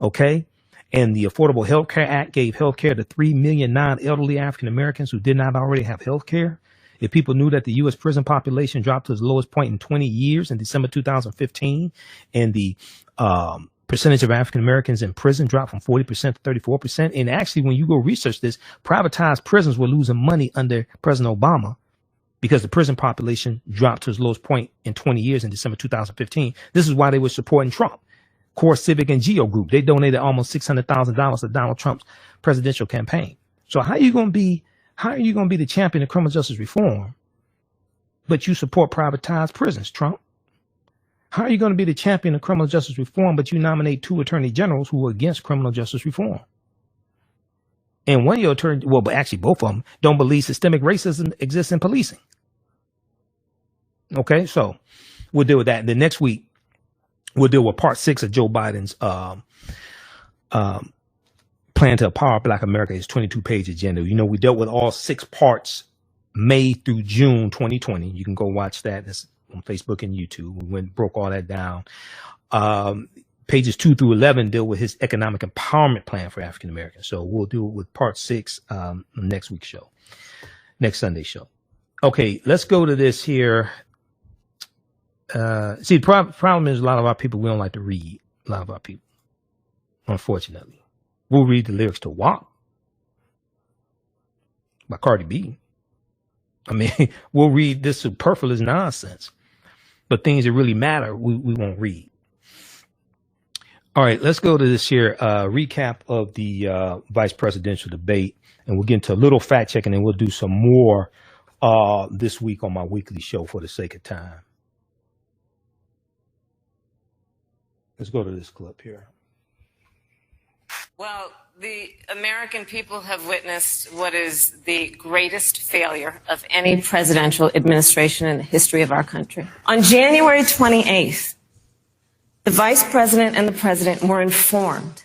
okay, and the Affordable Health Care Act gave health care to 3 million non-elderly African Americans who did not already have health care. If people knew that the U.S. prison population dropped to its lowest point in 20 years in December 2015, and the percentage of African Americans in prison dropped from 40% to 34%. And actually, when you go research this, privatized prisons were losing money under President Obama because the prison population dropped to its lowest point in 20 years in December 2015. This is why they were supporting Trump. Core Civic and Geo Group, they donated almost $600,000 to Donald Trump's presidential campaign. So how are you going to be the champion of criminal justice reform, but you support privatized prisons, Trump? How are you going to be the champion of criminal justice reform, but you nominate 2 attorney generals who are against criminal justice reform? And one of your attorney, well, but actually both of them don't believe systemic racism exists in policing. Okay, so we'll deal with that. And then next week, we'll deal with part 6 of Joe Biden's plan to empower Black America, his 22-page agenda. You know, we dealt with all 6 parts May through June 2020. You can go watch that. That's on Facebook and YouTube. We broke all that down. Pages 2 through 11 deal with his economic empowerment plan for African Americans. So we'll do it with part 6 next week's show, next Sunday show. Okay, let's go to this here. See, the problem is a lot of our people, we don't like to read. A lot of our people, unfortunately. We'll read the lyrics to WAP by Cardi B. I mean, we'll read this superfluous nonsense. But things that really matter, we won't read. All right, let's go to this here recap of the vice presidential debate. And we'll get into a little fact checking and we'll do some more this week on my weekly show for the sake of time. Let's go to this clip here. Well, the American people have witnessed what is the greatest failure of any presidential administration in the history of our country. On January 28th, the vice president and the president were informed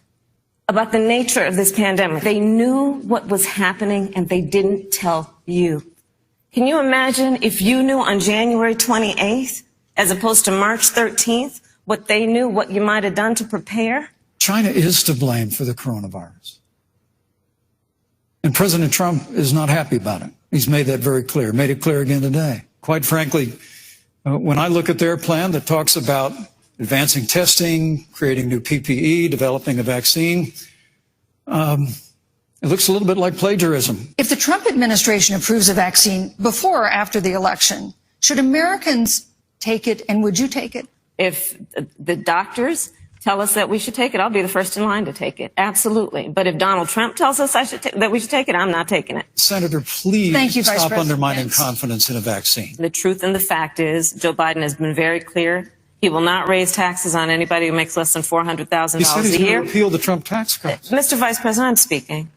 about the nature of this pandemic. They knew what was happening and they didn't tell you. Can you imagine if you knew on January 28th, as opposed to March 13th, what they knew, what you might have done to prepare? China is to blame for the coronavirus. And President Trump is not happy about it. He's made that very clear, made it clear again today. Quite frankly, when I look at their plan that talks about advancing testing, creating new PPE, developing a vaccine, it looks a little bit like plagiarism. If the Trump administration approves a vaccine before or after the election, should Americans take it, and would you take it? If the doctors tell us that we should take it, I'll be the first in line to take it. Absolutely. But if Donald Trump tells us that we should take it, I'm not taking it. Senator, please Thank you, stop Vice undermining confidence in a vaccine. The truth and the fact is, Joe Biden has been very clear. He will not raise taxes on anybody who makes less than $400,000 He said he's a year. going to repeal the Trump tax cuts. Mr. Vice President, I'm speaking.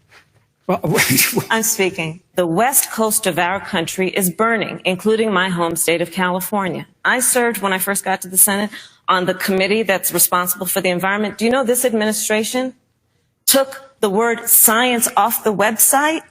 I'm speaking. The west coast of our country is burning, including my home state of California. I served, when I first got to the Senate, on the committee that's responsible for the environment. Do you know this administration took the word science off the website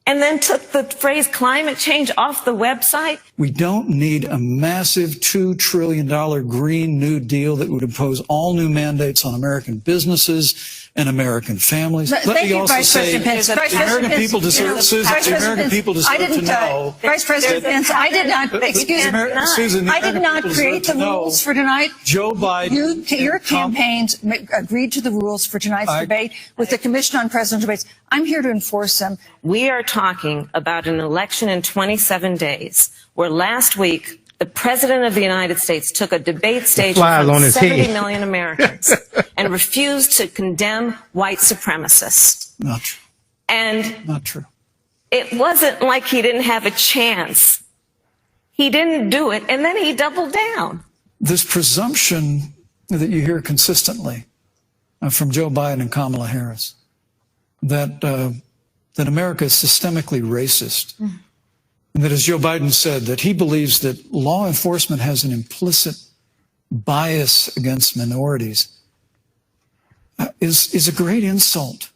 and then took the phrase climate change off the website? We don't need a massive $2 trillion Green New Deal that would impose all new mandates on American businesses and American families. Let me also say that the American people deserve, Susan, the American people deserve to know. Vice President Pence, I did not, excuse me, Susan, I did not create the rules for tonight. Joe Biden. Your campaigns agreed to the rules for tonight's debate with the Commission on Presidential Debates. I'm here to enforce them. We are talking about an election in 27 days, where last week the President of the United States took a debate stage in front of 70 million Americans and refused to condemn white supremacists. Not true. And not true. It wasn't like he didn't have a chance. He didn't do it, and then he doubled down. This presumption that you hear consistently from Joe Biden and Kamala Harris that America is systemically racist. And that, as Joe Biden said, that he believes that law enforcement has an implicit bias against minorities is a great insult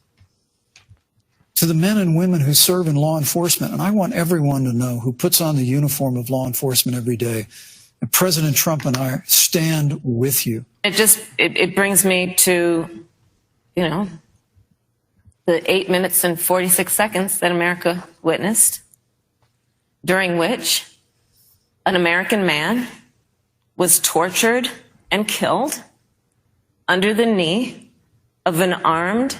to the men and women who serve in law enforcement. And I want everyone to know who puts on the uniform of law enforcement every day that President Trump and I stand with you. It brings me to, the 8 minutes and 46 seconds that America witnessed, during which an American man was tortured and killed under the knee of an armed,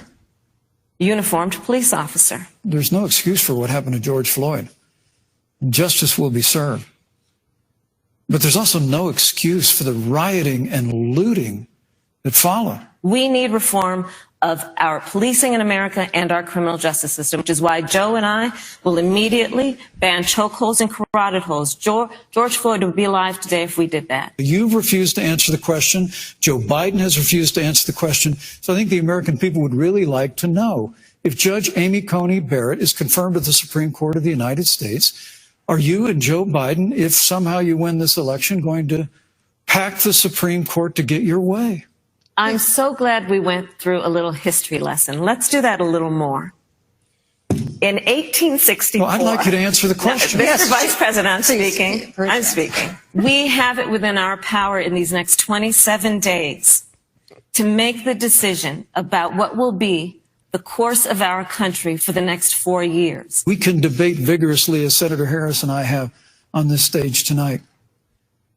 uniformed police officer. There's no excuse for what happened to George Floyd. Justice will be served. But there's also no excuse for the rioting and looting that followed. We need reform of our policing in America and our criminal justice system, which is why Joe and I will immediately ban chokeholds and carotid holds. George Floyd would be alive today if we did that. You've refused to answer the question. Joe Biden has refused to answer the question. So I think the American people would really like to know, if Judge Amy Coney Barrett is confirmed to the Supreme Court of the United States, are you and Joe Biden, if somehow you win this election, going to pack the Supreme Court to get your way? I'm so glad we went through a little history lesson. Let's do that a little more. In 1864... Well, I'd like you to answer the question. Mr. Vice President, I'm speaking. I'm speaking. We have it within our power in these next 27 days to make the decision about what will be the course of our country for the next 4 years. We can debate vigorously, as Senator Harris and I have on this stage tonight.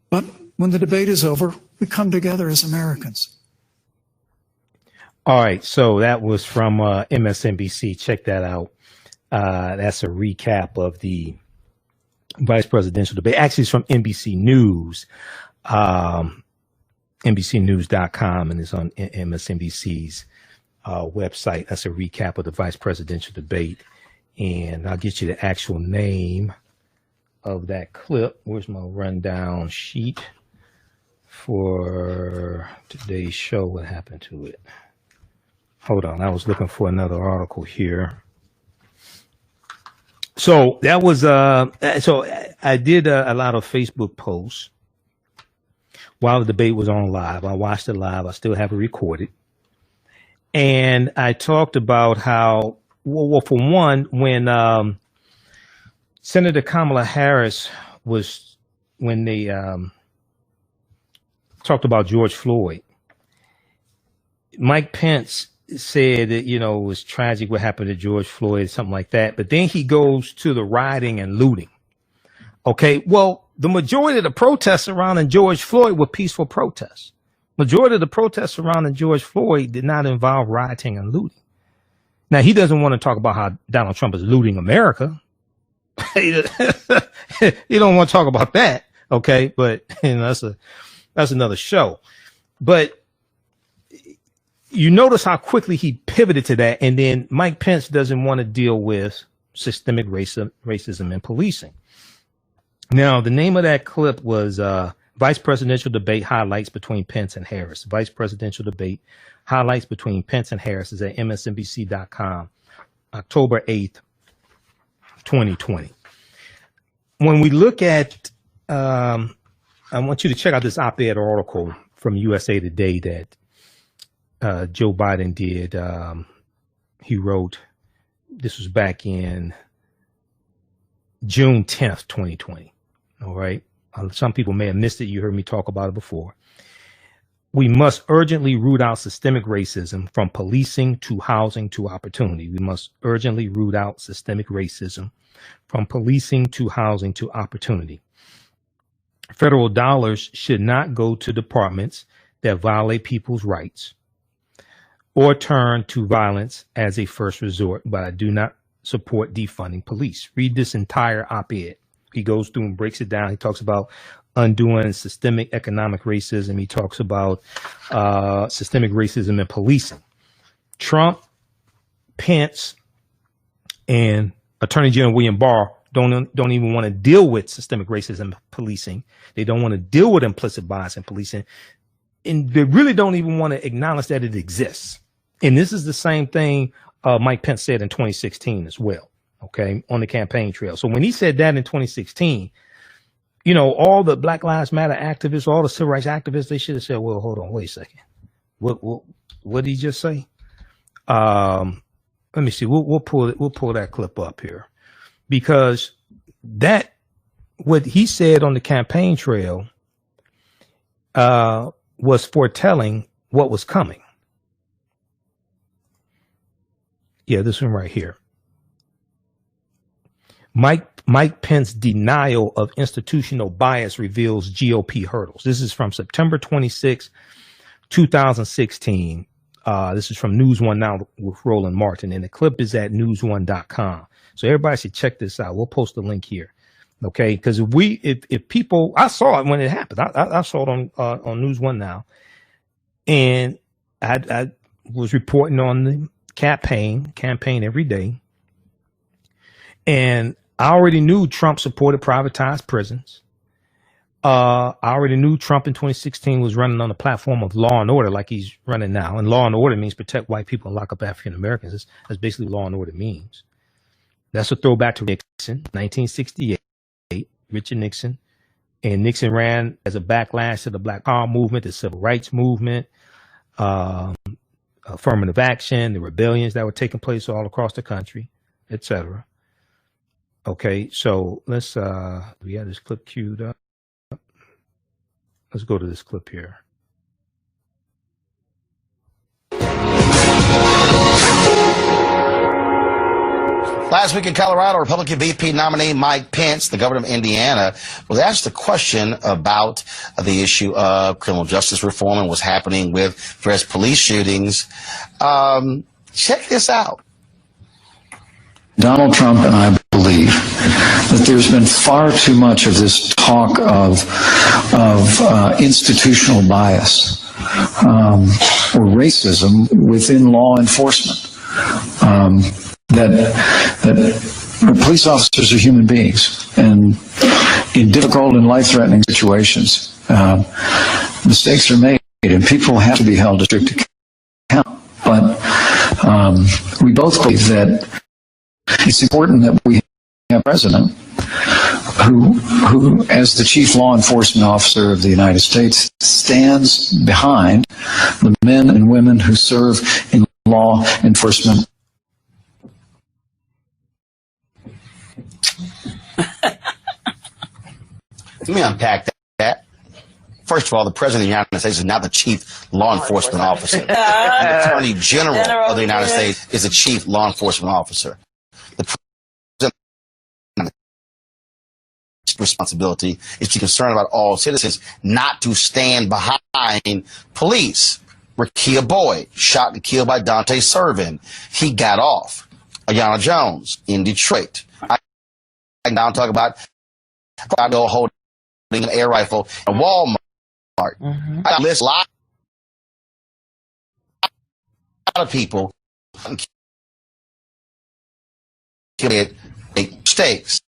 But when the debate is over, we come together as Americans. All right, so that was from MSNBC. Check that out. That's a recap of the vice presidential debate. Actually, it's from NBC News, NBCnews.com, and it's on MSNBC's website. That's a recap of the vice presidential debate. And I'll get you the actual name of that clip. Where's my rundown sheet for today's show? What happened to it? Hold on, I was looking for another article here. So that was so I did a lot of Facebook posts while the debate was on live. I watched it live. I still have it recorded, and I talked about how, well, for one, when Senator Kamala Harris when they talked about George Floyd, Mike Pence said that, it was tragic what happened to George Floyd, something like that. But then he goes to the rioting and looting. Okay, well, the majority of the protests surrounding George Floyd were peaceful protests. Majority of the protests surrounding George Floyd did not involve rioting and looting. Now, he doesn't want to talk about how Donald Trump is looting America. He don't want to talk about that. Okay, but that's another show. But you notice how quickly he pivoted to that, and then Mike Pence doesn't want to deal with systemic racism in policing. Now, the name of that clip was Vice Presidential Debate Highlights Between Pence and Harris. Vice Presidential Debate Highlights Between Pence and Harris is at MSNBC.com, October 8th, 2020. When we look at, I want you to check out this op-ed article from USA Today that Joe Biden did. He wrote, this was back in June 10th, 2020. All right. Some people may have missed it. You heard me talk about it before. We must urgently root out systemic racism from policing to housing to opportunity. We must urgently root out systemic racism from policing to housing to opportunity. Federal dollars should not go to departments that violate people's rights or turn to violence as a first resort, but I do not support defunding police. Read this entire op-ed. He goes through and breaks it down. He talks about undoing systemic economic racism. He talks about systemic racism in policing. Trump, Pence, and Attorney General William Barr don't even want to deal with systemic racism in policing. They don't want to deal with implicit bias in policing. And they really don't even want to acknowledge that it exists. And this is the same thing Mike Pence said in 2016 as well, okay, on the campaign trail. So when he said that in 2016, you know, all the Black Lives Matter activists, all the civil rights activists, they should have said, well, hold on, wait a second. What did he just say? Let me see. We'll pull that clip up here, because that, what he said on the campaign trail was foretelling what was coming. Yeah, this one right here. Mike Pence denial of institutional bias reveals GOP hurdles. This is from September 26, 2016. This is from News One Now with Roland Martin, and the clip is at newsone.com. So everybody should check this out. We'll post the link here. Okay, because if people, I saw it when it happened. I saw it on News One Now, and I was reporting on the campaign every day, and I already knew Trump supported privatized prisons. I already knew Trump in 2016 was running on the platform of law and order like he's running now. And law and order means protect white people and lock up African Americans. That's basically what law and order means. That's a throwback to Nixon, 1968, Richard Nixon. And Nixon ran as a backlash to the Black Power movement, the Civil Rights movement, affirmative action, the rebellions that were taking place all across the country, etc. Okay, so let's we have this clip queued up. Let's go to this clip here. Last week in Colorado, Republican VP nominee Mike Pence, the governor of Indiana, was asked a question about the issue of criminal justice reform and what's happening with various police shootings. Check this out. Donald Trump and I believe that there's been far too much of this talk of institutional bias or racism within law enforcement. That police officers are human beings, and in difficult and life-threatening situations, mistakes are made, and people have to be held to strict account. But we both believe that it's important that we have a president who, as the chief law enforcement officer of the United States, stands behind the men and women who serve in law enforcement. Let me unpack that. First of all, the President of the United States is not the chief law enforcement officer. The Attorney General of the United States is the chief law enforcement officer. The President's responsibility is to be concerned about all citizens, not to stand behind police. Rekia Boyd, shot and killed by Dante Servin. He got off. Ayanna Jones in Detroit. I can now talk about holding an air rifle at Walmart. I list a lot of people make mistakes.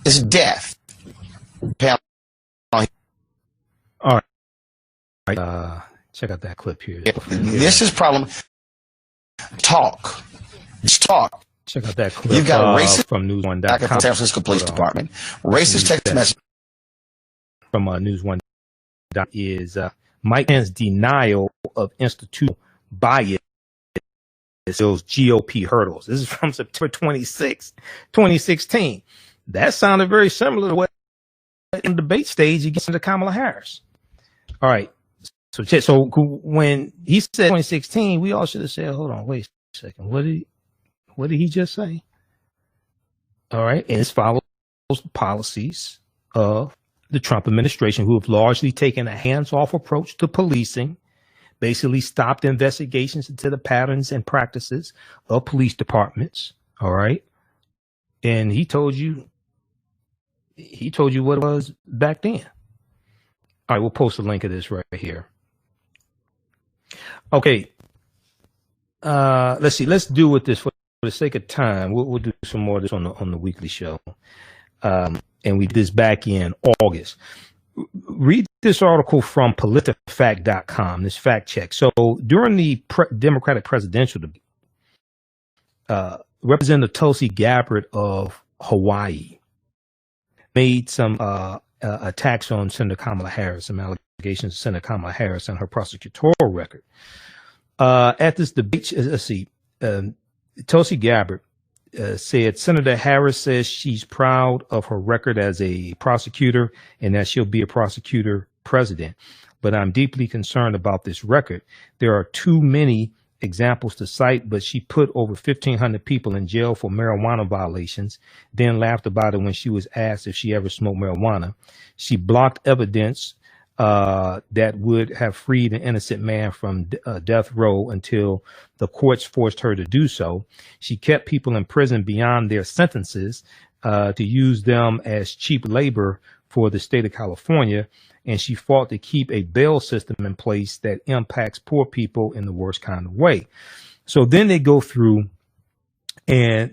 It's death. All right. Check out that clip here. This is problem. Talk. Just talk. Check out that clip. You've got a racist from News1.com. Back at the San Francisco Police Department. Racist text message from News1 is Mike Pence's denial of institutional bias those GOP hurdles. This is from September 26, 2016. That sounded very similar to what in the debate stage against Kamala Harris. All right. So when he said 2016, we all should have said, hold on, wait a second. What did he just say? All right. And this follows the policies of the Trump administration, who have largely taken a hands-off approach to policing, basically stopped investigations into the patterns and practices of police departments. All right. And he told you what it was back then. All right. We'll post a link of this right here. Okay. Let's see. Let's do with this for the sake of time. We'll do some more of this on the weekly show. And we did this back in August. Read this article from PolitiFact.com, this fact check. So during the Democratic presidential debate, Representative Tulsi Gabbard of Hawaii made some attacks on Senator Kamala Harris, some allegations of Senator Kamala Harris and her prosecutorial record. At this debate, let's see, Tulsi Gabbard said Senator Harris says she's proud of her record as a prosecutor and that she'll be a prosecutor president. But I'm deeply concerned about this record. There are too many examples to cite, but she put over 1,500 people in jail for marijuana violations, then laughed about it when she was asked if she ever smoked marijuana. She blocked evidence that would have freed an innocent man from death row until the courts forced her to do so. She kept people in prison beyond their sentences to use them as cheap labor for the state of California. And she fought to keep a bail system in place that impacts poor people in the worst kind of way. So then they go through and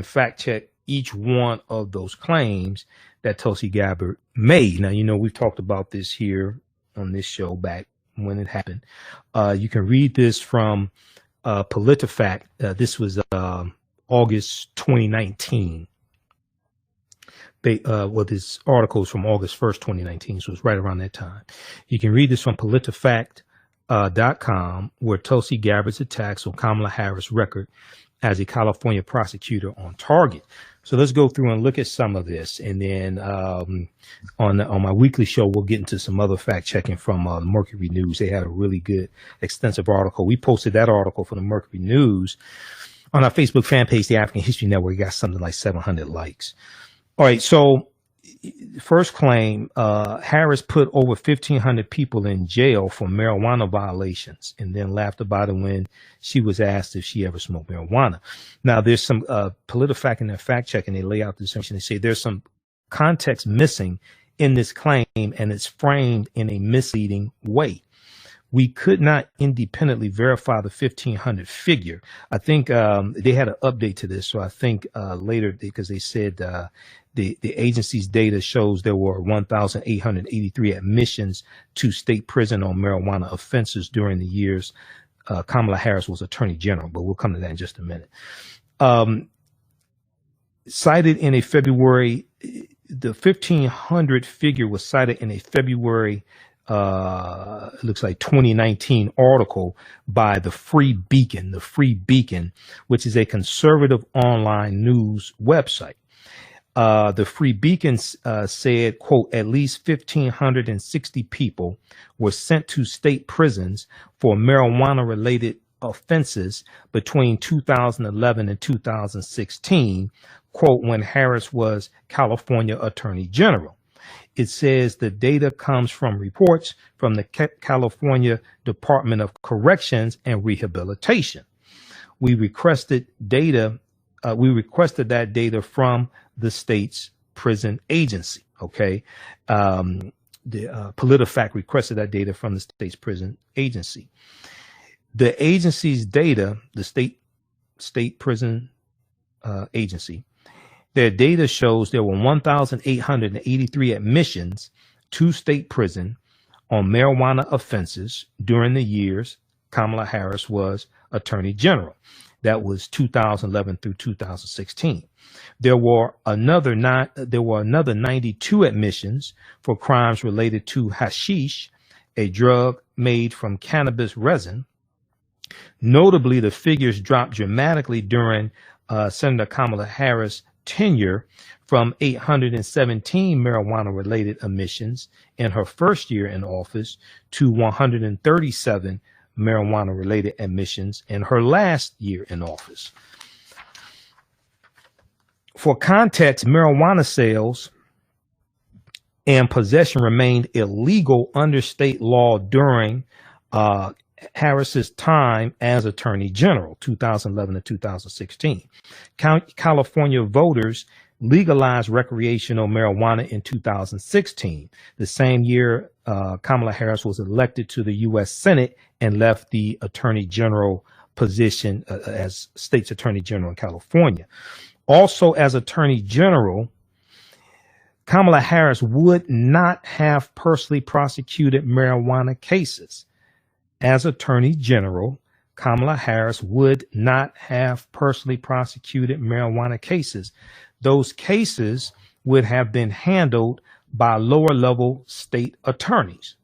fact check each one of those claims that Tulsi Gabbard made. Now, you know, we've talked about this here on this show back when it happened. You can read this from PolitiFact. This was August 2019. This article is from August 1st, 2019, so it's right around that time. You can read this from PolitiFact.com, where Tulsi Gabbard's attacks on Kamala Harris' record as a California prosecutor on target. So let's go through and look at some of this. And then on my weekly show, we'll get into some other fact checking from the Mercury News. They had a really good, extensive article. We posted that article from the Mercury News on our Facebook fan page, the African History Network. We got something like 700 likes. All right. So first claim, Harris put over 1,500 people in jail for marijuana violations and then laughed about it when she was asked if she ever smoked marijuana. Now, there's some PolitiFact in their fact check, and they lay out this information. They say there's some context missing in this claim, and it's framed in a misleading way. We could not independently verify the 1,500 figure. I think they had an update to this, so I think later, because they said the agency's data shows there were 1,883 admissions to state prison on marijuana offenses during the years Kamala Harris was Attorney General, but we'll come to that in just a minute. Cited in a February, the 1,500 figure was cited in a February, it looks like 2019 article by the Free Beacon, which is a conservative online news website. The Free Beacon said, quote, at least 1,560 people were sent to state prisons for marijuana-related offenses between 2011 and 2016, quote, when Harris was California Attorney General. It says the data comes from reports from the California Department of Corrections and Rehabilitation. We requested that data from the state's prison agency. Okay. The PolitiFact requested that data from the state's prison agency. The agency's data, the state prison agency, their data shows there were 1,883 admissions to state prison on marijuana offenses during the years Kamala Harris was Attorney General. That was 2011 through 2016. There were another 92 admissions for crimes related to hashish, a drug made from cannabis resin, Notably, the figures dropped dramatically during Senator Kamala Harris' tenure, from 817 marijuana-related admissions in her first year in office to 137 marijuana-related admissions in her last year in office. For context, marijuana sales and possession remained illegal under state law during Harris's time as Attorney General, 2011 to 2016. California voters legalized recreational marijuana in 2016, the same year Kamala Harris was elected to the U.S. Senate and left the Attorney General position as State's Attorney General in California. Also, as Attorney General, Kamala Harris would not have personally prosecuted marijuana cases. As Attorney General, Kamala Harris would not have personally prosecuted marijuana cases. Those cases would have been handled by lower level state attorneys.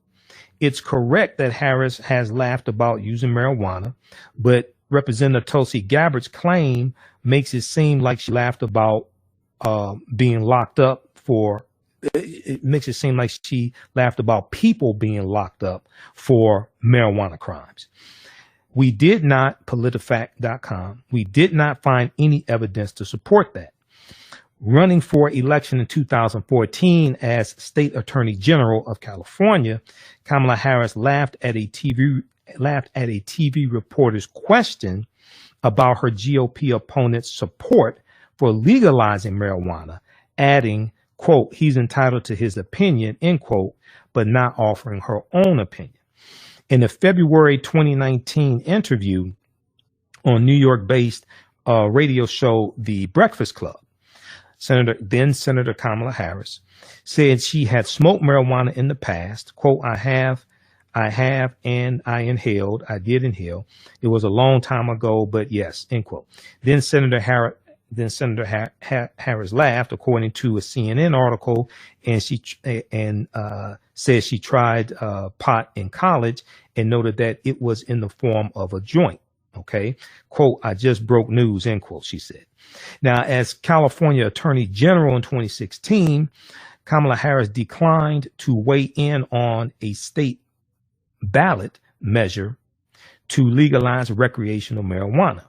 It's correct that Harris has laughed about using marijuana, but Representative Tulsi Gabbard's claim makes it seem like she laughed about being locked up for, it makes it seem like she laughed about people being locked up for marijuana crimes. We did not, PolitiFact.com, we did not find any evidence to support that. Running for election in 2014 as State Attorney General of California, Kamala Harris laughed at a TV reporter's question about her GOP opponent's support for legalizing marijuana, adding, quote, he's entitled to his opinion, end quote, but not offering her own opinion. In a February 2019 interview on New York-based radio show The Breakfast Club, Senator Kamala Harris said she had smoked marijuana in the past. Quote, I have, and I did inhale. It was a long time ago, but yes, end quote. Then Senator Harris laughed, according to a CNN article, and said she tried pot in college and noted that it was in the form of a joint. Okay, quote, I just broke news, end quote, she said. Now, as California Attorney General in 2016, Kamala Harris declined to weigh in on a state ballot measure to legalize recreational marijuana.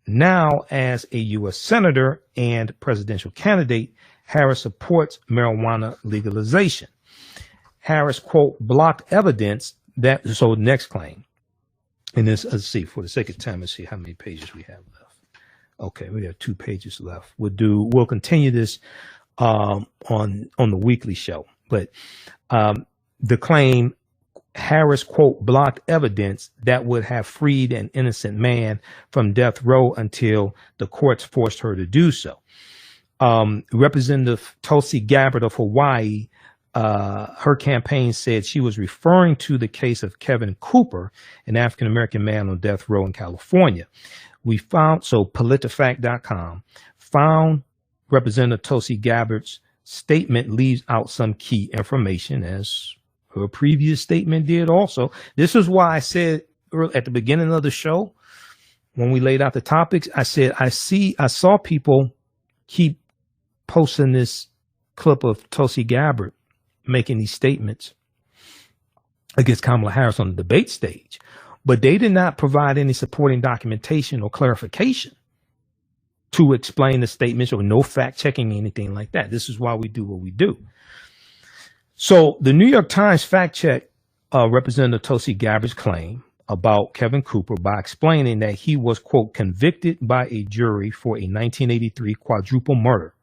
Now, as a U.S. Senator and presidential candidate, Harris supports marijuana legalization. Harris, quote, blocked evidence that, so next claim, and this, let's see, for the sake of time, let's see how many pages we have left. Okay, we have 2 pages left. We'll continue this on the weekly show, but the claim, Harris, quote, blocked evidence that would have freed an innocent man from death row until the courts forced her to do so. Representative Tulsi Gabbard of Hawaii, her campaign said she was referring to the case of Kevin Cooper, an African-American man on death row in California. We found, so PolitiFact.com found Representative Tulsi Gabbard's statement leaves out some key information, as her previous statement did also. This is why I said at the beginning of the show, when we laid out the topics, I said, I saw people keep posting this clip of Tulsi Gabbard making these statements against Kamala Harris on the debate stage, but they did not provide any supporting documentation or clarification to explain the statements, or no fact checking, anything like that. This is why we do what we do. So the New York Times fact checked Representative Tulsi Gabbard's claim about Kevin Cooper by explaining that he was, quote, convicted by a jury for a 1983 quadruple murder.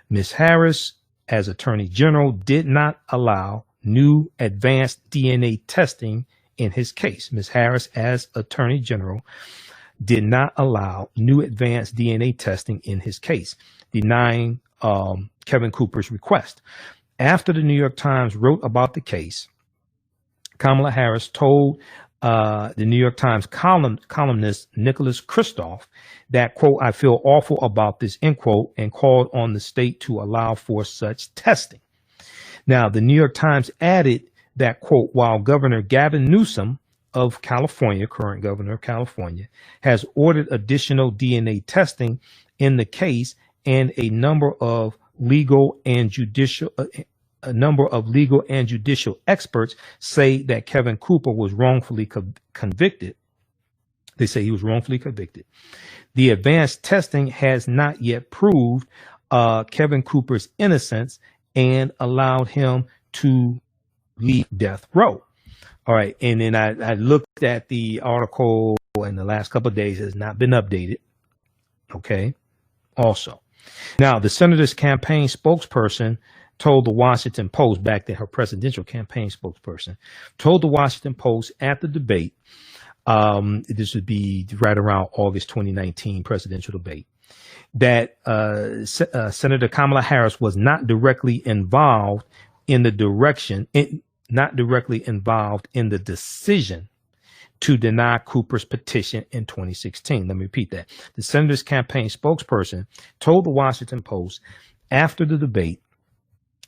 Ms. Harris, as Attorney General, did not allow new advanced DNA testing in his case. Ms. Harris, as Attorney General, did not allow new advanced DNA testing in his case, denying Kevin Cooper's request. After the New York Times wrote about the case, Kamala Harris told the New York Times columnist Nicholas Kristof that, quote, I feel awful about this, end quote, and called on the state to allow for such testing. Now, the New York Times added that, quote, while Governor Gavin Newsom of California, current governor of California, has ordered additional DNA testing in the case, and a number of legal and judicial experts say that Kevin Cooper was wrongfully convicted. They say he was wrongfully convicted. The advanced testing has not yet proved Kevin Cooper's innocence and allowed him to leave death row. All right. And then I looked at the article in the last couple of days. It has not been updated. Okay. Also. Now, the senator's campaign spokesperson told the Washington Post, back then her presidential campaign spokesperson, told the Washington Post at the debate, this would be right around August 2019 presidential debate, that Senator Kamala Harris was not directly involved in the decision to deny Cooper's petition in 2016. Let me repeat that. The senator's campaign spokesperson told the Washington Post after the debate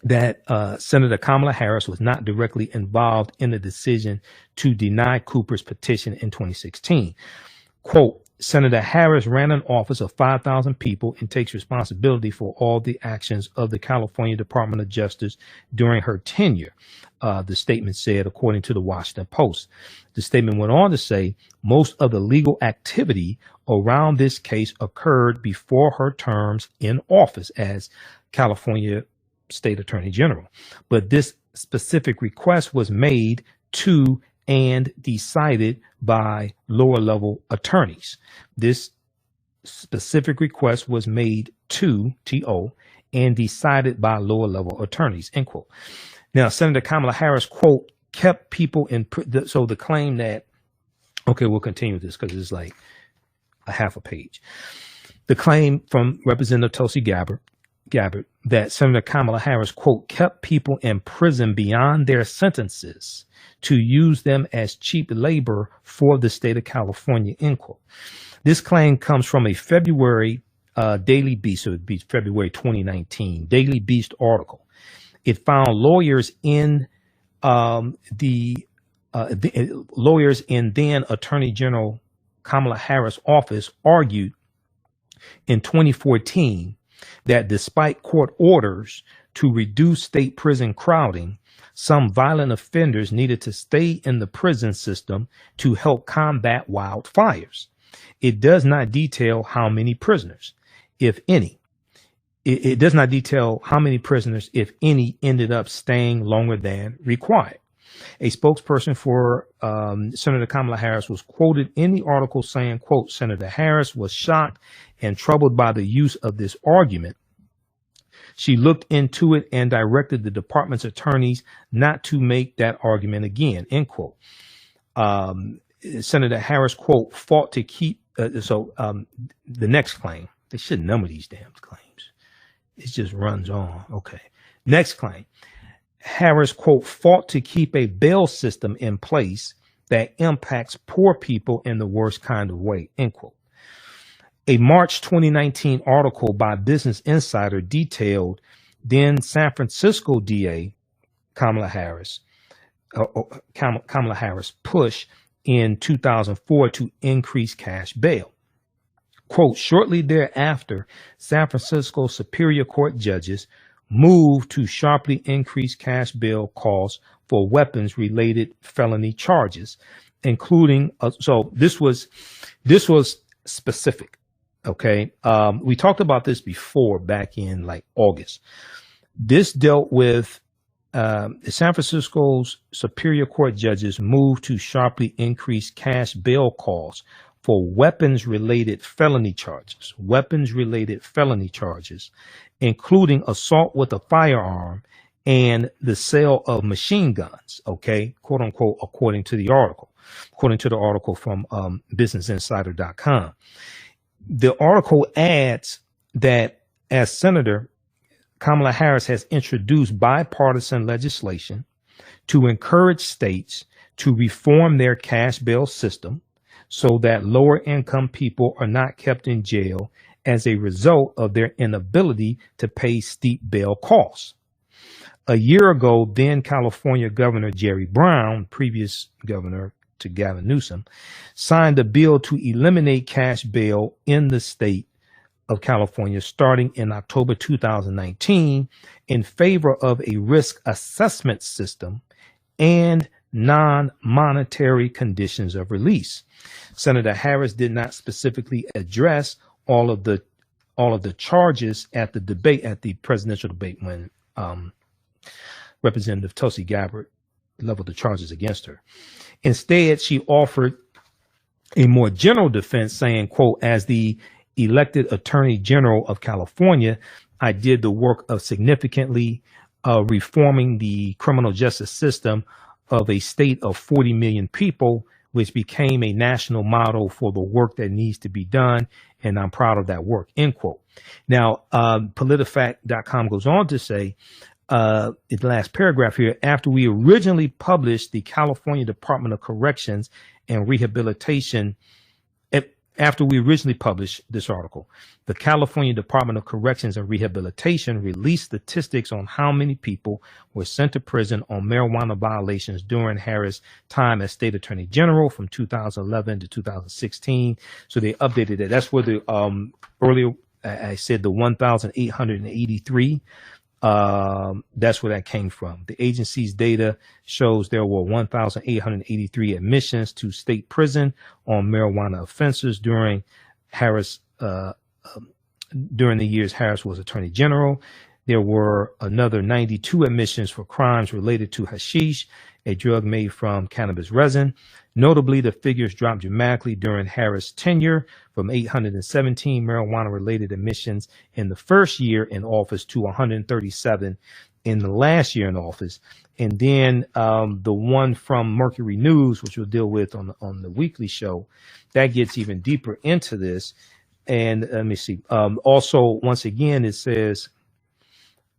that Senator Kamala Harris was not directly involved in the decision to deny Cooper's petition in 2016. Quote, Senator Harris ran an office of 5,000 people and takes responsibility for all the actions of the California Department of Justice during her tenure, the statement said, according to the Washington Post. The statement went on to say most of the legal activity around this case occurred before her terms in office as California State Attorney General. But this specific request was made to and decided by lower level attorneys. This specific request was made to TO and decided by lower level attorneys, end quote. Now, Senator Kamala Harris, quote, kept people in, so the claim that, okay, we'll continue with this because it's like a half a page. The claim from Representative Tulsi Gabbard that Senator Kamala Harris, quote, kept people in prison beyond their sentences to use them as cheap labor for the state of California, end quote. This claim comes from a February Daily Beast, so it'd be February 2019, Daily Beast article. It found lawyers in lawyers in then Attorney General Kamala Harris' office argued in 2014 that despite court orders to reduce state prison crowding, some violent offenders needed to stay in the prison system to help combat wildfires. It does not detail how many prisoners, if any. It does not detail how many prisoners, if any, ended up staying longer than required. A spokesperson for Senator Kamala Harris was quoted in the article saying, quote, Senator Harris was shocked and troubled by the use of this argument. She looked into it and directed the department's attorneys not to make that argument again, end quote. Senator Harris, quote, fought to keep, the next claim, they should number these damn claims. It just runs on. Okay. Next claim. Harris, quote, fought to keep a bail system in place that impacts poor people in the worst kind of way, end quote. A March 2019 article by Business Insider detailed then San Francisco DA Kamala Harris push in 2004 to increase cash bail. Quote, shortly thereafter, San Francisco Superior Court judges moved to sharply increase cash bail costs for weapons-related felony charges, including, so this was specific. Okay. We talked about this before back in like August. This dealt with San Francisco's Superior Court judges moved to sharply increase cash bail costs for weapons-related felony charges, including assault with a firearm and the sale of machine guns. Okay. Quote unquote, according to the article from businessinsider.com. The article adds that as Senator Kamala Harris has introduced bipartisan legislation to encourage states to reform their cash bail system so that lower income people are not kept in jail as a result of their inability to pay steep bail costs. A year ago, then California Governor Jerry Brown, previous governor to Gavin Newsom, signed a bill to eliminate cash bail in the state of California starting in October 2019 in favor of a risk assessment system and non-monetary conditions of release. Senator Harris did not specifically address all of the charges at the presidential debate when Representative Tulsi Gabbard leveled the charges against her. Instead, she offered a more general defense, saying, quote, "As the elected Attorney General of California, I did the work of significantly reforming the criminal justice system of a state of 40 million people, which became a national model for the work that needs to be done, and I'm proud of that work," end quote. Now, PolitiFact.com goes on to say, in the last paragraph here, after we originally published the California Department of Corrections and Rehabilitation, after we originally published this article, the California Department of Corrections and Rehabilitation released statistics on how many people were sent to prison on marijuana violations during Harris' time as state attorney general from 2011 to 2016. So they updated it. That's where the earlier I said the 1,883. That's where that came from. The agency's data shows there were 1,883 admissions to state prison on marijuana offenses during Harris, during the years Harris was attorney general. There were another 92 admissions for crimes related to hashish, a drug made from cannabis resin. Notably, the figures dropped dramatically during Harris' tenure from 817 marijuana-related admissions in the first year in office to 137 in the last year in office. And then the one from Mercury News, which we'll deal with on the weekly show, that gets even deeper into this. And let me see. Also, once again, it says,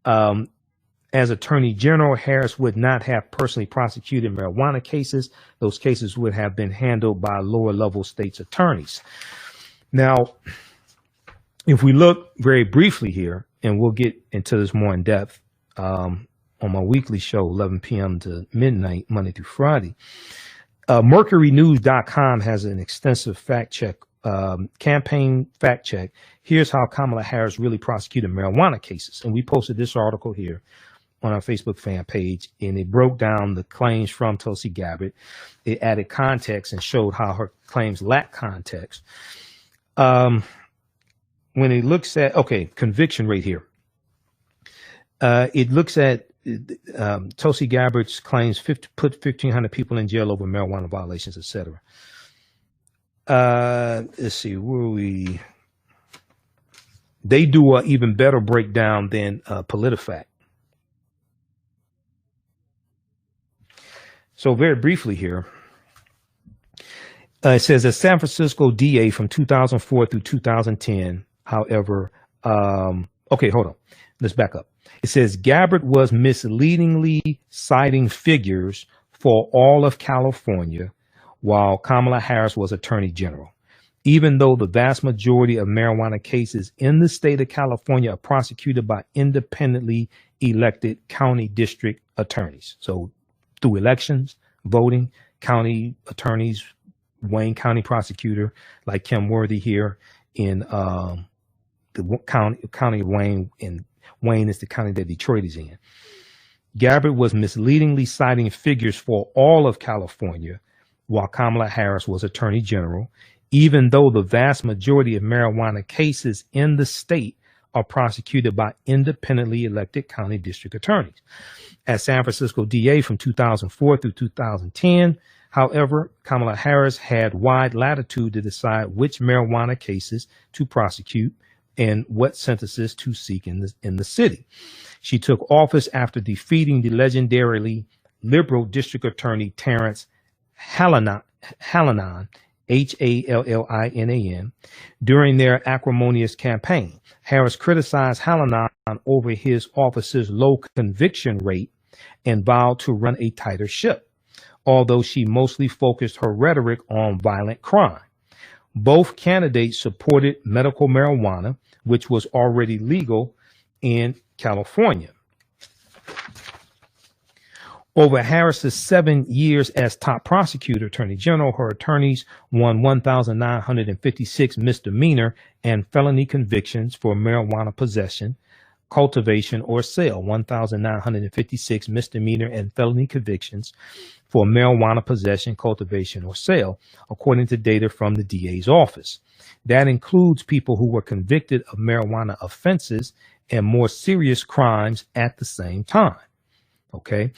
as Attorney General, Harris would not have personally prosecuted marijuana cases. Those cases would have been handled by lower level states' attorneys. Now, if we look very briefly here, and we'll get into this more in depth on my weekly show, 11 p.m. to midnight, Monday through Friday, MercuryNews.com has an extensive fact check, campaign fact check. Here's how Kamala Harris really prosecuted marijuana cases. And we posted this article here on our Facebook fan page, and it broke down the claims from Tulsi Gabbard. It added context and showed how her claims lack context. When it looks at, okay, conviction rate here. It looks at Tulsi Gabbard's claims put 1,500 people in jail over marijuana violations, etc. Let's see, where are we? They do an even better breakdown than PolitiFact. So very briefly here, it says a San Francisco DA from 2004 through 2010, however, okay, hold on. Let's back up. It says Gabbard was misleadingly citing figures for all of California while Kamala Harris was attorney general, even though the vast majority of marijuana cases in the state of California are prosecuted by independently elected county district attorneys. So through elections, voting, county attorneys, Wayne County prosecutor like Kim Worthy here in the county of Wayne, and Wayne is the county that Detroit is in. Gabbard was misleadingly citing figures for all of California while Kamala Harris was attorney general, even though the vast majority of marijuana cases in the state are prosecuted by independently elected county district attorneys. As San Francisco DA from 2004 through 2010, however, Kamala Harris had wide latitude to decide which marijuana cases to prosecute and what sentences to seek in the city. She took office after defeating the legendarily liberal district attorney Terrence Hallinan, Hallinan, during their acrimonious campaign. Harris criticized Hallinan over his office's low conviction rate and vowed to run a tighter ship, although she mostly focused her rhetoric on violent crime. Both candidates supported medical marijuana, which was already legal in California. Over Harris's 7 years as top prosecutor, attorney general, her attorneys won 1,956 misdemeanor and felony convictions for marijuana possession, cultivation, or sale. 1,956 misdemeanor and felony convictions for marijuana possession, cultivation, or sale, according to data from the DA's office. That includes people who were convicted of marijuana offenses and more serious crimes at the same time. Okay.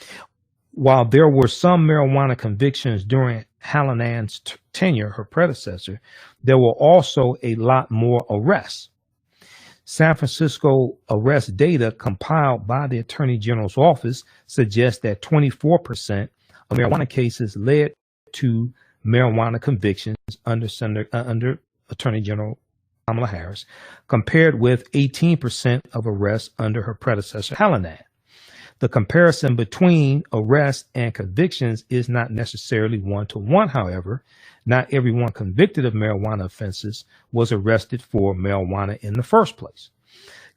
While there were some marijuana convictions during Hallinan's tenure, her predecessor, there were also a lot more arrests. San Francisco arrest data compiled by the Attorney General's office suggests that 24% of marijuana cases led to marijuana convictions under Attorney General Kamala Harris, compared with 18% of arrests under her predecessor, Hallinan. The comparison between arrests and convictions is not necessarily one-to-one, however. Not everyone convicted of marijuana offenses was arrested for marijuana in the first place.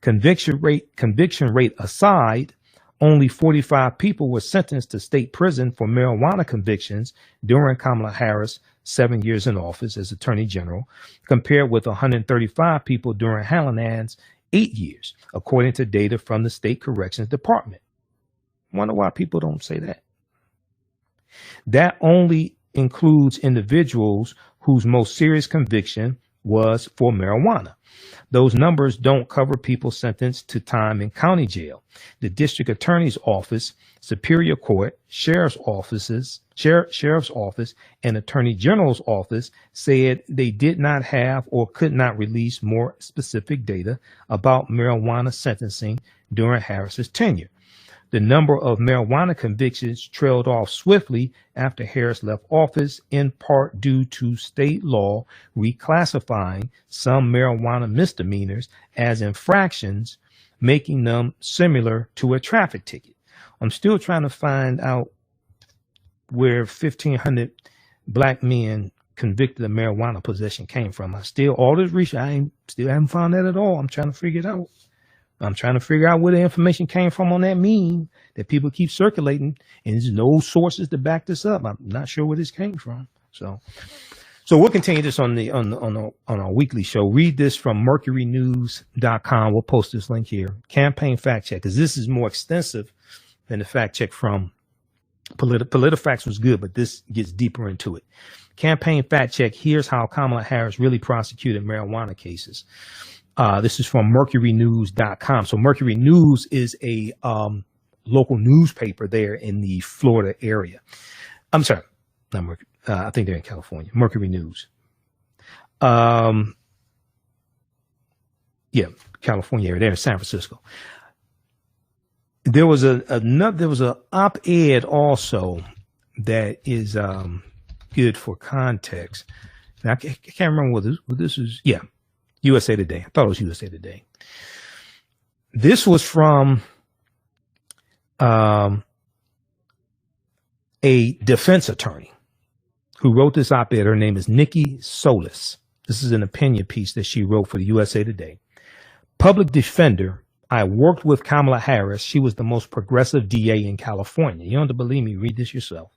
Conviction rate aside, only 45 people were sentenced to state prison for marijuana convictions during Kamala Harris' 7 years in office as Attorney General, compared with 135 people during Hallinan's 8 years, according to data from the State Corrections Department. Wonder why people don't say that. That only includes individuals whose most serious conviction was for marijuana. Those numbers don't cover people sentenced to time in county jail. The district attorney's office, superior court, sheriff's office, and attorney general's office said they did not have or could not release more specific data about marijuana sentencing during Harris's tenure. The number of marijuana convictions trailed off swiftly after Harris left office, in part due to state law reclassifying some marijuana misdemeanors as infractions, making them similar to a traffic ticket. I'm still trying to find out where 1,500 black men convicted of marijuana possession came from. All this research, I still haven't found that at all. I'm trying to figure it out. I'm trying to figure out where the information came from on that meme that people keep circulating, and there's no sources to back this up. I'm not sure where this came from. So we'll continue this on our weekly show. Read this from mercurynews.com. We'll post this link here. Campaign fact check, because this is more extensive than the fact check from PolitiFacts was good, but this gets deeper into it. Campaign fact check. Here's how Kamala Harris really prosecuted marijuana cases. This is from mercurynews.com. So Mercury News is a local newspaper there in the Florida area. I'm sorry, not Mercury. I think they're in California. Mercury News. Yeah, California area. They're in San Francisco. There was an op-ed also that is good for context. Now, I can't remember what this is. Yeah. USA Today. I thought it was USA Today. This was from a defense attorney who wrote this op-ed. Her name is Nikki Solis. This is an opinion piece that she wrote for the USA Today. Public defender. I worked with Kamala Harris. She was the most progressive DA in California. You don't have to believe me. Read this yourself.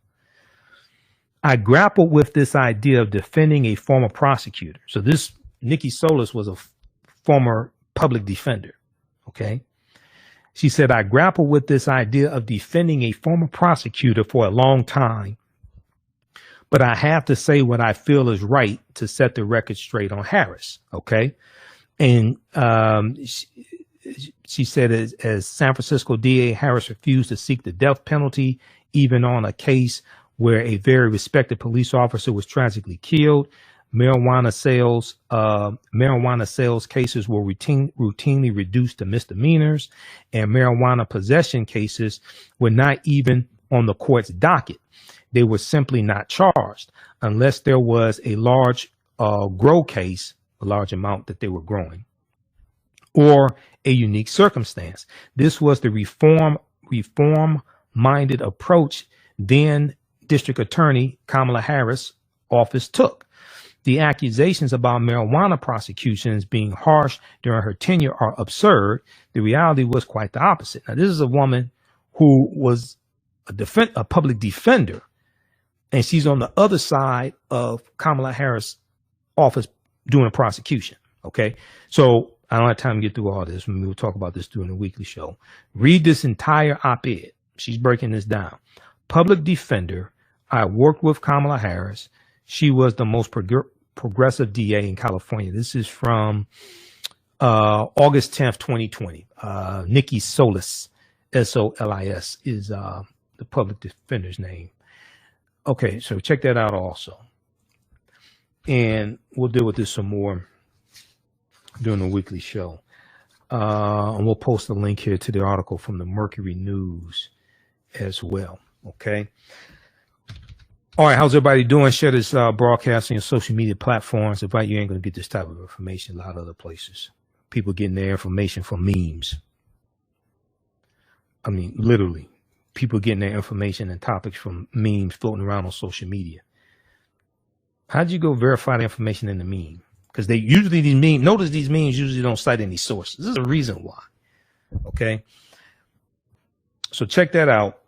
I grappled with this idea of defending a former prosecutor. So this Nikki Solis was a former public defender. Okay. She said, I grappled with this idea of defending a former prosecutor for a long time, but I have to say what I feel is right to set the record straight on Harris. Okay. And she said, as San Francisco DA, Harris refused to seek the death penalty, even on a case where a very respected police officer was tragically killed. Marijuana sales cases were routinely reduced to misdemeanors, and marijuana possession cases were not even on the court's docket. They were simply not charged unless there was a large grow case, a large amount that they were growing, or a unique circumstance. This was the reform-minded approach then District Attorney Kamala Harris' office took. The accusations about marijuana prosecutions being harsh during her tenure are absurd. The reality was quite the opposite. Now, this is a woman who was a public defender, and she's on the other side of Kamala Harris' office doing a prosecution. Okay, so I don't have time to get through all this. We'll talk about this during the weekly show. Read this entire op-ed. She's breaking this down. Public defender. I worked with Kamala Harris. She was the most progressive DA in California. This is from August 10th, 2020. Nikki Solis, Solis, is the public defender's name. Okay, so check that out also. And we'll deal with this some more during the weekly show. And we'll post a link here to the article from the Mercury News as well. Okay. All right, how's everybody doing? Share this broadcast on your social media platforms. If you ain't going to get this type of information a lot of other places. People getting their information from memes. I mean, literally, people getting their information and topics from memes floating around on social media. How'd you go verify the information in the meme? Because these memes usually don't cite any sources. There's a reason why. Okay. So check that out.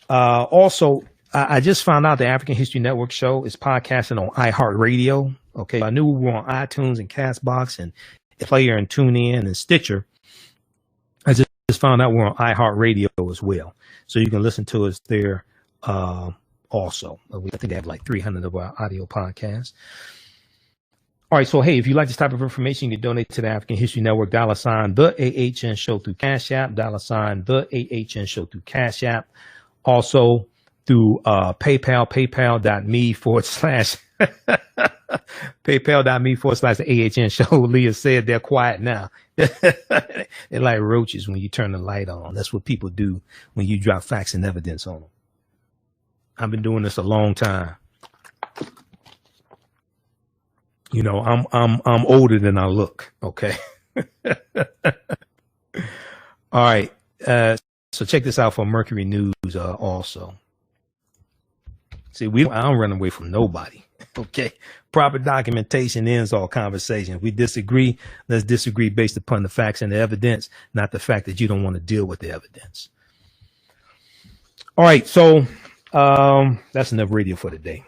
Also, I just found out the African History Network show is podcasting on iHeartRadio. Okay. I knew we were on iTunes and CastBox and Player and TuneIn and Stitcher. I just found out we're on iHeartRadio as well. So you can listen to us there also. I think they have like 300 of our audio podcasts. All right. So, hey, if you like this type of information, you can donate to the African History Network, $ the AHN show through Cash App, $ the AHN show through Cash App. Also through PayPal, paypal.me/the AHN show. Leah said they're quiet now. They're like roaches when you turn the light on. That's what people do when you drop facts and evidence on them. I've been doing this a long time. You know, I'm older than I look. Okay. All right. So check this out for Mercury News also. See, I don't run away from nobody. Okay. Proper documentation ends all conversations. If we disagree, let's disagree based upon the facts and the evidence, not the fact that you don't want to deal with the evidence. All right. So that's enough radio for today.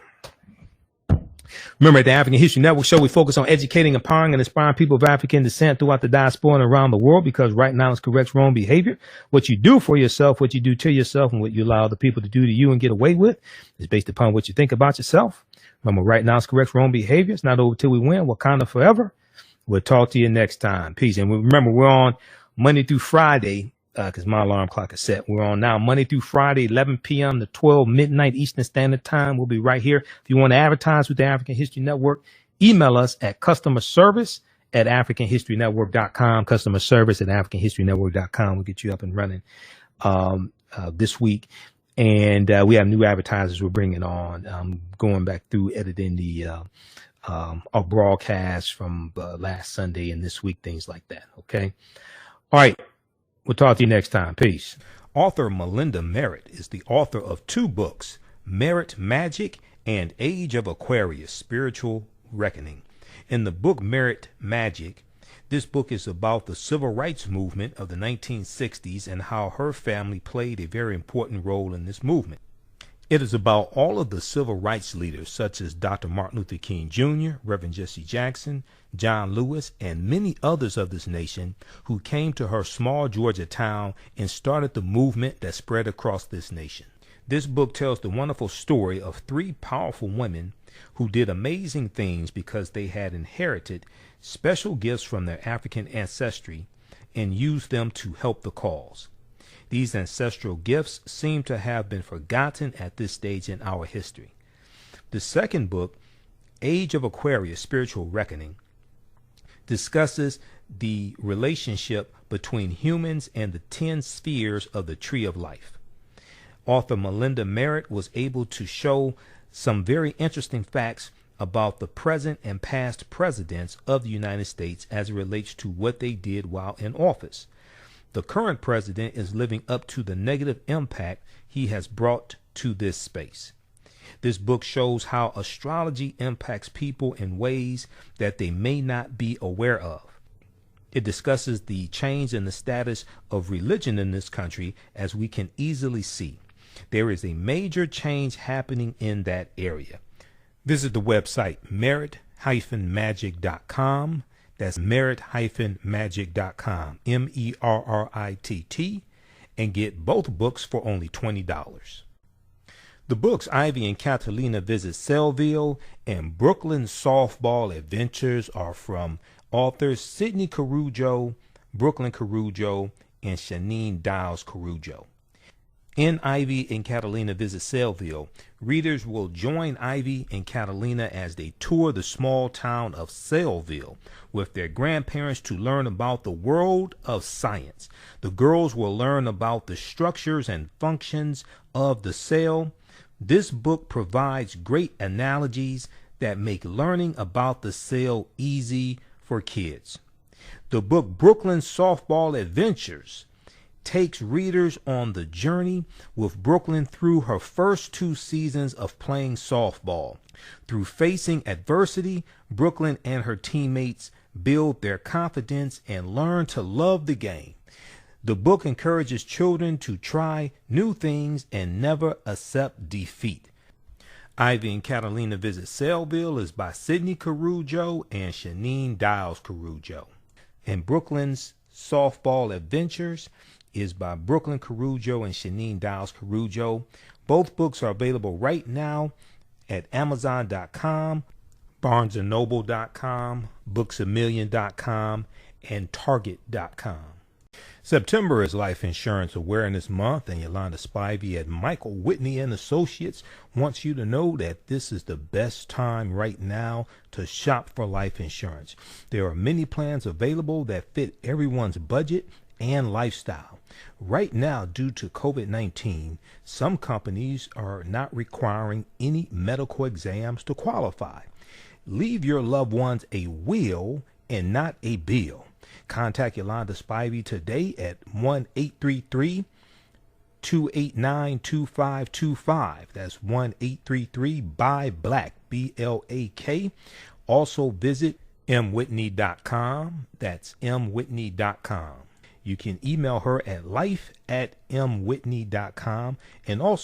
Remember, at the African History Network show, we focus on educating, empowering, and inspiring people of African descent throughout the diaspora and around the world, because right knowledge corrects wrong behavior. What you do for yourself, what you do to yourself, and what you allow other people to do to you and get away with is based upon what you think about yourself. Remember, right knowledge corrects wrong behavior. It's not over till we win. Wakanda forever. We'll talk to you next time. Peace. And remember, we're on Monday through Friday, because my alarm clock is set. We're on now Monday through Friday, 11 p.m. to 12 midnight Eastern Standard Time. We'll be right here. If you want to advertise with the African History Network, email us at customerservice@africanhistorynetwork.com, customerservice@africanhistorynetwork.com. We'll get you up and running this week. And we have new advertisers we're bringing on. Going back through editing our broadcast from last Sunday and this week, things like that. Okay. All right. We'll talk to you next time. Peace. Author Melinda Merritt is the author of 2 books, Merit Magic and Age of Aquarius, Spiritual Reckoning. In the book Merit Magic, this book is about the civil rights movement of the 1960s and how her family played a very important role in this movement. It is about all of the civil rights leaders, such as Dr. Martin Luther King Jr., Reverend Jesse Jackson, John Lewis, and many others of this nation who came to her small Georgia town and started the movement that spread across this nation. This book tells the wonderful story of 3 powerful women who did amazing things because they had inherited special gifts from their African ancestry and used them to help the cause. These ancestral gifts seem to have been forgotten at this stage in our history. The second book, Age of Aquarius, Spiritual Reckoning, discusses the relationship between humans and the 10 spheres of the Tree of Life. Author Melinda Merritt was able to show some very interesting facts about the present and past presidents of the United States as it relates to what they did while in office. The current president is living up to the negative impact he has brought to this space. This book shows how astrology impacts people in ways that they may not be aware of. It discusses the change in the status of religion in this country, as we can easily see. There is a major change happening in that area. Visit the website merit-magic.com. That's merit-magic.com, MERRITT, and get both books for only $20. The books Ivy and Catalina Visit Sellville and Brooklyn Softball Adventures are from authors Sidney Carujo, Brooklyn Carujo, and Shanine Diles Carujo. In Ivy and Catalina Visit Sellville, readers will join Ivy and Catalina as they tour the small town of Sellville with their grandparents to learn about the world of science. The girls will learn about the structures and functions of the cell. This book provides great analogies that make learning about the cell easy for kids. The book Brooklyn Softball Adventures takes readers on the journey with Brooklyn through her first 2 seasons of playing softball. Through facing adversity, Brooklyn and her teammates build their confidence and learn to love the game. The book encourages children to try new things and never accept defeat. Ivy and Catalina Visit Sellville is by Sidney Carujo and Shanine Diles Carujo. And Brooklyn's Softball Adventures is by Brooklyn Carujo and Shanine Diles Carujo. Both books are available right now at Amazon.com, BarnesandNoble.com, BooksAMillion.com, and Target.com. September is Life Insurance Awareness Month, and Yolanda Spivey at Michael Whitney and Associates wants you to know that this is the best time right now to shop for life insurance. There are many plans available that fit everyone's budget and lifestyle. Right now, due to COVID-19, some companies are not requiring any medical exams to qualify. Leave your loved ones a will and not a bill. Contact Yolanda Spivey today at 1-833-289-2525. That's 1-833-BUY-BLACK, BLAK. Also visit mwhitney.com. That's mwhitney.com. You can email her at life@mwhitney.com, and also